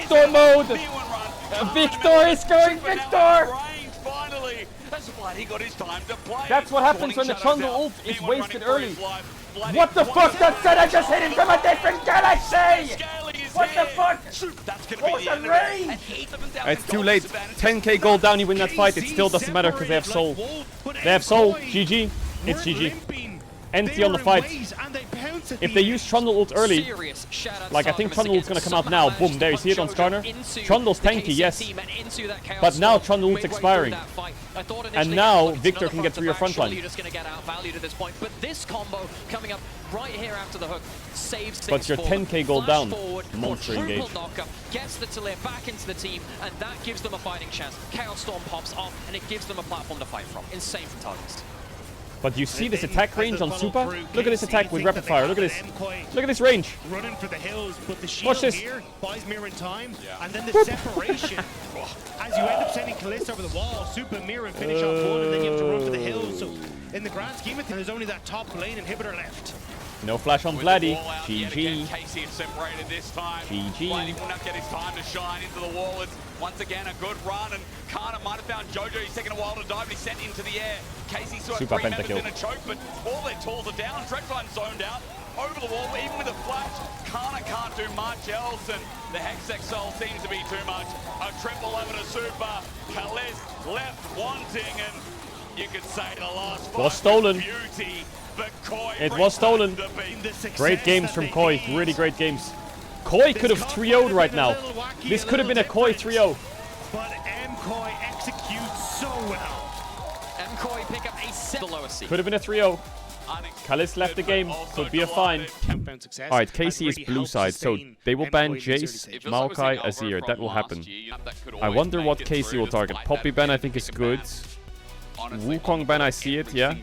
Speaker 1: Victor mode! Victor is going Victor!
Speaker 4: Finally, that's why he got his time to play.
Speaker 1: That's what happens when the Trundle ult is wasted early. What the fuck? That said I just hit him from a different galaxy! What the fuck?
Speaker 4: That's gonna
Speaker 1: What
Speaker 4: be
Speaker 1: the
Speaker 4: the end of
Speaker 1: range?
Speaker 4: it.
Speaker 1: It's too late. 10k gold down, you win that fight. It still doesn't matter because they have soul. They have soul. GG. It's GG. Empty on the fight.
Speaker 5: And they pounce
Speaker 1: If they use Trundle ult early,
Speaker 2: Serious shout-out
Speaker 1: like I think
Speaker 2: arguments
Speaker 1: Trundle ult's gonna
Speaker 2: against
Speaker 1: come out
Speaker 2: somehow
Speaker 1: now. Boom, there you see it on
Speaker 2: managed to
Speaker 1: Skarner.
Speaker 2: punch Jojo into
Speaker 1: Trundle's
Speaker 2: the
Speaker 1: tanky,
Speaker 2: KC
Speaker 1: yes.
Speaker 2: team and into that Chaos
Speaker 1: But now
Speaker 2: Storm
Speaker 1: Trundle ult's
Speaker 2: midway through
Speaker 1: expiring.
Speaker 2: that fight. I thought
Speaker 1: And
Speaker 2: initially,
Speaker 1: now
Speaker 2: look, it's
Speaker 1: Victor
Speaker 2: another
Speaker 1: can get through your front
Speaker 2: surely
Speaker 1: line.
Speaker 2: You're just going to get outvalued at this point. But this combo coming up right here after the hook saves things.
Speaker 1: But you're
Speaker 2: for them.
Speaker 1: 10k gold
Speaker 2: Flash
Speaker 1: down.
Speaker 2: Forward,
Speaker 1: Monster
Speaker 2: triple
Speaker 1: engage.
Speaker 2: knockup, gets the Talir back into the team, and that gives them a fighting chance. Chaos Storm pops off, and it gives them a platform to fight from. Insane from Targets.
Speaker 1: But you see this attack range on Super? Look at this attack with rapid fire. Look at this. Look at this range.
Speaker 5: Running for the hills, but the shield
Speaker 1: Watch this.
Speaker 5: here buys Mirror in time, and then the separation. As you end up sending Kalista over the wall, Super Mirror and finish off one, and then you have to run for the hills. So in the grand scheme of things, there's only that top lane inhibitor left.
Speaker 1: No flash on
Speaker 4: With the
Speaker 1: Vladdy.
Speaker 4: wall out yet again,
Speaker 1: GG.
Speaker 4: Casey is separated this time.
Speaker 1: GG.
Speaker 4: Vladdy will not get his time to shine into the wall. It's once again a good run, and Kana might have found Jojo. He's taking a while to dive, but he's sent into the air. Casey still has
Speaker 1: Super
Speaker 4: 3 members
Speaker 1: pentakill.
Speaker 4: in a choke, but all their tools are down. Dreadfire zoned out. Over the wall, even with a flash, Kana can't do much else, and the Hextech Soul seems to be too much. A triple over to Super. Kalist left wanting, and you could say the last fight
Speaker 1: Was stolen.
Speaker 4: Beauty, but Koi
Speaker 1: It
Speaker 4: brings
Speaker 1: was stolen.
Speaker 4: home the beat.
Speaker 5: The success
Speaker 1: Great games
Speaker 5: that
Speaker 1: from
Speaker 5: they
Speaker 1: Koi.
Speaker 5: need.
Speaker 1: Really great games. Koi could have 3-0'd right now. This could have been a Koi 3-0.
Speaker 5: But MKoi executes so well.
Speaker 2: MKoi pick up a set the lowest seed.
Speaker 1: Could have been a 3-0. Kalist left the game. Could be a fine. Alright, KC is blue side, so they will ban Jace, Maokai, Azir. That will happen. I wonder what KC will target. Poppy ban I think is good. Wukong ban, I see it, yeah.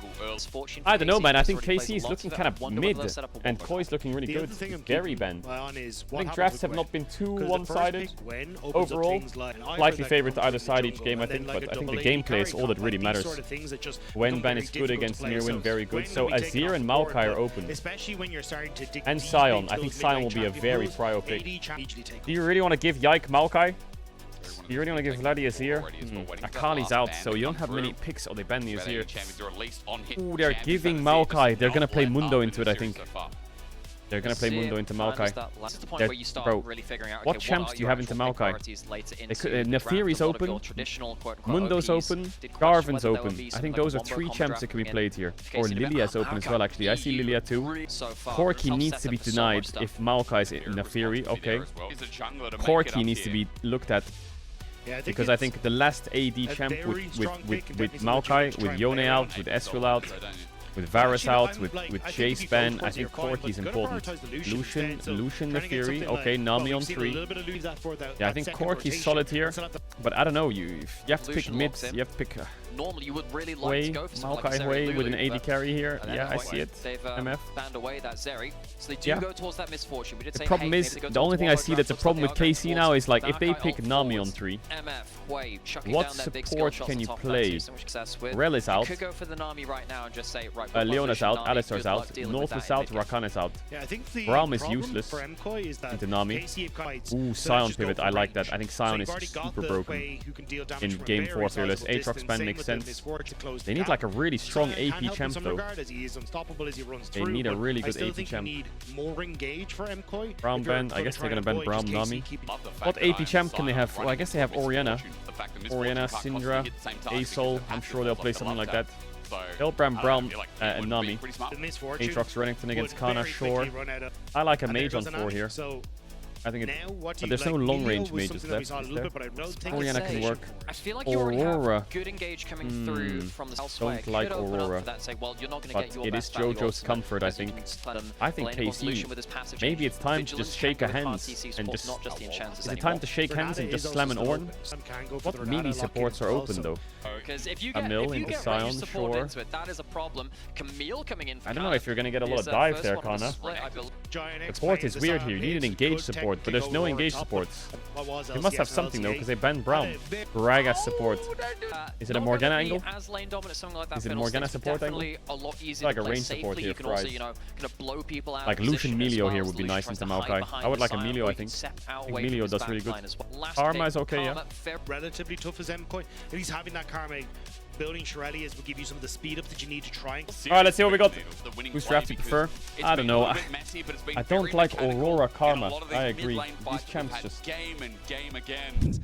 Speaker 1: I don't know, man. I think KC is looking kind of mid, and Koi is looking really good. Gary ban. I think drafts have not been too one-sided. Overall, slightly favored to either side each game, I think, but I think the gameplay is all that really matters. When ban is good against Mirwin, very good. So Azir and Maokai are open. And Sion. I think Sion will be a very prio pick. Do you really want to give Yike Maokai? You really want to give Vladdy Azir? Akali's out, so you don't have many picks. Oh, they ban the Azir. Ooh, they're giving Maokai. They're going to play Mundo into it, I think. They're going to play Mundo into Maokai. Bro, what champs do you have into Maokai? Nefiri's open, Mundo's open, Garvin's open. I think those are 3 champs that can be played here. Or Lilia's open as well, actually. I see Lilia too. Corki needs to be denied if Maokai's in Nefiri. Okay. Corki needs to be looked at. Because I think the last AD champ with Maokai, with Yone out, with Ezreal out, with Varus out, with Jace ban, I think Corki's important. Lucian Nefiri, okay, Nami on 3. Yeah, I think Corki's solid here, but I don't know, you have to pick mids, you have to pick
Speaker 2: Normally you would really like
Speaker 1: Hui,
Speaker 2: to go for something
Speaker 1: Maokai
Speaker 2: like
Speaker 1: Hui
Speaker 2: Zeri,
Speaker 1: with an
Speaker 2: really,
Speaker 1: AD carry here.
Speaker 2: but
Speaker 1: Yeah, I see it.
Speaker 2: They've
Speaker 1: MF.
Speaker 2: banned away that Zeri, so they do
Speaker 1: Yeah.
Speaker 2: go towards that misfortune. We did
Speaker 1: The
Speaker 2: say,
Speaker 1: problem
Speaker 2: hey,
Speaker 1: is,
Speaker 2: maybe they go
Speaker 1: the only
Speaker 2: towards
Speaker 1: thing I
Speaker 2: Warlock
Speaker 1: see
Speaker 2: Draft,
Speaker 1: that's a
Speaker 2: looks
Speaker 1: problem
Speaker 2: like
Speaker 1: with
Speaker 2: they are
Speaker 1: KC
Speaker 2: going
Speaker 1: now is like,
Speaker 2: towards
Speaker 1: if they
Speaker 2: that
Speaker 1: pick
Speaker 2: guy
Speaker 1: Nami on
Speaker 2: forwards.
Speaker 1: 3,
Speaker 2: MF, Hui, chucking
Speaker 1: what
Speaker 2: down their big
Speaker 1: support
Speaker 2: skill shots
Speaker 1: can
Speaker 2: on
Speaker 1: you
Speaker 2: top of
Speaker 1: play?
Speaker 2: that too, so much success with.
Speaker 1: Rel is
Speaker 2: You
Speaker 1: out.
Speaker 2: could go for the Nami right now and just say, right,
Speaker 1: Leona's out,
Speaker 2: Nami,
Speaker 1: Alistar's
Speaker 2: good luck
Speaker 1: out,
Speaker 2: dealing
Speaker 1: North
Speaker 2: with
Speaker 1: is
Speaker 2: that in
Speaker 1: out,
Speaker 2: mid-game.
Speaker 1: Rakan is out.
Speaker 5: Yeah, I think the
Speaker 1: Braum is
Speaker 5: problem
Speaker 1: useless
Speaker 5: for MKoi is that
Speaker 1: into Nami.
Speaker 5: KC have guides,
Speaker 1: Ooh,
Speaker 5: so
Speaker 1: Sion
Speaker 5: let's just go
Speaker 1: pivot,
Speaker 5: for
Speaker 1: I like
Speaker 5: range.
Speaker 1: that. I think
Speaker 5: So
Speaker 1: Sion
Speaker 5: you've
Speaker 1: is
Speaker 5: already got
Speaker 1: super
Speaker 5: the
Speaker 1: broken
Speaker 5: Hui who can deal damage
Speaker 1: in
Speaker 5: from a
Speaker 1: game
Speaker 5: very
Speaker 1: 4 Fearless.
Speaker 5: sizable
Speaker 1: Aatrox
Speaker 5: distance.
Speaker 1: ban
Speaker 5: Same
Speaker 1: makes
Speaker 5: with the
Speaker 1: sense.
Speaker 5: Mistward to close
Speaker 1: They
Speaker 5: the
Speaker 1: need
Speaker 5: gap.
Speaker 1: like a really strong
Speaker 5: Sion can
Speaker 1: AP
Speaker 5: help in
Speaker 1: champ
Speaker 5: some
Speaker 1: though.
Speaker 5: regard as he is unstoppable as he runs
Speaker 1: They
Speaker 5: through,
Speaker 1: need a
Speaker 5: but
Speaker 1: really
Speaker 5: I
Speaker 1: good
Speaker 5: still
Speaker 1: AP
Speaker 5: think
Speaker 1: champ.
Speaker 5: you need more engage for MKoi.
Speaker 1: Braum
Speaker 5: if you're
Speaker 1: ban, I
Speaker 5: gonna
Speaker 1: guess they're
Speaker 5: try
Speaker 1: gonna ban
Speaker 5: and avoid
Speaker 1: Braum
Speaker 5: just
Speaker 1: Nami.
Speaker 5: KC keeping
Speaker 1: What AP champ can they have? Well, I guess they have Orianna. Orianna, Syndra, Asol. I'm sure they'll play something like that. They'll ban Braum and Nami.
Speaker 5: the misfortune.
Speaker 1: Aatrox Renekton against
Speaker 5: would
Speaker 1: Kana,
Speaker 5: very
Speaker 1: sure.
Speaker 5: quickly run out of-
Speaker 1: I like a
Speaker 5: and there
Speaker 1: mage on
Speaker 5: goes
Speaker 1: 4
Speaker 5: Nami.
Speaker 1: here.
Speaker 5: So
Speaker 1: I think it,
Speaker 5: now what do
Speaker 1: but
Speaker 5: you
Speaker 1: there's no
Speaker 5: like?
Speaker 1: long
Speaker 5: Leo
Speaker 1: range
Speaker 5: was
Speaker 1: mages
Speaker 5: something that we
Speaker 1: left.
Speaker 5: saw a
Speaker 1: Is
Speaker 5: little
Speaker 1: there?
Speaker 5: bit, but I don't think
Speaker 1: Orianna
Speaker 5: it's
Speaker 1: can
Speaker 5: safe.
Speaker 1: work.
Speaker 2: I feel like you already
Speaker 1: Aurora.
Speaker 2: have good engage coming through from the elsewhere.
Speaker 1: Don't like
Speaker 2: Could open up
Speaker 1: Aurora.
Speaker 2: for that, say, well, you're not going to
Speaker 1: But
Speaker 2: get your
Speaker 1: it is
Speaker 2: best value
Speaker 1: JoJo's
Speaker 2: ultimate,
Speaker 1: comfort, I
Speaker 2: as you
Speaker 1: think.
Speaker 2: can let them
Speaker 1: I think
Speaker 2: blame
Speaker 1: KC,
Speaker 2: Lucian with his passive
Speaker 1: maybe
Speaker 2: change.
Speaker 1: it's time to
Speaker 2: Vigilance
Speaker 1: just
Speaker 2: can
Speaker 1: shake
Speaker 2: go
Speaker 1: a
Speaker 2: with
Speaker 1: hands
Speaker 2: CC
Speaker 1: and
Speaker 2: support,
Speaker 1: just...
Speaker 2: not just the enchances
Speaker 1: Is it
Speaker 2: anymore.
Speaker 1: time to shake hands and
Speaker 5: Granada
Speaker 1: just
Speaker 5: is
Speaker 1: slam an
Speaker 5: also
Speaker 1: Ornn?
Speaker 5: open. Some can go for
Speaker 1: What
Speaker 5: the
Speaker 1: melee
Speaker 5: Granada
Speaker 1: supports are
Speaker 5: lock-in
Speaker 1: open
Speaker 5: also.
Speaker 1: though?
Speaker 2: Because if you
Speaker 1: Camille
Speaker 2: get
Speaker 1: into
Speaker 2: ranged
Speaker 1: Sion,
Speaker 2: support
Speaker 1: sure.
Speaker 2: into it, that is a problem. Camille coming in for
Speaker 1: I don't know
Speaker 2: Kana
Speaker 1: if you're gonna get a lot
Speaker 2: is
Speaker 1: of
Speaker 2: that
Speaker 1: dive
Speaker 2: first
Speaker 1: there,
Speaker 2: one on the
Speaker 1: Kana.
Speaker 2: split, I believe.
Speaker 5: Giant X
Speaker 1: Support
Speaker 5: plays
Speaker 1: is weird
Speaker 5: the
Speaker 1: here. You need an
Speaker 5: Sav,
Speaker 1: engage
Speaker 5: good
Speaker 1: support, but
Speaker 5: technically
Speaker 1: there's no
Speaker 5: Aurora
Speaker 1: engage
Speaker 5: top,
Speaker 1: supports.
Speaker 5: but what was
Speaker 1: They must have
Speaker 5: LCS
Speaker 1: something though,
Speaker 5: LCA?
Speaker 1: because they banned Braum. Gragas support. Is it a
Speaker 2: Not
Speaker 1: Morgana
Speaker 2: gonna be
Speaker 1: angle?
Speaker 2: as lane dominant, something like that.
Speaker 1: Is it
Speaker 2: Fiddle
Speaker 1: Morgana
Speaker 2: sticks,
Speaker 1: support angle?
Speaker 2: definitely a lot easier
Speaker 1: Like
Speaker 2: to
Speaker 1: a
Speaker 2: play
Speaker 1: range support
Speaker 2: safely.
Speaker 1: here
Speaker 2: You can
Speaker 1: for
Speaker 2: also,
Speaker 1: Ryze.
Speaker 2: you know, kind of blow people out.
Speaker 1: Like
Speaker 2: of
Speaker 1: Lucian
Speaker 2: position as
Speaker 1: Melio
Speaker 2: well,
Speaker 1: here
Speaker 2: as
Speaker 1: would be
Speaker 2: Lucian
Speaker 1: nice
Speaker 2: tries
Speaker 1: into
Speaker 2: to hide
Speaker 1: Maokai.
Speaker 2: behind
Speaker 1: I would
Speaker 2: the
Speaker 1: like a
Speaker 2: Sion,
Speaker 1: Melio,
Speaker 2: or
Speaker 1: I
Speaker 2: he can
Speaker 1: think.
Speaker 2: step out
Speaker 1: I think
Speaker 2: away from
Speaker 1: Melio
Speaker 2: his
Speaker 1: does
Speaker 2: back
Speaker 1: really good.
Speaker 2: line as well. Last
Speaker 1: Karma
Speaker 2: pick,
Speaker 1: is okay, yeah.
Speaker 2: Karma, fair
Speaker 5: Relatively tough as MKoi. And he's having that Karma. Building Shirelli will give you some of the speed up that you need to try.
Speaker 1: Alright, let's see what we got. Whose draft do you prefer? I don't know. I don't like Aurora Karma. I agree. These champs just...
Speaker 4: Game and game again.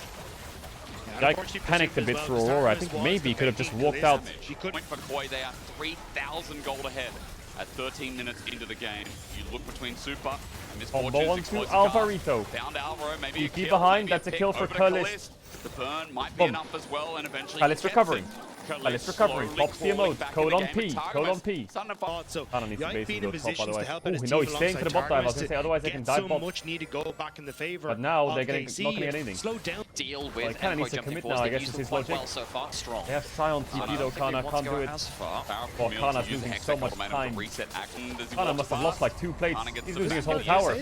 Speaker 1: I panicked a bit for Aurora. I think maybe he could have just walked out.
Speaker 4: Point for Koi, they are 3,000 gold ahead at 13 minutes into the game. You look between Super and Misfortunes.
Speaker 1: Combo onto Alvarito.
Speaker 4: Found Alvaro, maybe a
Speaker 1: TP
Speaker 4: kill,
Speaker 1: behind,
Speaker 4: maybe a
Speaker 1: that's a
Speaker 4: pick
Speaker 1: kill for
Speaker 4: over to
Speaker 1: Curlis.
Speaker 4: The burn might be
Speaker 1: Boom.
Speaker 4: enough as well, and eventually
Speaker 1: Kalis recovering.
Speaker 4: Curlis
Speaker 1: Kalis recovering.
Speaker 4: slowly
Speaker 1: Pops the
Speaker 4: crawling
Speaker 1: emote.
Speaker 4: back
Speaker 1: Code
Speaker 4: in
Speaker 1: on
Speaker 4: the game,
Speaker 1: P.
Speaker 4: and
Speaker 1: Code on
Speaker 4: Targamas
Speaker 1: P.
Speaker 4: starting to fight.
Speaker 5: So
Speaker 1: I don't need to
Speaker 5: Yike
Speaker 1: basically
Speaker 5: being
Speaker 1: go
Speaker 5: in
Speaker 1: top, by the
Speaker 5: positions
Speaker 1: way.
Speaker 5: to help
Speaker 1: Oh,
Speaker 5: out his
Speaker 1: no,
Speaker 5: team
Speaker 1: he's staying to the bot dive. I was going to say, otherwise they can dive bot.
Speaker 5: much needed goal back in the favor.
Speaker 1: But now
Speaker 5: of
Speaker 1: they're not
Speaker 5: KC.
Speaker 1: going to get anything.
Speaker 5: Slow down.
Speaker 2: Deal
Speaker 1: Well,
Speaker 2: with
Speaker 1: he kinda
Speaker 2: Emco
Speaker 1: needs to
Speaker 2: jumping
Speaker 1: commit
Speaker 2: forwards.
Speaker 1: now, I
Speaker 2: They've
Speaker 1: guess,
Speaker 2: used
Speaker 1: is
Speaker 2: them
Speaker 1: his
Speaker 2: quite
Speaker 1: logic.
Speaker 2: well so far. Strong.
Speaker 1: They have Sion TP though. Kana can't do it.
Speaker 2: As far.
Speaker 1: Oh, Kana's losing so much time. Kana must have lost like 2 plates. He's losing his whole tower.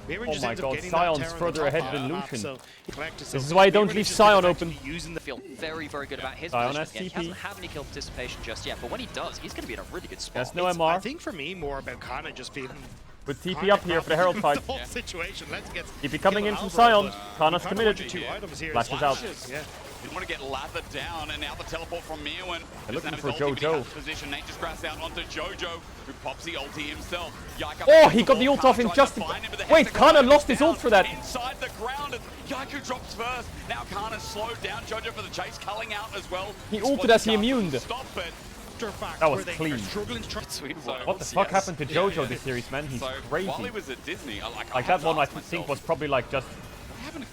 Speaker 1: Oh my god, Sion's further ahead than Lucian. This is why I don't leave Sion open.
Speaker 2: Feel very, very good about his
Speaker 1: Sion
Speaker 2: position.
Speaker 1: has
Speaker 2: Again, he
Speaker 1: TP.
Speaker 2: hasn't had any kill participation just yet, but when he does, he's going to be in a really good spot.
Speaker 1: There's no
Speaker 5: I
Speaker 1: MR.
Speaker 5: think for me more about Kana just being
Speaker 1: With TP up here for the Herald fight.
Speaker 5: the whole situation. Let's get
Speaker 1: TP coming in from
Speaker 5: Alvaro,
Speaker 1: Sion.
Speaker 5: but
Speaker 1: Kana's
Speaker 5: Kana
Speaker 1: committed.
Speaker 5: wanted 2 items here.
Speaker 1: Flashes out.
Speaker 5: Yeah.
Speaker 4: Didn't want to get lathered down, and now the teleport from Mirwin.
Speaker 1: They're looking
Speaker 4: His
Speaker 1: for
Speaker 4: name is ulti, but he
Speaker 1: Jojo.
Speaker 4: has position. Nate just grabs out onto Jojo, who pops the ulti himself. Yike up
Speaker 1: Oh,
Speaker 4: against
Speaker 1: he got the ult off in
Speaker 4: Kana
Speaker 1: just...
Speaker 4: tries to find him, but the
Speaker 1: Wait,
Speaker 4: Hector
Speaker 1: Kana
Speaker 4: goes
Speaker 1: lost his
Speaker 4: down
Speaker 1: ult for that.
Speaker 4: Inside the ground, and Yike drops first. Now Kana's slowed down. Jojo for the chase, culling out as well.
Speaker 1: He ulted as he immuned.
Speaker 4: Stop it.
Speaker 1: That was clean.
Speaker 4: So,
Speaker 1: What the fuck happened to Jojo this series, man? He's
Speaker 4: so
Speaker 1: crazy.
Speaker 4: while he was at Disney,
Speaker 1: Like that one I think was probably like just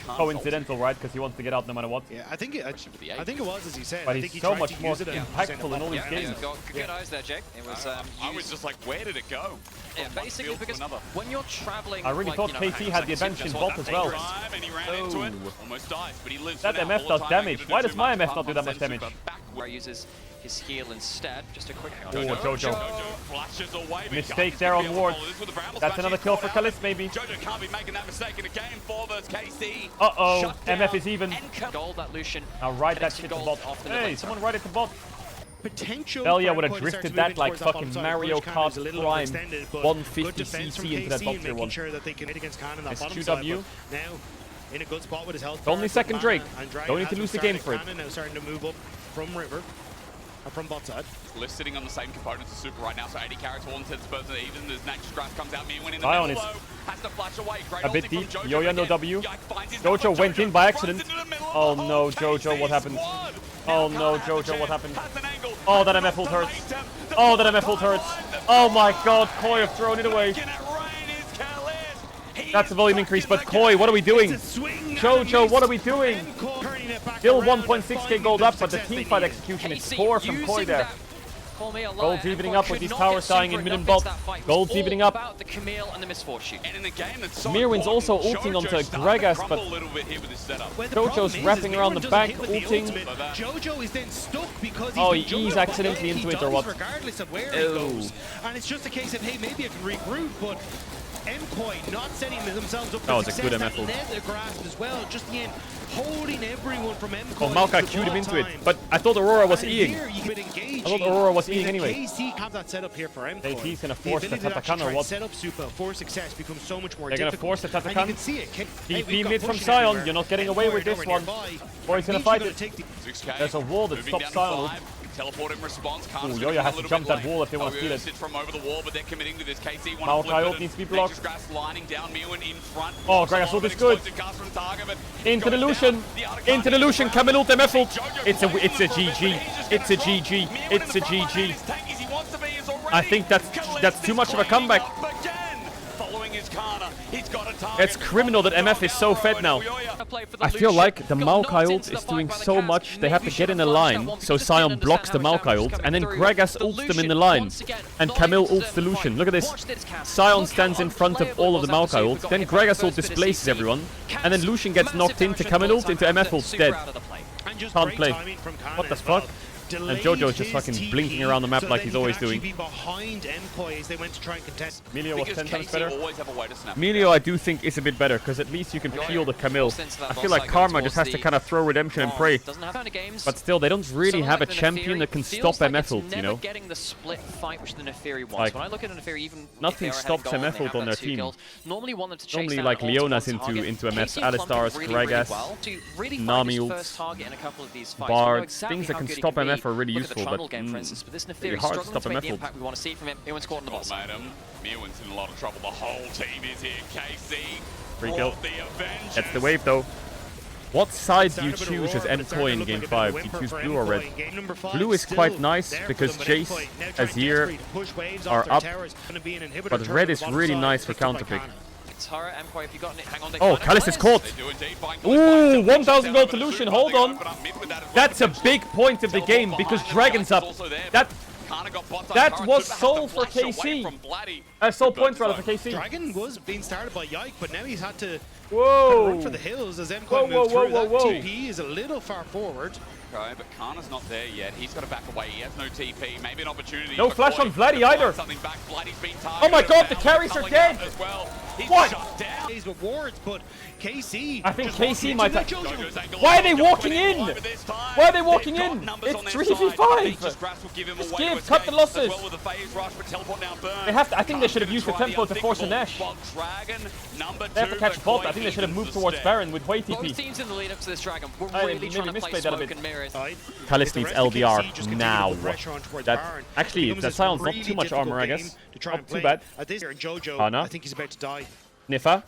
Speaker 1: coincidental, right? Because he wants to get out no matter what.
Speaker 5: Yeah, I think it was, as you said.
Speaker 1: But
Speaker 5: I
Speaker 1: he's
Speaker 5: think he
Speaker 1: so
Speaker 5: tried
Speaker 1: much
Speaker 5: to
Speaker 1: more
Speaker 5: use it and
Speaker 1: impactful in all these
Speaker 2: Yeah,
Speaker 1: games.
Speaker 2: you've got good eyes there, Jake. It was
Speaker 4: I was just like, where did it go?
Speaker 2: yeah, basically because when you're traveling,
Speaker 1: I really
Speaker 2: like,
Speaker 1: thought
Speaker 2: you know,
Speaker 1: KT had the advantage in bot as well.
Speaker 4: And he ran into it, almost dies, but he lives
Speaker 1: That
Speaker 4: for now.
Speaker 1: MF
Speaker 4: All the
Speaker 1: does
Speaker 4: time,
Speaker 1: damage.
Speaker 4: gonna
Speaker 1: Why
Speaker 4: do
Speaker 1: does my
Speaker 4: too
Speaker 1: MF
Speaker 4: much.
Speaker 1: not do that much
Speaker 4: Super
Speaker 1: damage?
Speaker 2: where he uses his heal instead. Just a quick.
Speaker 1: Oh, Jojo.
Speaker 4: Flashes away, but
Speaker 1: Mistake
Speaker 4: Yike
Speaker 1: there
Speaker 4: could
Speaker 1: on
Speaker 4: be able to
Speaker 1: ward.
Speaker 4: follow this with the Bramble
Speaker 1: That's
Speaker 4: Smash.
Speaker 1: another
Speaker 4: He's
Speaker 1: kill
Speaker 4: caught
Speaker 1: for
Speaker 4: out.
Speaker 1: Kalis, maybe.
Speaker 4: Jojo can't be making that mistake in a game 4 versus KC.
Speaker 1: Uh-oh,
Speaker 4: Shut down.
Speaker 1: MF is even.
Speaker 2: Gold that Lucian.
Speaker 1: Now ride that
Speaker 2: connects
Speaker 1: shit to
Speaker 2: gold
Speaker 1: bot.
Speaker 2: off the
Speaker 1: Hey,
Speaker 2: mid-lane.
Speaker 1: someone ride it to bot.
Speaker 5: potential.
Speaker 1: Hell yeah,
Speaker 5: for
Speaker 1: would have
Speaker 5: Emco to start
Speaker 1: drifted
Speaker 5: to
Speaker 1: that
Speaker 5: move
Speaker 1: like
Speaker 5: towards that
Speaker 1: fucking
Speaker 5: bottom side.
Speaker 1: Mario
Speaker 5: First Kana
Speaker 1: Kart
Speaker 5: is a little
Speaker 1: Prime.
Speaker 5: overextended, but
Speaker 1: 150
Speaker 5: good defense from
Speaker 1: CC into that
Speaker 5: KC,
Speaker 1: bot tier
Speaker 5: making
Speaker 1: 1.
Speaker 5: sure that they can hit against Kana in that
Speaker 1: It's
Speaker 5: bottom
Speaker 1: 2W.
Speaker 5: side. But now in a good spot with his health.
Speaker 1: Only
Speaker 5: bar,
Speaker 1: second
Speaker 5: Mana
Speaker 1: Drake.
Speaker 5: and Dragon
Speaker 1: Don't need
Speaker 5: has
Speaker 1: to
Speaker 5: been
Speaker 1: lose the game
Speaker 5: starting.
Speaker 1: for it.
Speaker 5: Kana now starting to move up from river. From bot side.
Speaker 4: Lift sitting on the same components as Super right now, so 80 carries all into the Spurs and even as Nature's Grass comes out, Mirwin in the
Speaker 1: Sion
Speaker 4: middle
Speaker 1: is
Speaker 4: though, has to flash away. Great
Speaker 1: a bit
Speaker 4: ulti from
Speaker 1: deep.
Speaker 4: Jojo
Speaker 1: Yoya no
Speaker 4: again.
Speaker 1: W.
Speaker 4: Yike finds his
Speaker 1: Jojo
Speaker 4: number.
Speaker 1: went in by
Speaker 4: runs
Speaker 1: accident.
Speaker 4: into the middle of
Speaker 1: Oh
Speaker 4: the
Speaker 1: no,
Speaker 4: whole
Speaker 1: Jojo,
Speaker 4: KC
Speaker 1: what happened?
Speaker 4: squad.
Speaker 1: Oh
Speaker 4: Now
Speaker 1: no,
Speaker 4: Kana has a
Speaker 1: Jojo, what
Speaker 4: chance,
Speaker 1: happened?
Speaker 4: has an angle.
Speaker 1: Oh, that
Speaker 4: Has
Speaker 1: MF ult
Speaker 4: to
Speaker 1: hurts.
Speaker 4: rate him. The
Speaker 1: Oh, that
Speaker 4: first
Speaker 1: MF ult hurts.
Speaker 4: line, the
Speaker 1: Oh my
Speaker 4: first
Speaker 1: god,
Speaker 4: line.
Speaker 1: Koi have thrown it away.
Speaker 4: Making it rain is Kalis. He
Speaker 1: That's a
Speaker 4: is
Speaker 1: volume
Speaker 4: back
Speaker 1: increase,
Speaker 4: in
Speaker 1: but
Speaker 4: the
Speaker 1: Koi, what are we
Speaker 4: game.
Speaker 1: doing?
Speaker 5: It's a swing
Speaker 1: Jojo,
Speaker 5: and
Speaker 1: what are we
Speaker 5: miss.
Speaker 1: doing?
Speaker 5: Emco turning it back
Speaker 1: Still
Speaker 5: around and
Speaker 1: 1.6k
Speaker 5: finding
Speaker 1: gold
Speaker 5: the
Speaker 1: up, but the
Speaker 5: success they
Speaker 1: teamfight
Speaker 5: needed.
Speaker 1: execution is
Speaker 2: KC
Speaker 1: poor from Koi
Speaker 2: using
Speaker 1: there.
Speaker 2: that. Call me a liar.
Speaker 1: Gold's evening up with
Speaker 2: Could
Speaker 1: these
Speaker 2: not
Speaker 1: towers
Speaker 2: get
Speaker 1: dying
Speaker 2: Super
Speaker 1: in mid and
Speaker 2: enough
Speaker 1: bot.
Speaker 2: into that fight. It was
Speaker 1: Gold's
Speaker 2: all
Speaker 1: evening up.
Speaker 2: about the Camille and the misfortune.
Speaker 4: And in a game that's so
Speaker 1: Mirwin's
Speaker 4: important,
Speaker 1: also ulting
Speaker 4: Jojo
Speaker 1: onto
Speaker 4: started to
Speaker 1: Gragas,
Speaker 4: crumble
Speaker 1: but
Speaker 4: a little bit here with his setup.
Speaker 5: Well, the
Speaker 1: Jojo's
Speaker 5: problem is
Speaker 1: wrapping around the
Speaker 5: Mirwin
Speaker 1: back,
Speaker 5: doesn't hit with
Speaker 1: ulting.
Speaker 5: the ultimate. Jojo is then stuck because
Speaker 1: Oh,
Speaker 5: he's
Speaker 1: he eased
Speaker 5: Jojo,
Speaker 1: accidentally
Speaker 5: but
Speaker 1: into
Speaker 5: he
Speaker 1: it or
Speaker 5: does
Speaker 1: what?
Speaker 5: regardless of where
Speaker 1: Oh.
Speaker 5: he goes. And it's just a case of, hey, maybe I can regroup, but Emco not setting themselves up for
Speaker 1: That was a
Speaker 5: success.
Speaker 1: good
Speaker 5: That
Speaker 1: MF ult.
Speaker 5: led the grasp as well. Just the end, holding everyone from Emco.
Speaker 1: Oh, Maokai queued him into it, but I thought Aurora was
Speaker 5: And
Speaker 1: Eing.
Speaker 5: here you could engage.
Speaker 1: I thought Aurora was Eing
Speaker 5: The
Speaker 1: anyway.
Speaker 5: KC have that set up here for Emco.
Speaker 1: KT's gonna
Speaker 5: The
Speaker 1: force the
Speaker 5: ability to actually
Speaker 1: Tatakan or
Speaker 5: try and
Speaker 1: what?
Speaker 5: set up Super for success becomes so much more
Speaker 1: They're gonna
Speaker 5: difficult.
Speaker 1: force the
Speaker 5: And you
Speaker 1: Tatakan.
Speaker 5: can see it.
Speaker 1: TP mid from Sion, you're not getting away with this one. Boy's gonna fight it.
Speaker 4: 6K.
Speaker 1: There's a wall that
Speaker 4: Moving
Speaker 1: stops
Speaker 4: down to
Speaker 1: Sion.
Speaker 4: 5. Teleport in response. Kana's
Speaker 1: Ooh,
Speaker 4: gonna
Speaker 1: Yoya
Speaker 4: come
Speaker 1: has
Speaker 4: a
Speaker 1: to
Speaker 4: little
Speaker 1: jump
Speaker 4: bit
Speaker 1: that
Speaker 4: late.
Speaker 1: wall if they wanna steal it.
Speaker 4: Sits from over the wall, but they're committing to this. KC
Speaker 1: Maokai
Speaker 4: want to flip
Speaker 1: ult
Speaker 4: it.
Speaker 1: needs to be blocked.
Speaker 4: Nature's Grass lining down Mirwin in front.
Speaker 1: Oh,
Speaker 4: Lots of
Speaker 1: Gragas ult is
Speaker 4: an
Speaker 1: good.
Speaker 4: explosive cast from Targa, but
Speaker 1: Into the
Speaker 4: goes
Speaker 1: Lucian.
Speaker 4: down. The other
Speaker 1: Into the
Speaker 4: card
Speaker 1: Lucian.
Speaker 4: is
Speaker 1: Camille ult MF ult.
Speaker 4: Jojo
Speaker 1: It's a
Speaker 4: plays
Speaker 1: GG.
Speaker 4: him for a bit. He's
Speaker 1: It's
Speaker 4: just
Speaker 1: a
Speaker 4: gonna
Speaker 1: GG.
Speaker 4: run. Mirwin
Speaker 1: It's
Speaker 4: in
Speaker 1: a
Speaker 4: the front line,
Speaker 1: GG.
Speaker 4: as tanky as he wants to be is already.
Speaker 1: I think that's
Speaker 4: Kalis
Speaker 1: too
Speaker 4: is
Speaker 1: much of a
Speaker 4: cleaning
Speaker 1: comeback.
Speaker 4: up again. Following his Kana. He's got a target.
Speaker 1: It's criminal that MF is so fed now. I feel like the Maokai ult is doing so much, they have to get in a line, so Sion blocks the Maokai ult, and then Gragas ults them in the line, and Camille ults the Lucian. Look at this. Sion stands in front of all of the Maokai ults, then Gragas ult displaces everyone, and then Lucian gets knocked into Camille ult, into MF ult, dead. Can't play. What the fuck? And Jojo is just fucking blinking around the map like he's always doing. Melio was 10 times better. Melio I do think is a bit better, because at least you can peel the Camille. I feel like Karma just has to kind of throw redemption and pray. But still, they don't really have a champion that can stop MF ult, you know? Like, nothing stops MF ult on their team. Normally like Leona's into MF, Alistar's, Gragas, Nami ults, Bards, things that can stop MF are really useful, but really hard to stop MF ult.
Speaker 2: We want to see it from him. Mirwin's caught in the boss.
Speaker 4: Mirwin's in a lot of trouble. The whole team is here. KC.
Speaker 1: Free kill.
Speaker 4: The Avengers.
Speaker 1: That's the wave though. What side do you choose as MCOY in Game 5? Do you choose blue or red? Blue is quite nice because Jace, Azir are up, but red is really nice for counterpick.
Speaker 2: Turret, MCOY, if you got it, hang on.
Speaker 1: Oh, Kalist is caught. Ooh, 1,000 gold to Lucian. Hold on. That's a big point of the game because Dragon's up. That was soul for KC. Soul points rather for KC.
Speaker 5: Dragon was being started by Yike, but now he's had to run for the hills as MCOY moves through. That TP is a little far forward.
Speaker 4: Okay, but Kana's not there yet. He's got to back away. He has no TP. Maybe an opportunity.
Speaker 1: No flash on Vladdy either. Oh my god, the carries are dead. What?
Speaker 5: These rewards, but KC.
Speaker 1: I think KC might have. Why are they walking in? Why are they walking in? It's 3v5. Just give, cut the losses. They have to. I think they should have used the tempo to force a Nash. They have to catch bot. I think they should have moved towards Baron with way TP.
Speaker 2: Both teams in the lead up to this Dragon were really trying to play smoke and mirrors.
Speaker 1: Kalist needs LDR now. That actually, that Sion's not too much armor, I guess. Not too bad.
Speaker 5: Jojo, I think he's about to die.
Speaker 1: Niffa.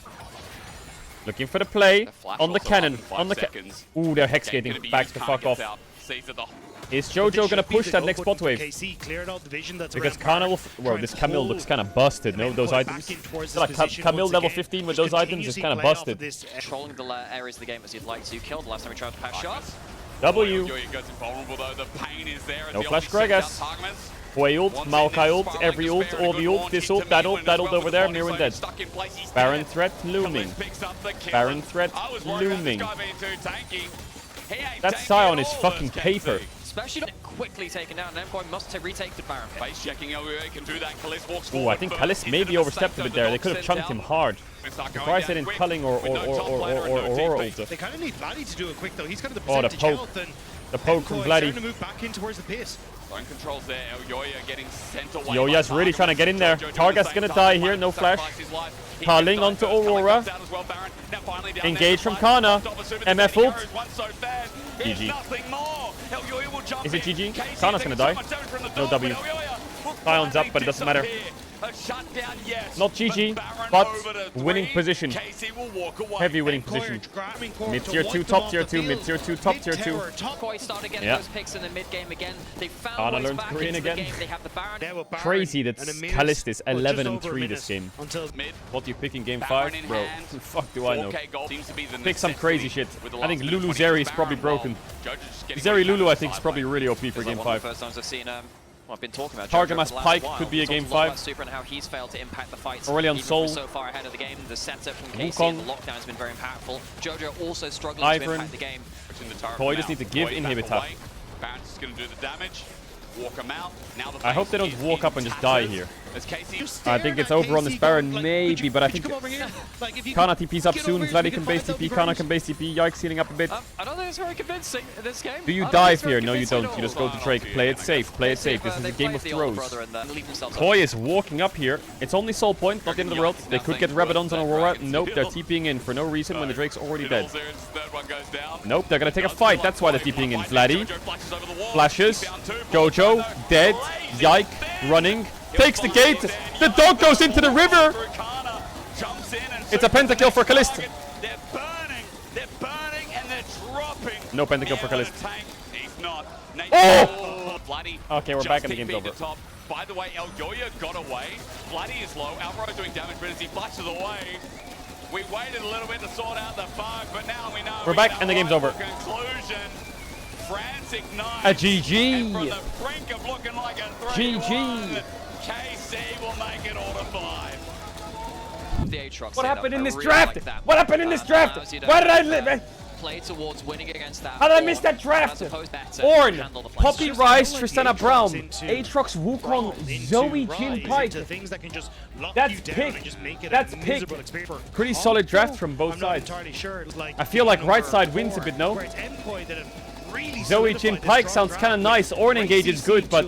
Speaker 1: Looking for the play on the cannon. On the ooh, they're hex gating. Backs the fuck off. Is Jojo gonna push that next bot wave? Because Kana will. Well, this Camille looks kind of busted. No, those items. Like Camille level 15 with those items is kind of busted.
Speaker 2: Controlling the areas of the game as you'd like to. Killed the last time he tried to pass shot.
Speaker 1: W. No flash Gragas. Hoi ult, Maokai ult, every ult, all the ult, this ult, that ult over there, Mirren dead. Baron threat looming. Baron threat looming. That Sion is fucking paper.
Speaker 2: Especially not quickly taken down. MCOY must retake the Baron.
Speaker 4: Face checking can do that. Kalist walks
Speaker 1: forward. I think Kalist maybe overstepped a bit there. They could have chunked him hard. Surprised they didn't culling or ult.
Speaker 5: They kind of need Vladdy to do it quick though. He's got the
Speaker 1: percentage health. The poke from Vladdy.
Speaker 5: Trying to move back in towards the pit.
Speaker 4: Zone controls there. Yoya getting sent away.
Speaker 1: Yoya's really trying to get in there. Target's gonna die here. No flash. Culling onto Aurora. Engage from Kana. MF ult. GG. Is it GG? Kana's gonna die. No W. Sion's up, but it doesn't matter. Not GG, but winning position. Heavy winning position. Mid tier 2, top tier 2, mid tier 2, top tier 2.
Speaker 2: Yeah. Those picks in the mid game again. They found ways
Speaker 1: learned
Speaker 2: back
Speaker 1: Korean
Speaker 2: into the
Speaker 1: again.
Speaker 2: game. They have the Baron.
Speaker 1: Crazy that Kalist is 11-3 this game. What do you pick in game 5? Bro, the fuck do I know? Pick some crazy shit. I think Lulu Zeri is probably broken. Zeri Lulu I think is probably really OP for game 5.
Speaker 2: First times I've seen I've been talking about
Speaker 1: Targamas Pike could be a game 5.
Speaker 2: Super and how he's failed to impact the fights.
Speaker 1: Aurelion Sol.
Speaker 2: So far ahead of the game, the setup from KC and the lockdown has been very impactful. Jojo also struggling to impact the game.
Speaker 1: Koi just need to give inhibitor.
Speaker 4: Baron's just going to do the damage. Walk him out. Now the
Speaker 1: I hope they don't walk up and just die here. I think it's over on this Baron, maybe, but I think Kana TP's up soon. Vladdy can base TP, Kana can base TP. Yikes, healing up a bit.
Speaker 2: I don't think it's very convincing in this game.
Speaker 1: Do you dive here? No, you don't. You just go to Drake. Play it safe. Play it safe. This is a game of throws. Koi is walking up here. It's only soul point, not the end of the world. They could get Rabadons on Aurora. Nope, they're TPing in for no reason when the Drake's already dead. Nope, they're gonna take a fight. That's why they're TPing in. Vladdy flashes. Jojo dead. Yike running. Takes the gate. The dog goes into the river. It's a pentakill for Kalist.
Speaker 4: They're burning and they're dropping.
Speaker 1: No pentakill for Kalist.
Speaker 4: He's not.
Speaker 1: Oh! Okay, we're back and the game's over.
Speaker 4: By the way, Elyoya got away. Vladdy is low. Alvaro doing damage, but as he flashes away, we waited a little bit to sort out the bug, but now we know.
Speaker 1: We're back and the game's over.
Speaker 4: Conclusion. France ignites.
Speaker 1: A GG.
Speaker 4: And from the brink of looking like a 3-1, KC will make it all to 5.
Speaker 1: What happened in this draft? What happened in this draft? Why did I live?
Speaker 2: Play towards winning against that.
Speaker 1: How did I miss that draft? Ornn, Poppy Rice, Tristana Brown, Aatrox, Wukong, Zoe, Jin Pike. That's pick. That's pick. Pretty solid draft from both sides. I feel like right side wins a bit, no? Zoe Jin Pike sounds kind of nice. Ornn engage is good, but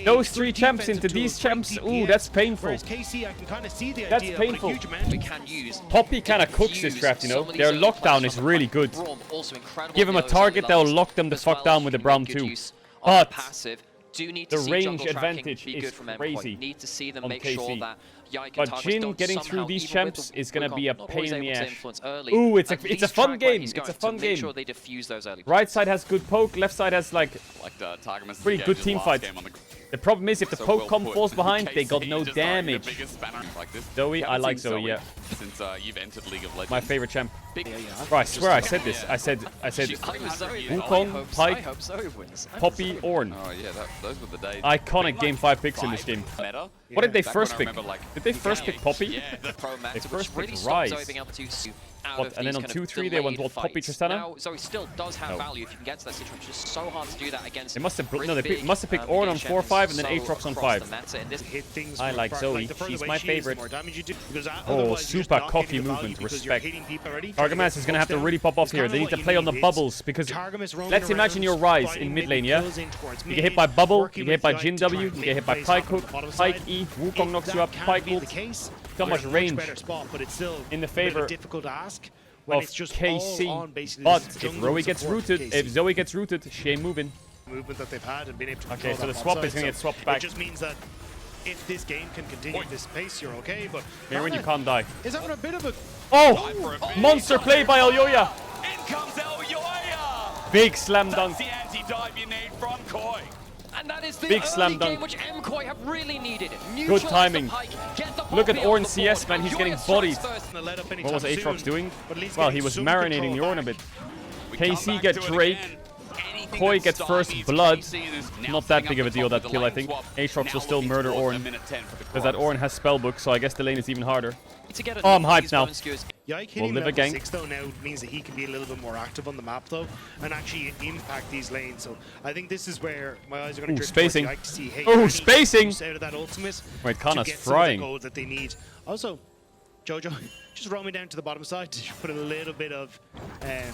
Speaker 1: those 3 champs into these champs, ooh, that's painful. That's painful. Poppy kind of cooks this draft, you know. Their lockdown is really good. Give them a target, they'll lock them the fuck down with the Braum too. But the range advantage is crazy
Speaker 2: need to see them
Speaker 1: on
Speaker 2: make
Speaker 1: KC.
Speaker 2: sure that
Speaker 1: But Jin getting through these champs is gonna be a pain in the ass. Ooh, it's a fun game. It's a fun game.
Speaker 2: Sure they diffuse those early.
Speaker 1: Right side has good poke, left side has like
Speaker 4: Targamas
Speaker 1: pretty good team fights. The problem is if the poke comp falls behind, they got no damage. Zoe, I like Zoe, yeah.
Speaker 4: Since you've entered League of Legends.
Speaker 1: My favorite champ. Bro, I swear I said this. I said Wukong, Pike, Poppy, Ornn.
Speaker 4: Oh yeah, those were the days.
Speaker 1: Iconic game 5 picks in this game.
Speaker 4: Meta.
Speaker 1: What did they first pick?
Speaker 4: remember, like,
Speaker 1: Did they first pick Poppy?
Speaker 4: Yeah,
Speaker 2: The Pro Max,
Speaker 1: They
Speaker 2: which
Speaker 1: first
Speaker 2: really
Speaker 1: picked
Speaker 2: stopped Zoe
Speaker 1: Rise.
Speaker 2: being able to out
Speaker 1: What,
Speaker 2: of
Speaker 1: and then
Speaker 2: these
Speaker 1: on
Speaker 2: kind
Speaker 1: 2-3
Speaker 2: of
Speaker 1: they went
Speaker 2: delayed
Speaker 1: what, Poppy,
Speaker 2: fights.
Speaker 1: Tristana?
Speaker 2: Now Zoe still does have
Speaker 1: No.
Speaker 2: value if you can get to that situation. It's just so hard to do that against.
Speaker 1: They must have
Speaker 2: really
Speaker 1: no, they
Speaker 2: big,
Speaker 1: must have picked Ornn on
Speaker 2: big
Speaker 1: 4-5 and then
Speaker 2: champions
Speaker 1: Aatrox on
Speaker 2: across
Speaker 1: 5.
Speaker 2: the meta. And this
Speaker 5: Hit things
Speaker 1: I
Speaker 5: from
Speaker 1: like
Speaker 5: far.
Speaker 1: Zoe.
Speaker 5: The further
Speaker 1: She's
Speaker 5: away
Speaker 1: my
Speaker 5: she is,
Speaker 1: favorite.
Speaker 5: the more damage you do, because
Speaker 1: Oh,
Speaker 5: otherwise you're just
Speaker 1: super
Speaker 5: not
Speaker 1: cocky
Speaker 5: getting the
Speaker 1: movement.
Speaker 5: value because
Speaker 1: Respect.
Speaker 5: you're hitting people already.
Speaker 1: Targamas is gonna have to really pop off here. They need to play on the bubbles because let's imagine your Rise in mid lane, yeah? You get hit by bubble, you get hit by Jin W, you get hit by Pike Hook, Pike E, Wukong knocks you up, Pike ult. So much range in the favor
Speaker 5: difficult ask
Speaker 1: of KC. But if Zoe gets rooted, she ain't moving.
Speaker 5: Movement that they've had and been able to
Speaker 1: Okay,
Speaker 5: control
Speaker 1: so the
Speaker 5: that
Speaker 1: swap
Speaker 5: bot
Speaker 1: is gonna
Speaker 5: side.
Speaker 1: get swapped
Speaker 5: So
Speaker 1: back.
Speaker 5: It just means that if this game can continue at this pace, you're okay. But
Speaker 1: Mirren, you can't die.
Speaker 5: is having a bit of a
Speaker 1: Oh! Monster play by Elyoya!
Speaker 4: In comes Elyoya!
Speaker 1: Big slam dunk.
Speaker 4: That's the anti-dive you need from Koi.
Speaker 2: And that is the
Speaker 1: Big
Speaker 2: early
Speaker 1: slam
Speaker 2: game
Speaker 1: dunk.
Speaker 2: which MKoi have really needed.
Speaker 1: Good timing. Look at
Speaker 2: Ornn
Speaker 1: Ornn CS, man. He's getting bodied. What was Aatrox doing? Well, he was marinating the Ornn a bit. KC get Drake. Koi gets first blood. Not that big of a deal, that kill, I think. Aatrox will still murder Ornn. Because that Ornn has spellbook, so I guess the lane is even harder. Oh, I'm hyped now.
Speaker 5: Yike
Speaker 1: We'll
Speaker 5: hitting
Speaker 1: live
Speaker 5: level
Speaker 1: again.
Speaker 5: 6 though now means that he can be a little bit more active on the map though and actually impact these lanes. So I think this is where my eyes are going to drift
Speaker 1: spacing.
Speaker 5: towards Yike to see, hey,
Speaker 1: Oh,
Speaker 5: can he
Speaker 1: spacing!
Speaker 5: use out of that ultimate
Speaker 1: Wait,
Speaker 5: to
Speaker 1: Kana's
Speaker 5: get some of the
Speaker 1: frying.
Speaker 5: gold that they need. Also, Jojo, just roll me down to the bottom side to put a little bit of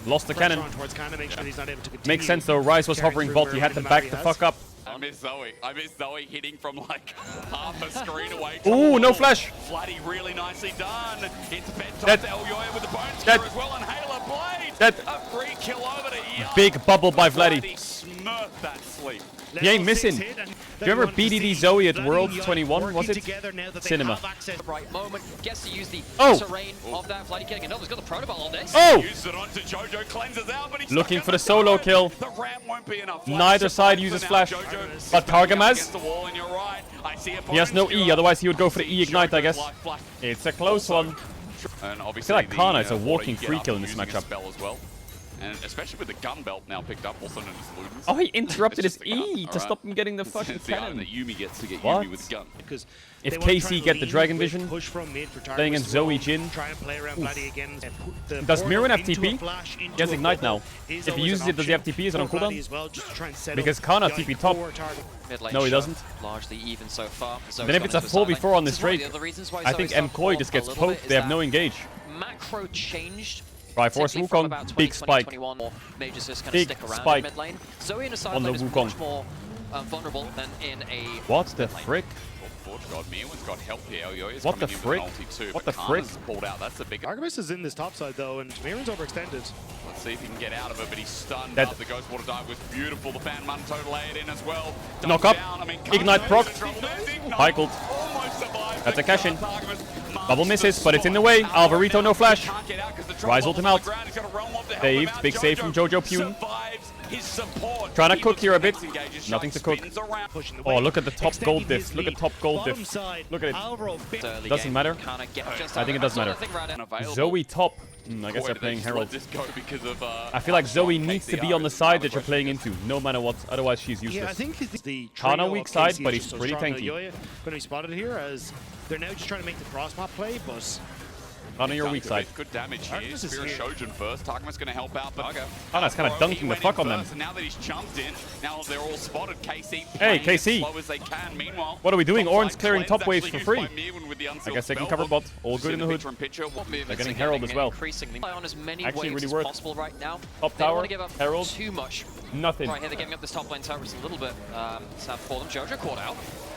Speaker 1: Lost the
Speaker 5: pressure
Speaker 1: cannon.
Speaker 5: on towards Kana, make sure he's not able to continue.
Speaker 1: Makes sense though, Rise was
Speaker 5: carrying
Speaker 1: hovering
Speaker 5: through
Speaker 1: bot, he had
Speaker 5: wherever
Speaker 1: to
Speaker 5: the
Speaker 1: back
Speaker 5: Mary
Speaker 1: the
Speaker 5: has.
Speaker 1: fuck up.
Speaker 4: I miss Zoe. I miss Zoe hitting from like half a screen away.
Speaker 1: Ooh, no flash.
Speaker 4: Flatty really nicely done. It's
Speaker 1: Dead.
Speaker 4: bedtime to Elyoya with the bone
Speaker 1: Dead.
Speaker 4: skewer as well, and Halo Blade.
Speaker 1: Dead.
Speaker 4: A free kill over to Yike.
Speaker 1: Big bubble by Vladdy.
Speaker 4: Smurfed that sleep.
Speaker 1: He ain't missing. Do you remember BDD Zoe at Worlds 21, was it? Cinema.
Speaker 2: Right moment, gets to use the
Speaker 1: Oh.
Speaker 2: terrain of that Vladdy getting another. He's got the protoball on this.
Speaker 1: Oh!
Speaker 4: Uses it onto Jojo, cleanses out, but he's
Speaker 1: Looking
Speaker 4: stuck
Speaker 1: for
Speaker 4: in
Speaker 1: the solo kill.
Speaker 4: The ramp won't be enough.
Speaker 1: Neither side uses flash. But Targamas,
Speaker 4: Against the wall, and you're right. I see a
Speaker 1: he has no
Speaker 4: bone
Speaker 1: E,
Speaker 4: skewer.
Speaker 1: otherwise he would go for the E ignite, I
Speaker 4: Jojo's
Speaker 1: guess.
Speaker 4: life flash.
Speaker 1: It's a close one.
Speaker 4: And obviously
Speaker 1: I feel like Kana is a
Speaker 4: order
Speaker 1: walking
Speaker 4: you get
Speaker 1: free
Speaker 4: up
Speaker 1: kill in this
Speaker 4: using a
Speaker 1: matchup.
Speaker 4: spell as well. And especially with the gun belt now picked up, also known as Ludens.
Speaker 1: Oh, he interrupted his
Speaker 4: It's just the gun,
Speaker 1: E to
Speaker 4: alright?
Speaker 1: stop him getting the fucking
Speaker 4: It's the item
Speaker 1: cannon.
Speaker 4: that Yumi gets to get
Speaker 1: What?
Speaker 4: Yumi with the gun.
Speaker 5: Because
Speaker 1: If
Speaker 5: they wanna
Speaker 1: KC
Speaker 5: try and
Speaker 1: get the
Speaker 5: lean
Speaker 1: Dragon
Speaker 5: with
Speaker 1: Vision,
Speaker 5: push from mid for
Speaker 1: playing against
Speaker 5: Targamas
Speaker 1: Zoe
Speaker 5: as
Speaker 1: Jin.
Speaker 5: well, try and play around Vladdy again. Put the
Speaker 1: Does
Speaker 5: portal
Speaker 1: Mirren have
Speaker 5: into a
Speaker 1: TP?
Speaker 5: flash, into
Speaker 1: He has
Speaker 5: a
Speaker 1: Ignite
Speaker 5: bubble
Speaker 1: now.
Speaker 5: is
Speaker 1: If he
Speaker 5: always
Speaker 1: uses
Speaker 5: an
Speaker 1: it, does he have
Speaker 5: option
Speaker 1: TP? Is it on
Speaker 5: for Vladdy
Speaker 1: cooldown?
Speaker 5: as well, just to try and set
Speaker 1: Because
Speaker 5: up
Speaker 1: Kana
Speaker 5: Yike
Speaker 1: TP top.
Speaker 5: for Targamas.
Speaker 2: Mid lane
Speaker 1: No, he
Speaker 2: shot,
Speaker 1: doesn't.
Speaker 2: largely even so far.
Speaker 1: Then if it's a full before on this trade, I think MKoi just gets poked. They have no engage.
Speaker 2: Macro changed.
Speaker 1: Triforce
Speaker 2: particularly from
Speaker 1: Wukong,
Speaker 2: about
Speaker 1: big
Speaker 2: 20,
Speaker 1: spike.
Speaker 2: 2021, or maybe just kind of
Speaker 1: Big
Speaker 2: stick around
Speaker 1: spike
Speaker 2: in mid lane. Zoe in a side
Speaker 1: on the
Speaker 2: lane is
Speaker 1: Wukong.
Speaker 2: much more vulnerable than in a
Speaker 1: What the
Speaker 2: mid lane.
Speaker 1: frick?
Speaker 4: Forge God, Mirwan's got help here. Elyoya's
Speaker 1: What the
Speaker 4: coming in with
Speaker 1: frick?
Speaker 4: an ulti too,
Speaker 1: What
Speaker 4: but
Speaker 1: the frick?
Speaker 4: Kana's pulled out. That's the big.
Speaker 5: Targamas is in this top side though, and Mirren's overextended.
Speaker 4: Let's see if he can get out of it, but he's stunned
Speaker 1: Dead.
Speaker 4: up. The Ghost Water dive was beautiful. The Fan Munto laid in as well.
Speaker 1: Knock
Speaker 4: Dumped
Speaker 1: up.
Speaker 4: down. I mean,
Speaker 1: Ignite
Speaker 4: Kana
Speaker 1: proc.
Speaker 4: knows the trouble. Ignite.
Speaker 1: Pike ult.
Speaker 4: Almost survived.
Speaker 1: That's a
Speaker 4: it.
Speaker 1: cash in.
Speaker 4: Targamas
Speaker 1: Bubble
Speaker 4: marks
Speaker 1: misses,
Speaker 4: the
Speaker 1: but it's in the
Speaker 4: spot.
Speaker 1: way. Alvarito, no flash.
Speaker 4: Can't get out 'cause the
Speaker 1: Rise
Speaker 4: trouble
Speaker 1: ult him
Speaker 4: on
Speaker 1: out.
Speaker 4: the ground. He's got a realm of the help
Speaker 1: Saved.
Speaker 4: him out.
Speaker 1: Big save from Jojo Pune.
Speaker 4: Survives his support.
Speaker 1: Trying to
Speaker 4: He
Speaker 1: cook
Speaker 4: looks
Speaker 1: here a
Speaker 4: for
Speaker 1: bit.
Speaker 4: next engages.
Speaker 1: Nothing
Speaker 4: Shite
Speaker 1: to cook.
Speaker 4: spins around.
Speaker 5: Pushing the
Speaker 1: Oh,
Speaker 5: wave,
Speaker 1: look at the top
Speaker 5: extending
Speaker 1: gold
Speaker 5: his
Speaker 1: diff. Look at
Speaker 5: lead.
Speaker 1: top gold
Speaker 5: Bottom
Speaker 1: diff.
Speaker 5: side,
Speaker 1: Look at it.
Speaker 5: Alvaro bit-
Speaker 2: Early
Speaker 1: Doesn't
Speaker 2: game,
Speaker 1: matter.
Speaker 2: Kana get just
Speaker 1: I think it does matter.
Speaker 4: Unavailable.
Speaker 1: Zoe top. I guess
Speaker 4: Boy,
Speaker 1: they're
Speaker 4: did they
Speaker 1: playing
Speaker 4: just
Speaker 1: Herald.
Speaker 4: let this go because of,
Speaker 1: I feel like
Speaker 4: how
Speaker 1: Zoe
Speaker 4: strong
Speaker 1: needs to
Speaker 4: KCR
Speaker 1: be on the
Speaker 4: is.
Speaker 1: side that you're playing into, no matter what. Otherwise, she's
Speaker 5: Yeah, I
Speaker 1: useless.
Speaker 5: think it's the
Speaker 1: Kana
Speaker 5: trio
Speaker 1: weak
Speaker 5: of
Speaker 1: side,
Speaker 5: KC
Speaker 1: but
Speaker 5: is
Speaker 1: he's
Speaker 5: just so
Speaker 1: pretty
Speaker 5: strong.
Speaker 1: tanky.
Speaker 5: Elyoya going to be spotted here as they're now just trying to make the cross map play, but
Speaker 1: Kana, your weak side.
Speaker 4: Good damage here.
Speaker 5: Targamas is
Speaker 4: Spirit
Speaker 5: here.
Speaker 4: Shojin first. Targamas going to help out, but
Speaker 1: Kana's kind of dunking the fuck on them.
Speaker 4: And now that he's jumped in, now they're all spotted. KC
Speaker 1: Hey,
Speaker 4: playing
Speaker 1: KC.
Speaker 4: as slow as they can. Meanwhile,
Speaker 1: What are we doing?
Speaker 4: top
Speaker 1: Ornn's
Speaker 4: side
Speaker 1: clearing
Speaker 4: cleanse
Speaker 1: top waves
Speaker 4: actually
Speaker 1: for free.
Speaker 4: used by Mirwan with the
Speaker 1: I
Speaker 4: unsealed
Speaker 1: guess they can
Speaker 4: spell
Speaker 1: cover
Speaker 4: book.
Speaker 1: bot. All
Speaker 4: Just
Speaker 1: good in the hood.
Speaker 4: picture in picture. What
Speaker 1: They're getting Herald as well.
Speaker 2: Increasingly on as many
Speaker 1: Actually,
Speaker 2: waves
Speaker 1: really
Speaker 2: as
Speaker 1: worth.
Speaker 2: possible right now.
Speaker 1: Top
Speaker 2: They don't
Speaker 1: tower,
Speaker 2: want to give up
Speaker 1: Herald.
Speaker 2: too much.
Speaker 1: Nothing.
Speaker 2: Right here, they're giving up this top lane tower. It's a little bit sad for them. Jojo caught out.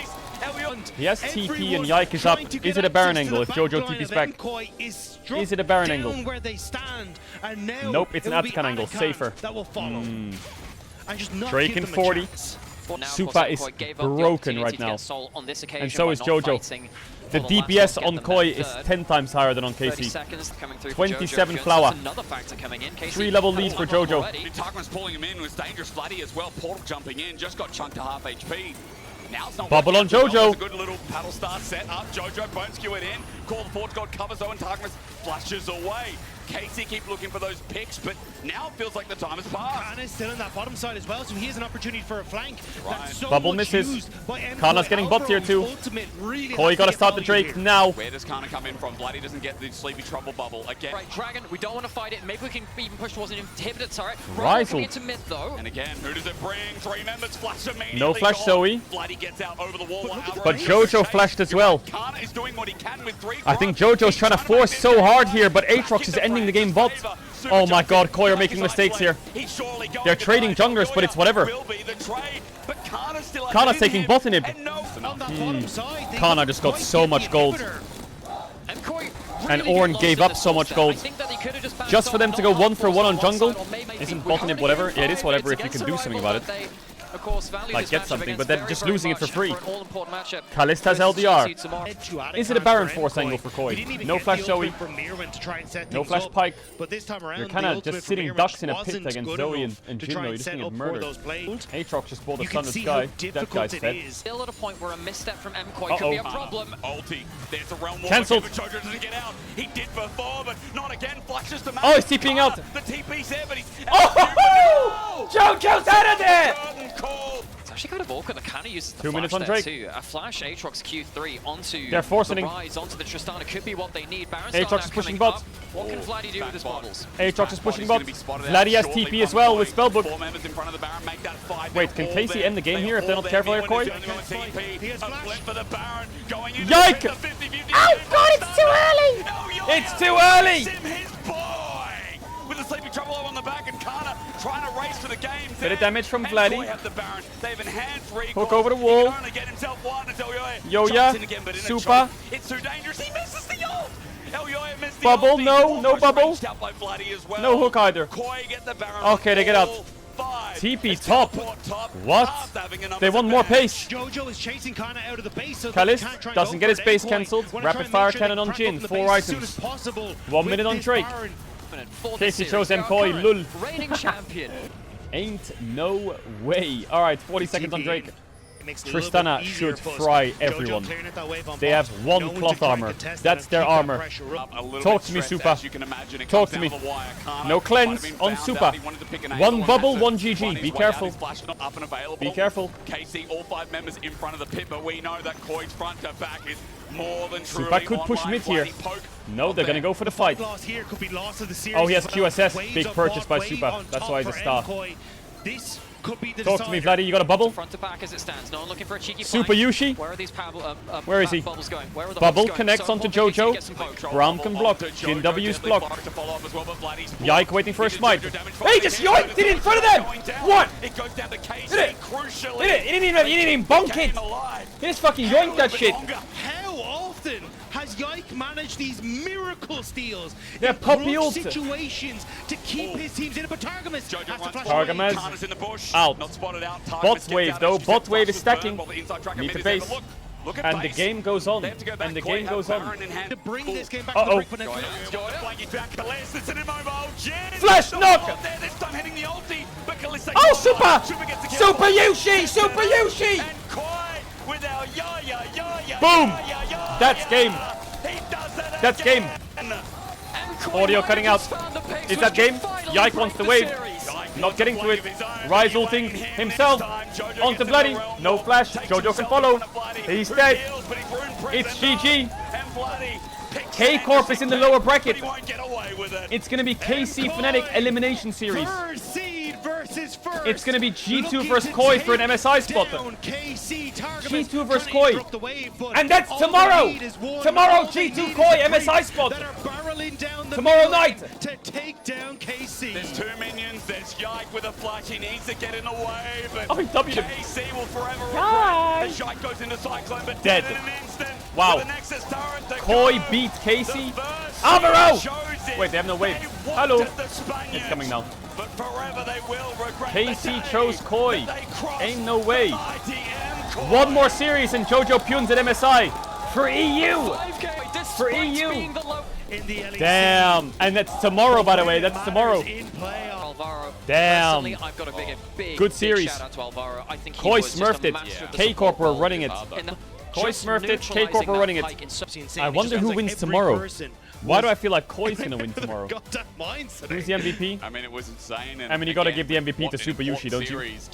Speaker 4: least.
Speaker 1: He has TP and Yike is up. Is it a Baron angle if Jojo TP's back? Is it a Baron angle?
Speaker 5: Where they stand, and now
Speaker 1: Nope, it's an
Speaker 5: it will be
Speaker 1: Atkan angle.
Speaker 5: Anakan
Speaker 1: Safer.
Speaker 5: that will follow. And just not
Speaker 1: Drake
Speaker 5: give
Speaker 1: in
Speaker 5: them a
Speaker 1: 40.
Speaker 5: chance.
Speaker 1: Supa is broken right now. And so is Jojo. The DPS on Koi is 10 times higher than on KC. 27 flower. 3-level lead for Jojo.
Speaker 4: Tarkman's pulling him in with dangerous Vladdy as well. Portal jumping in, just got chunked to half HP. Now it's not
Speaker 1: Bubble
Speaker 4: working
Speaker 1: on
Speaker 4: out.
Speaker 1: Jojo.
Speaker 4: It's a good little paddle star set up. Jojo bone skew it in. Call the Forge God covers Owen Tarkmas, flashes away. Casey keep looking for those picks, but now it feels like the time has passed.
Speaker 5: Kana's still on that bottom side as well, so he has an opportunity for a flank.
Speaker 4: Right.
Speaker 5: That's so
Speaker 1: Bubble
Speaker 5: much
Speaker 1: misses.
Speaker 5: used by MK.
Speaker 1: Kana's getting butts here too.
Speaker 5: Ultimate really
Speaker 1: Koi
Speaker 5: has
Speaker 1: gotta
Speaker 5: get
Speaker 1: start the
Speaker 5: value
Speaker 1: Drake
Speaker 5: here.
Speaker 1: now.
Speaker 4: Where does Kana come in from? Bloody doesn't get the Sleepy Trouble bubble again.
Speaker 2: Right, Dragon, we don't want to fight it. Maybe we can even push towards an inhibitor turret.
Speaker 1: Right.
Speaker 2: Coming into mid though.
Speaker 4: And again, who does it bring? 3 members flash immediately.
Speaker 1: No flash,
Speaker 4: gone.
Speaker 1: Zoe.
Speaker 4: Bloody gets out over the wall.
Speaker 1: But Jojo flashed as well.
Speaker 4: Kana is doing what he can with 3.
Speaker 1: I think Jojo's trying to force so hard here, but Aatrox is ending the game bot. Oh my god, Koi are making mistakes here. They're trading junglers, but it's whatever. Kana's taking bot inhib.
Speaker 5: On that bottom side, they
Speaker 1: Kana
Speaker 5: got
Speaker 1: just got
Speaker 5: quite
Speaker 1: so
Speaker 5: the
Speaker 1: much gold.
Speaker 5: inhibitor.
Speaker 2: And Koi
Speaker 1: And
Speaker 2: really
Speaker 1: Ornn
Speaker 2: lost
Speaker 1: gave
Speaker 2: in
Speaker 1: up
Speaker 2: the
Speaker 1: so much
Speaker 2: source
Speaker 1: gold.
Speaker 2: there. I think that he could have just bounced
Speaker 1: Just for them
Speaker 2: off,
Speaker 1: to go
Speaker 2: not
Speaker 1: 1 for 1 on
Speaker 2: forced on
Speaker 1: jungle.
Speaker 2: one side, or maybe
Speaker 1: Isn't
Speaker 2: we
Speaker 1: bot
Speaker 2: can't
Speaker 1: inhib whatever?
Speaker 2: even
Speaker 1: Yeah, it is
Speaker 2: find
Speaker 1: whatever
Speaker 2: it
Speaker 1: if you can
Speaker 2: against
Speaker 1: do
Speaker 2: a
Speaker 1: something
Speaker 2: rival
Speaker 1: about it.
Speaker 2: that they, of course, value
Speaker 1: Like,
Speaker 2: this
Speaker 1: get
Speaker 2: matchup
Speaker 1: something, but
Speaker 2: against
Speaker 1: then
Speaker 2: very,
Speaker 1: just
Speaker 2: very
Speaker 1: losing it for
Speaker 2: much
Speaker 1: free.
Speaker 2: an all-important matchup.
Speaker 1: Kalista has
Speaker 2: Versus
Speaker 1: LDR.
Speaker 2: GC tomorrow.
Speaker 1: Is it a Baron Force angle for Koi? No flash Zoe. No flash Pike.
Speaker 5: But this time around,
Speaker 1: You're
Speaker 5: the
Speaker 1: kind of
Speaker 5: ultimate
Speaker 1: just
Speaker 5: for
Speaker 1: sitting
Speaker 5: Mirror
Speaker 1: ducks in a
Speaker 5: wasn't
Speaker 1: pit against
Speaker 5: good
Speaker 1: Zoe
Speaker 5: enough
Speaker 1: and
Speaker 5: to
Speaker 1: Jin,
Speaker 5: try
Speaker 1: though.
Speaker 5: and
Speaker 1: You're just
Speaker 5: set
Speaker 1: going to
Speaker 5: up
Speaker 1: get
Speaker 5: for
Speaker 1: murdered.
Speaker 5: those plays.
Speaker 1: Aatrox just pulled a
Speaker 5: You
Speaker 1: Sun
Speaker 5: can
Speaker 1: of
Speaker 5: see
Speaker 1: Sky.
Speaker 5: how
Speaker 1: That
Speaker 5: difficult
Speaker 1: guy's
Speaker 5: it
Speaker 1: fed.
Speaker 5: is.
Speaker 2: Still at a point where a misstep from MKoi could be a problem.
Speaker 4: Ulti. There's a realm war.
Speaker 1: Cancelled.
Speaker 4: But Jojo doesn't get out. He did before, but not again. Flashes to
Speaker 1: Oh, he's TPing out.
Speaker 4: The TP's there, but he's
Speaker 1: Oh! Jojo's out of there!
Speaker 4: Curtain call.
Speaker 2: It's actually kind of awkward. The Kana uses the
Speaker 1: 2
Speaker 2: flash
Speaker 1: minutes on
Speaker 2: there
Speaker 1: Drake.
Speaker 2: too. A flash Aatrox Q3 onto
Speaker 1: They're forcing
Speaker 2: the
Speaker 1: it.
Speaker 2: rise, onto the Tristana could be what they need. Baron
Speaker 1: Aatrox
Speaker 2: Star
Speaker 1: is
Speaker 2: now
Speaker 1: pushing
Speaker 2: coming
Speaker 1: bot.
Speaker 2: up. What can Vladdy do with his bubbles?
Speaker 1: Aatrox is pushing
Speaker 4: He's
Speaker 1: bot.
Speaker 4: gonna be spotted out
Speaker 1: Vladdy has
Speaker 4: shortly
Speaker 1: TP as
Speaker 4: from
Speaker 1: well
Speaker 4: Koi.
Speaker 1: with Spellbook.
Speaker 4: 4 members in front of the Baron make that 5.
Speaker 1: Wait, can KC end the game here if they're not careful here, Koi? Yike! Oh god, it's too early! It's too early!
Speaker 4: His boy! With the Sleepy Trouble on the back and Kana trying to race for the game.
Speaker 1: Bit of damage from
Speaker 4: And
Speaker 1: Vladdy.
Speaker 4: Koi have the Baron. They've enhanced recoil.
Speaker 1: Hook over the
Speaker 4: He
Speaker 1: wall.
Speaker 4: can only get himself one until
Speaker 1: Yo-ya.
Speaker 4: jumps in again, but in a
Speaker 1: Super.
Speaker 4: choke. It's too dangerous. He misses the ult. Elyoya missed the
Speaker 1: Bubble,
Speaker 4: ulti.
Speaker 1: no, no
Speaker 4: Almost
Speaker 1: bubble.
Speaker 4: reached out by Vladdy as well.
Speaker 1: No hook either.
Speaker 4: Koi get the Baron.
Speaker 1: Okay, they get out.
Speaker 4: All 5.
Speaker 1: TP
Speaker 4: It's
Speaker 1: top.
Speaker 4: support top.
Speaker 1: What?
Speaker 4: After having a
Speaker 1: They
Speaker 4: numbers
Speaker 1: want more
Speaker 4: advantage.
Speaker 1: pace.
Speaker 5: Jojo is chasing Kana out of the base, so
Speaker 1: Kalis
Speaker 5: they can't try and
Speaker 1: doesn't
Speaker 5: go
Speaker 1: get
Speaker 5: for
Speaker 1: his
Speaker 5: it.
Speaker 1: base
Speaker 5: MKoi
Speaker 1: cancelled.
Speaker 5: wanna
Speaker 1: Rapid
Speaker 5: try and
Speaker 1: fire
Speaker 5: make sure
Speaker 1: cannon
Speaker 5: they
Speaker 1: on
Speaker 5: crack
Speaker 1: Jin.
Speaker 5: open the
Speaker 1: 4
Speaker 5: base as soon
Speaker 1: items.
Speaker 5: as possible
Speaker 1: 1
Speaker 5: with
Speaker 1: minute on
Speaker 5: this
Speaker 1: Drake.
Speaker 5: Baron.
Speaker 2: For
Speaker 1: Casey
Speaker 2: this series,
Speaker 1: shows
Speaker 2: our
Speaker 1: MKoi,
Speaker 2: current
Speaker 1: lul.
Speaker 2: reigning champion.
Speaker 1: Ain't no way. Alright, 40 seconds on Drake.
Speaker 5: It makes it a little
Speaker 1: Tristana
Speaker 5: bit easier
Speaker 1: should
Speaker 5: for us.
Speaker 1: fry
Speaker 5: Jojo
Speaker 1: everyone.
Speaker 5: clearing it that wave on
Speaker 1: They
Speaker 5: bot.
Speaker 1: have one
Speaker 5: No one to
Speaker 1: cloth
Speaker 5: try and
Speaker 1: armor.
Speaker 5: contest
Speaker 1: That's
Speaker 5: and
Speaker 1: their
Speaker 5: keep that
Speaker 1: armor.
Speaker 5: pressure up.
Speaker 4: A little
Speaker 1: Talk
Speaker 4: bit
Speaker 1: to me,
Speaker 4: stressed,
Speaker 1: Super.
Speaker 4: as you can imagine. It
Speaker 1: Talk
Speaker 4: comes
Speaker 1: to
Speaker 4: down
Speaker 1: me.
Speaker 4: the wire. Kana
Speaker 1: No cleanse
Speaker 4: might have been
Speaker 1: on
Speaker 4: found
Speaker 1: Super.
Speaker 4: out. He wanted to pick an
Speaker 1: One
Speaker 4: angle and
Speaker 1: bubble,
Speaker 4: had to
Speaker 1: one GG.
Speaker 4: run his
Speaker 1: Be
Speaker 4: way
Speaker 1: careful.
Speaker 4: out. His flash not up and available.
Speaker 1: Be careful.
Speaker 4: KC, all 5 members in front of the pit, but we know that Koi's front to back is more than truly
Speaker 1: Super could push
Speaker 4: online.
Speaker 1: mid here.
Speaker 4: Bloody poke
Speaker 1: No,
Speaker 4: of
Speaker 1: they're going to
Speaker 4: them.
Speaker 1: go for the fight.
Speaker 5: Loss here could be loss of the series.
Speaker 1: Oh, he has
Speaker 5: as well.
Speaker 1: QSS.
Speaker 5: Waves
Speaker 1: Big
Speaker 5: of
Speaker 1: purchase
Speaker 5: bot,
Speaker 1: by
Speaker 5: wave
Speaker 1: Super.
Speaker 5: on
Speaker 1: That's
Speaker 5: top
Speaker 1: why he's a
Speaker 5: for
Speaker 1: star.
Speaker 5: MKoi. This could be the
Speaker 1: Talk to me,
Speaker 5: decider.
Speaker 1: Vladdy. You got a bubble?
Speaker 2: Front to back as it stands. No one looking for a cheeky
Speaker 1: Super
Speaker 2: flank.
Speaker 1: Yushi.
Speaker 2: Where are these
Speaker 1: Where is he?
Speaker 2: bubbles going? Where are the
Speaker 1: Bubble
Speaker 2: hooks going?
Speaker 1: connects
Speaker 2: So
Speaker 1: onto
Speaker 2: important for KC to
Speaker 1: Jojo.
Speaker 2: get some poke.
Speaker 1: Braum can block. Jin W's block. Yike waiting for a smite. Hey, just yoinked it in front of them! What?
Speaker 4: It goes down to KC,
Speaker 1: Did it?
Speaker 4: crucially.
Speaker 1: He didn't even bonk it! He just fucking yoinked that shit!
Speaker 5: How often has Yike managed these miracle steals
Speaker 1: They're
Speaker 5: in
Speaker 1: puppy
Speaker 5: crunch
Speaker 1: ult.
Speaker 5: situations to keep his teams in it? But Targamas
Speaker 4: Jojo
Speaker 5: has to
Speaker 4: runs
Speaker 5: flash
Speaker 4: forward.
Speaker 5: away.
Speaker 1: Targamas
Speaker 4: Kana's in the bush.
Speaker 1: out.
Speaker 4: Not spotted out. Targamas
Speaker 1: Bot
Speaker 4: gets
Speaker 1: wave
Speaker 4: out.
Speaker 1: though.
Speaker 4: She
Speaker 1: Bot
Speaker 4: said
Speaker 1: wave is
Speaker 4: flash was
Speaker 1: stacking.
Speaker 4: burned while the inside tracker
Speaker 1: Need
Speaker 4: mid
Speaker 1: to
Speaker 4: is there,
Speaker 1: base.
Speaker 4: but Look at
Speaker 1: And the
Speaker 4: base.
Speaker 1: game goes on.
Speaker 4: They have to go back.
Speaker 1: And the
Speaker 4: Koi
Speaker 1: game
Speaker 4: have
Speaker 1: goes on.
Speaker 4: Baron in hand.
Speaker 5: To bring
Speaker 4: Full.
Speaker 5: this game back
Speaker 1: Uh-oh.
Speaker 5: to the brink when
Speaker 4: Jojo, Jojo flanking back. Kalista, it's an immobile. Jin.
Speaker 1: Flash
Speaker 4: Not
Speaker 1: knock.
Speaker 4: out there, this time hitting the ulti, but Kalista
Speaker 1: Oh,
Speaker 4: can't.
Speaker 1: Super!
Speaker 4: Super gets the kill.
Speaker 1: Super Yushi! Super Yushi!
Speaker 4: And Koi with our ya.
Speaker 1: Boom! That's game.
Speaker 4: He does it
Speaker 1: That's
Speaker 4: again.
Speaker 1: game. Audio cutting out. Is that game? Yike wants the wave. Not getting to it. Rise ulting himself onto Bloody. No flash. Jojo can follow. He's dead. It's GG. K-Corp is in the lower bracket. It's going to be KC Fnatic Elimination Series.
Speaker 5: Third seed versus first.
Speaker 1: It's going to be G2
Speaker 5: Looking
Speaker 1: versus
Speaker 5: to
Speaker 1: Koi for an
Speaker 5: take
Speaker 1: MSI spot.
Speaker 5: down KC Targamas.
Speaker 1: G2 versus
Speaker 5: Trying to
Speaker 1: Koi.
Speaker 5: interrupt the wave, but
Speaker 1: And that's
Speaker 5: all they
Speaker 1: tomorrow.
Speaker 5: need is one.
Speaker 1: Tomorrow,
Speaker 5: All they
Speaker 1: G2
Speaker 5: need is
Speaker 1: Koi
Speaker 5: the
Speaker 1: MSI
Speaker 5: creeps
Speaker 1: spot.
Speaker 5: that are barreling down the
Speaker 1: Tomorrow
Speaker 5: middle
Speaker 1: night.
Speaker 5: to take down KC.
Speaker 4: There's 2 minions, there's Yike with a flash, he needs to get in the way, but
Speaker 1: Oh, he W'd him.
Speaker 4: KC will forever
Speaker 1: Yike.
Speaker 4: regret as Yike goes into Cyclone, but
Speaker 1: Dead.
Speaker 4: in an instant.
Speaker 1: Wow.
Speaker 4: With the Nexus turret to
Speaker 1: Koi
Speaker 4: go.
Speaker 1: beat Casey.
Speaker 4: The first
Speaker 1: Alvaro!
Speaker 4: shows it.
Speaker 1: Wait, they have no wave.
Speaker 4: They
Speaker 1: Hello.
Speaker 4: wanted the Spaniards,
Speaker 1: It's coming now.
Speaker 4: But forever they will regret
Speaker 1: KC
Speaker 4: the day
Speaker 1: chose Koi.
Speaker 4: that they crossed
Speaker 1: Ain't no way.
Speaker 4: the ITM Koi.
Speaker 1: One more series and Jojo Punes at MSI for EU.
Speaker 2: 5K,
Speaker 1: For
Speaker 2: despite
Speaker 1: EU.
Speaker 2: being the low.
Speaker 5: In the LEC.
Speaker 1: Damn. And that's tomorrow, by the way. That's tomorrow.
Speaker 5: In playoff.
Speaker 2: Alvaro.
Speaker 1: Damn.
Speaker 2: Personally, I've got a big
Speaker 1: Good series.
Speaker 2: shout out to Alvaro. I think he
Speaker 1: Koi
Speaker 2: was just a
Speaker 1: smurfed it.
Speaker 2: master of the
Speaker 1: K-Corp
Speaker 2: support
Speaker 1: were
Speaker 2: role
Speaker 1: running it.
Speaker 2: in the-
Speaker 1: Koi
Speaker 2: just
Speaker 1: smurfed it,
Speaker 2: neutralizing
Speaker 1: K-Corp were
Speaker 2: that
Speaker 1: running it.
Speaker 2: pike in so-
Speaker 1: I wonder who wins tomorrow. Why do I feel like Koi's gonna win tomorrow?
Speaker 5: Got that mindset.
Speaker 1: Who's the MVP?
Speaker 4: I mean, it was insane. And
Speaker 1: I mean, you gotta
Speaker 4: again,
Speaker 1: give the MVP to
Speaker 4: what an
Speaker 1: Super Yushi,
Speaker 4: important
Speaker 1: don't you?
Speaker 4: series